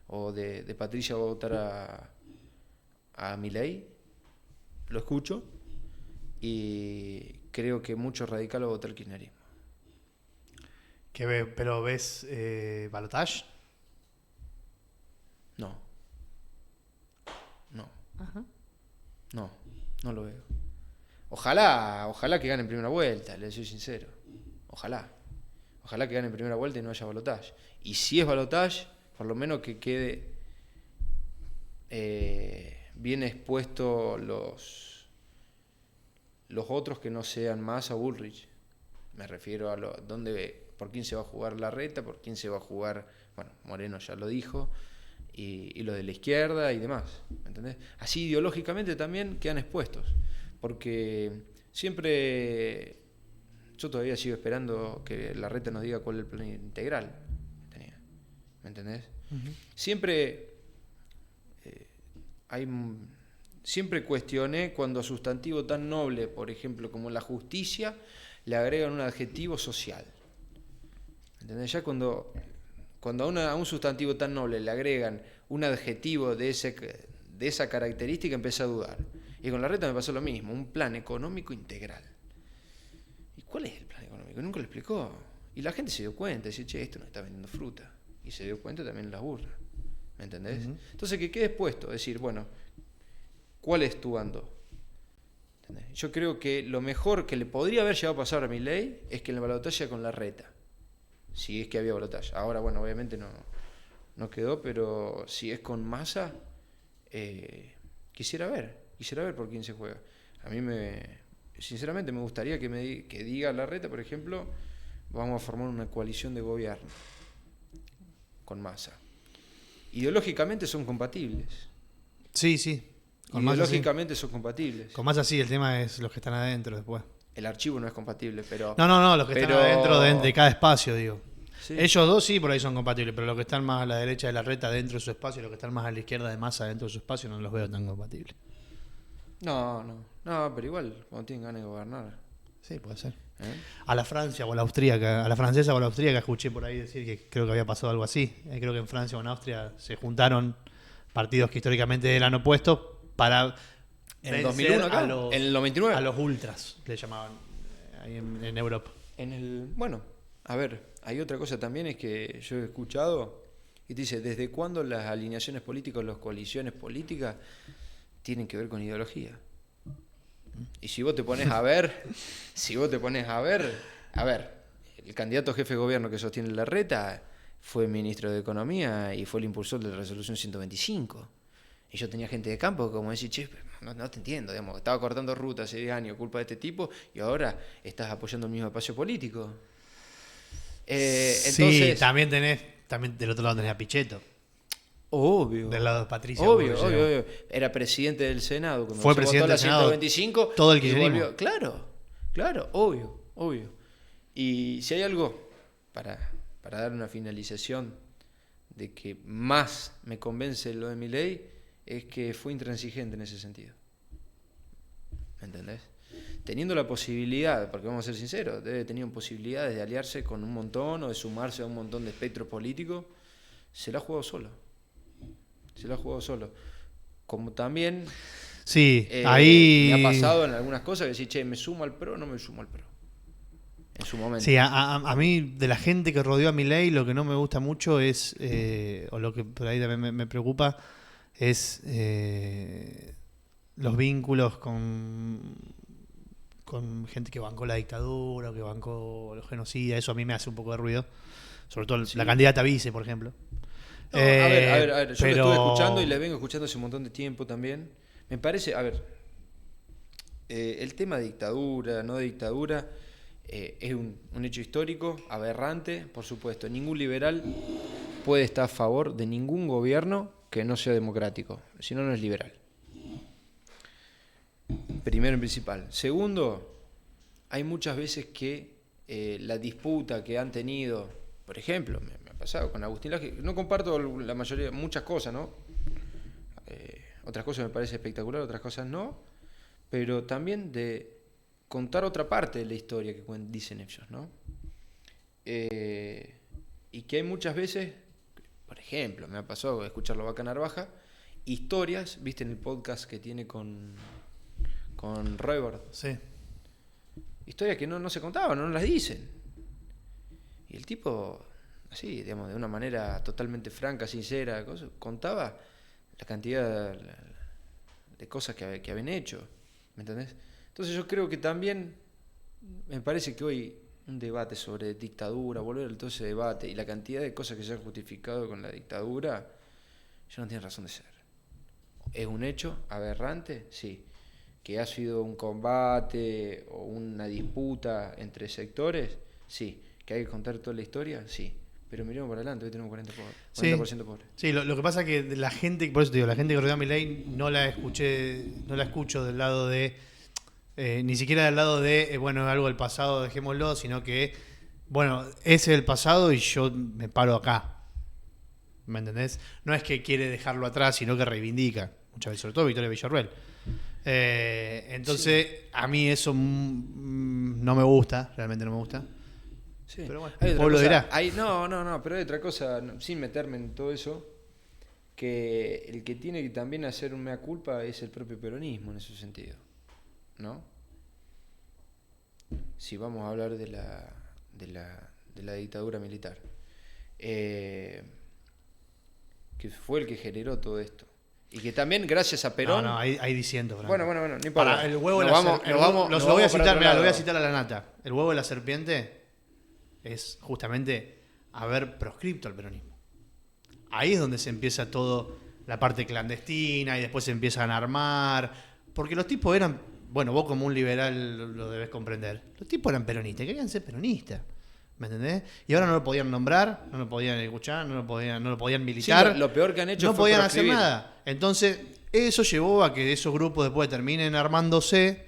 o de Patricia va a votar a Milei. Lo escucho. Y creo que mucho radical va a votar el kirchnerismo. ¿Pero ves balotage? No. Ajá. No lo veo. Ojalá que gane en primera vuelta, le soy sincero. Ojalá que gane en primera vuelta y no haya balotage. Y si es balotage, por lo menos que quede bien expuesto los otros que no sean más a Bullrich. Me refiero a por quién se va a jugar Larreta, por quién se va a jugar, bueno, Moreno ya lo dijo, y lo de la izquierda y demás, ¿entendés? Así ideológicamente también quedan expuestos, porque siempre, yo todavía sigo esperando que Larreta nos diga cuál es el plan integral que tenía, ¿me entendés? Uh-huh. Siempre cuestioné cuando a sustantivo tan noble, por ejemplo, como la justicia, le agregan un adjetivo social. ¿Entendés? Ya cuando a un sustantivo tan noble le agregan un adjetivo de esa característica, empecé a dudar. Y con Larreta me pasó lo mismo, un plan económico integral. ¿Y cuál es el plan económico? Nunca lo explicó. Y la gente se dio cuenta, dice, che, esto no está vendiendo fruta. Y se dio cuenta también en las urnas. ¿Me entendés? Uh-huh. Entonces, que quede expuesto, decir, bueno, ¿cuál es tu bando? ¿Entendés? Yo creo que lo mejor que le podría haber llegado a pasar a Milei es que en la balotaje con Larreta, si es que había balotaje. Ahora, bueno, obviamente no quedó, pero si es con Massa, quisiera ver por quién se juega. A mí sinceramente me gustaría que diga Larreta, por ejemplo, vamos a formar una coalición de gobierno con Massa. Ideológicamente son compatibles. Sí. Ideológicamente son compatibles. Con Massa sí, el tema es los que están adentro después. El archivo no es compatible, pero... No, los que están adentro de cada espacio, digo. Sí. Ellos dos sí por ahí son compatibles, pero los que están más a la derecha de Larreta dentro de su espacio y los que están más a la izquierda de Massa dentro de su espacio no los veo tan compatibles. No, pero igual, cuando tienen ganas de gobernar. Sí, puede ser. A la Francia o a la austríaca, a la francesa o a la austríaca escuché por ahí decir que creo que había pasado algo así. Creo que en Francia o en Austria se juntaron partidos que históricamente eran opuestos para ¿En el 2001 acá? ¿En el 99? A los ultras, le llamaban ahí en Europa. Bueno, a ver, hay otra cosa también, es que yo he escuchado y te dice, ¿desde cuándo las alineaciones políticas, las coaliciones políticas tienen que ver con ideología? Y si vos te pones a ver, el candidato jefe de gobierno que sostiene Larreta fue ministro de Economía y fue el impulsor de la resolución 125. Y yo tenía gente de campo como decir, che, no te entiendo, digamos, estaba cortando rutas hace 10 años culpa de este tipo y ahora estás apoyando el mismo espacio político. Entonces, sí, también del otro lado tenés a Pichetto. Obvio. Del lado de Patricia. Obvio. Era presidente del Senado cuando fue se presidente votó la del Senado, 125. todo el kirchnerismo. Claro, obvio. Y si hay algo para dar una finalización de que más me convence lo de Milei, es que fue intransigente en ese sentido. ¿Me entendés? Teniendo la posibilidad, porque vamos a ser sinceros, debe tener posibilidades de aliarse con un montón o de sumarse a un montón de espectros políticos, se la ha jugado solo. Como también sí, ahí me ha pasado en algunas cosas que decís, che, ¿me sumo al PRO o no me sumo al PRO? En su momento. Sí, a mí, de la gente que rodeó a Milei, lo que no me gusta mucho es, o lo que por ahí también me preocupa, es los vínculos con gente que bancó la dictadura o que bancó los genocidas. Eso a mí me hace un poco de ruido. Sobre todo la candidata vice, por ejemplo. No, a ver, yo lo estuve escuchando y la vengo escuchando hace un montón de tiempo también. Me parece, el tema de dictadura, no de dictadura, es un hecho histórico, aberrante, por supuesto. Ningún liberal puede estar a favor de ningún gobierno que no sea democrático, si no, no es liberal. Primero y principal. Segundo, hay muchas veces que la disputa que han tenido, por ejemplo, me ha pasado con Agustín Laje, no comparto la mayoría, muchas cosas, ¿no? Otras cosas me parece espectacular, otras cosas no, pero también de contar otra parte de la historia que dicen ellos, ¿no? Y que hay muchas veces, por ejemplo, me ha pasado escucharlo Vaca Narvaja, historias, viste en el podcast que tiene con Roybord. Sí. Historias que no se contaban, no las dicen. Y el tipo, así, digamos, de una manera totalmente franca, sincera, contaba la cantidad de cosas que habían hecho. ¿Me entendés? Entonces yo creo que también me parece que hoy un debate sobre dictadura, volver a todo ese debate y la cantidad de cosas que se han justificado con la dictadura, ya no tiene razón de ser. ¿Es un hecho aberrante? Sí. ¿Que ha sido un combate o una disputa entre sectores? Sí. ¿Que hay que contar toda la historia? Sí. Pero miremos para adelante, hoy tenemos 40% pobres. Sí, lo que pasa es que la gente, por eso te digo, la gente que rodeó a Milei no la escucho del lado de, ni siquiera del lado de, bueno, algo del pasado, dejémoslo, sino que, bueno, ese es el pasado y yo me paro acá. ¿Me entendés? No es que quiere dejarlo atrás, sino que reivindica, muchas veces, sobre todo Victoria Villarruel. Entonces, sí. A mí eso no me gusta, realmente no me gusta. Sí. Pero bueno, el pueblo dirá. Pero hay otra cosa, sin meterme en todo eso, que el que tiene que también hacer un mea culpa es el propio peronismo en ese sentido, ¿no? Si vamos a hablar de la dictadura militar, que fue el que generó todo esto, Y que también, gracias a Perón... No, ahí diciendo, Franco. Bueno, no importa. El huevo de la serpiente. Lo voy a citar, mirá, lo voy a citar a la nata. El huevo de la serpiente es justamente haber proscripto al peronismo. Ahí es donde se empieza todo, la parte clandestina, y después se empiezan a armar. Porque los tipos eran, bueno, vos como un liberal lo debes comprender. Los tipos eran peronistas, querían ser peronistas. ¿Me entendés? Y ahora no lo podían nombrar, no lo podían escuchar, no lo podían militar. Sí, lo peor que han hecho no fue podían hacer nada. Entonces, eso llevó a que esos grupos después terminen armándose.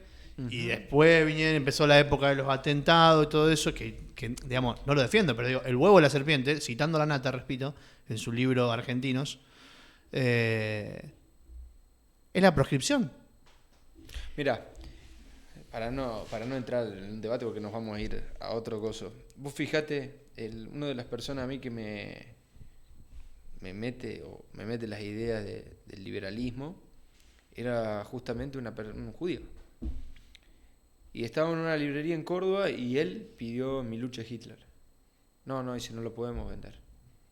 Y después empezó la época de los atentados y todo eso, que digamos, no lo defiendo, pero digo, el huevo de la serpiente, citando a la nata, repito, en su libro Argentinos, es la proscripción. Mira, para no entrar en un debate porque nos vamos a ir a otro coso. Vos fijate, una de las personas a mí que me mete las ideas del liberalismo era justamente un judío. Y estaba en una librería en Córdoba y él pidió Mi lucha a Hitler. No, dice, no lo podemos vender.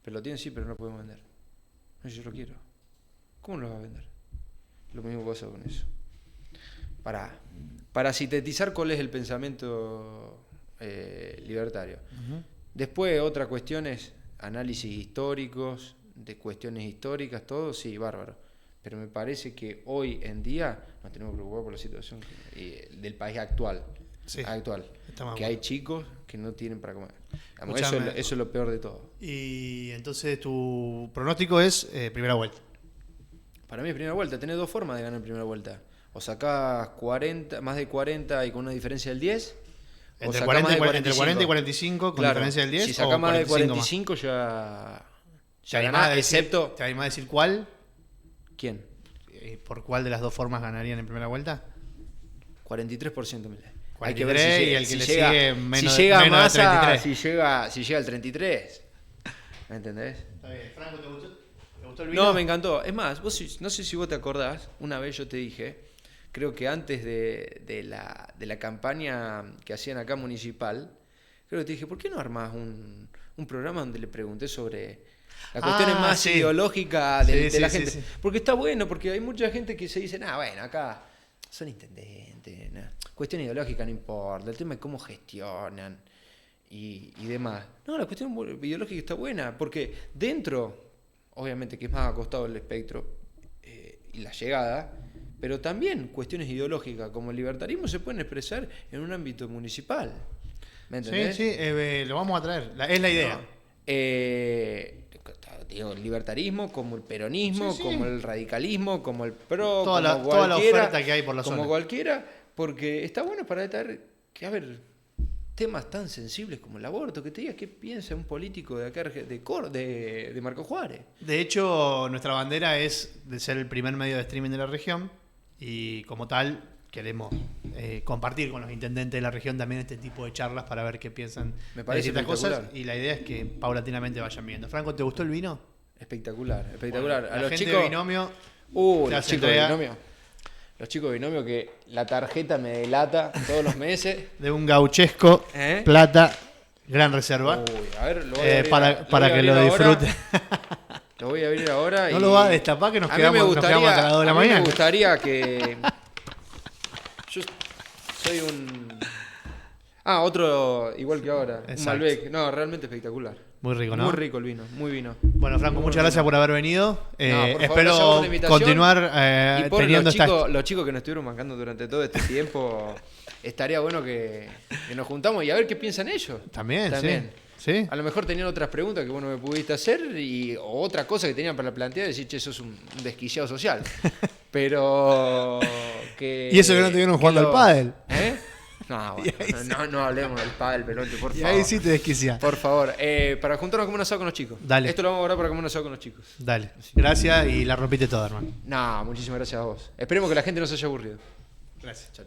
Pero lo tienen, sí, pero no lo podemos vender. No, yo lo quiero. ¿Cómo lo vas a vender? Lo mismo pasa con eso. Para sintetizar cuál es el pensamiento libertario. Después, otra cuestión es análisis históricos, de cuestiones históricas, todo, sí, bárbaro. Pero me parece que hoy en día nos tenemos que preocupar por la situación del país actual. Sí, que hay chicos que no tienen para comer. Eso es lo peor de todo. Y entonces tu pronóstico es primera vuelta. Para mí es primera vuelta. Tenés dos formas de ganar en primera vuelta. O sacás 40, más de 40 y con una diferencia del 10. Entre el 40 y 45 con diferencia del 10. Si sacás más de 45 ya ganás, excepto... ¿Te animás a decir cuál? ¿Quién? ¿Por cuál de las dos formas ganarían en primera vuelta? 43%, mire. 43, hay que ver y el que le sigue menos de 33. Si llega al 33. ¿Me entendés? Está bien. Franco, ¿te gustó el vino? No, me encantó. Es más, no sé si vos te acordás, una vez yo te dije, creo que antes de la campaña que hacían acá municipal, creo que te dije, ¿por qué no armás un programa donde le pregunté sobre las cuestiones más ideológicas de la gente? Sí. Porque está bueno, porque hay mucha gente que se dice, bueno, acá son intendentes, cuestión ideológica no importa, el tema es cómo gestionan y demás. No, la cuestión ideológica está buena, porque dentro, obviamente que es más acostado el espectro y la llegada, pero también cuestiones ideológicas como el libertarismo se pueden expresar en un ámbito municipal. ¿Me entendés? Sí, lo vamos a traer, es la idea. Digo, el libertarismo, como el peronismo, como el radicalismo, como el PRO, toda la oferta que hay por la zona. Como cualquiera, porque está bueno para traer temas tan sensibles como el aborto, que te digas qué piensa un político de acá de Marco Juárez. De hecho, nuestra bandera es de ser el primer medio de streaming de la región y como tal queremos compartir con los intendentes de la región también este tipo de charlas para ver qué piensan de ciertas cosas, y la idea es que paulatinamente vayan viendo. Franco, ¿te gustó el vino? Espectacular. Bueno, a los gente chicos de Binomio, los chicos de Binomio que la tarjeta me delata todos los meses. De un gauchesco plata, gran reserva. A ver, lo voy a abrir, para que lo disfrute. Lo voy a abrir ahora. No lo va a destapar, que nos quedamos hasta las 2 de la mañana. Me gustaría que... Yo soy un... otro igual que ahora. Exacto. Un Malbec. No, realmente espectacular. Muy rico, ¿no? Muy rico el vino, muy vino. Bueno, Franco, muchas gracias por haber venido. Espero continuar teniendo los chicos que nos estuvieron bancando durante todo este tiempo, estaría bueno que nos juntamos y a ver qué piensan ellos. También. Sí. A lo mejor tenían otras preguntas que vos no me pudiste hacer o otra cosa que tenían para plantear y decir, che, sos un desquiciado social. Pero que... Y eso que no te vieron jugando al pádel. No hablemos del pádel, Pelote, por favor. Y ahí sí te desquiciás. Por favor, para juntarnos a comer un asado con los chicos. Dale. Esto lo vamos a guardar para comer un asado con los chicos. Dale. Gracias y la rompiste toda, hermano. No, muchísimas gracias a vos. Esperemos que la gente no se haya aburrido. Gracias. Chao.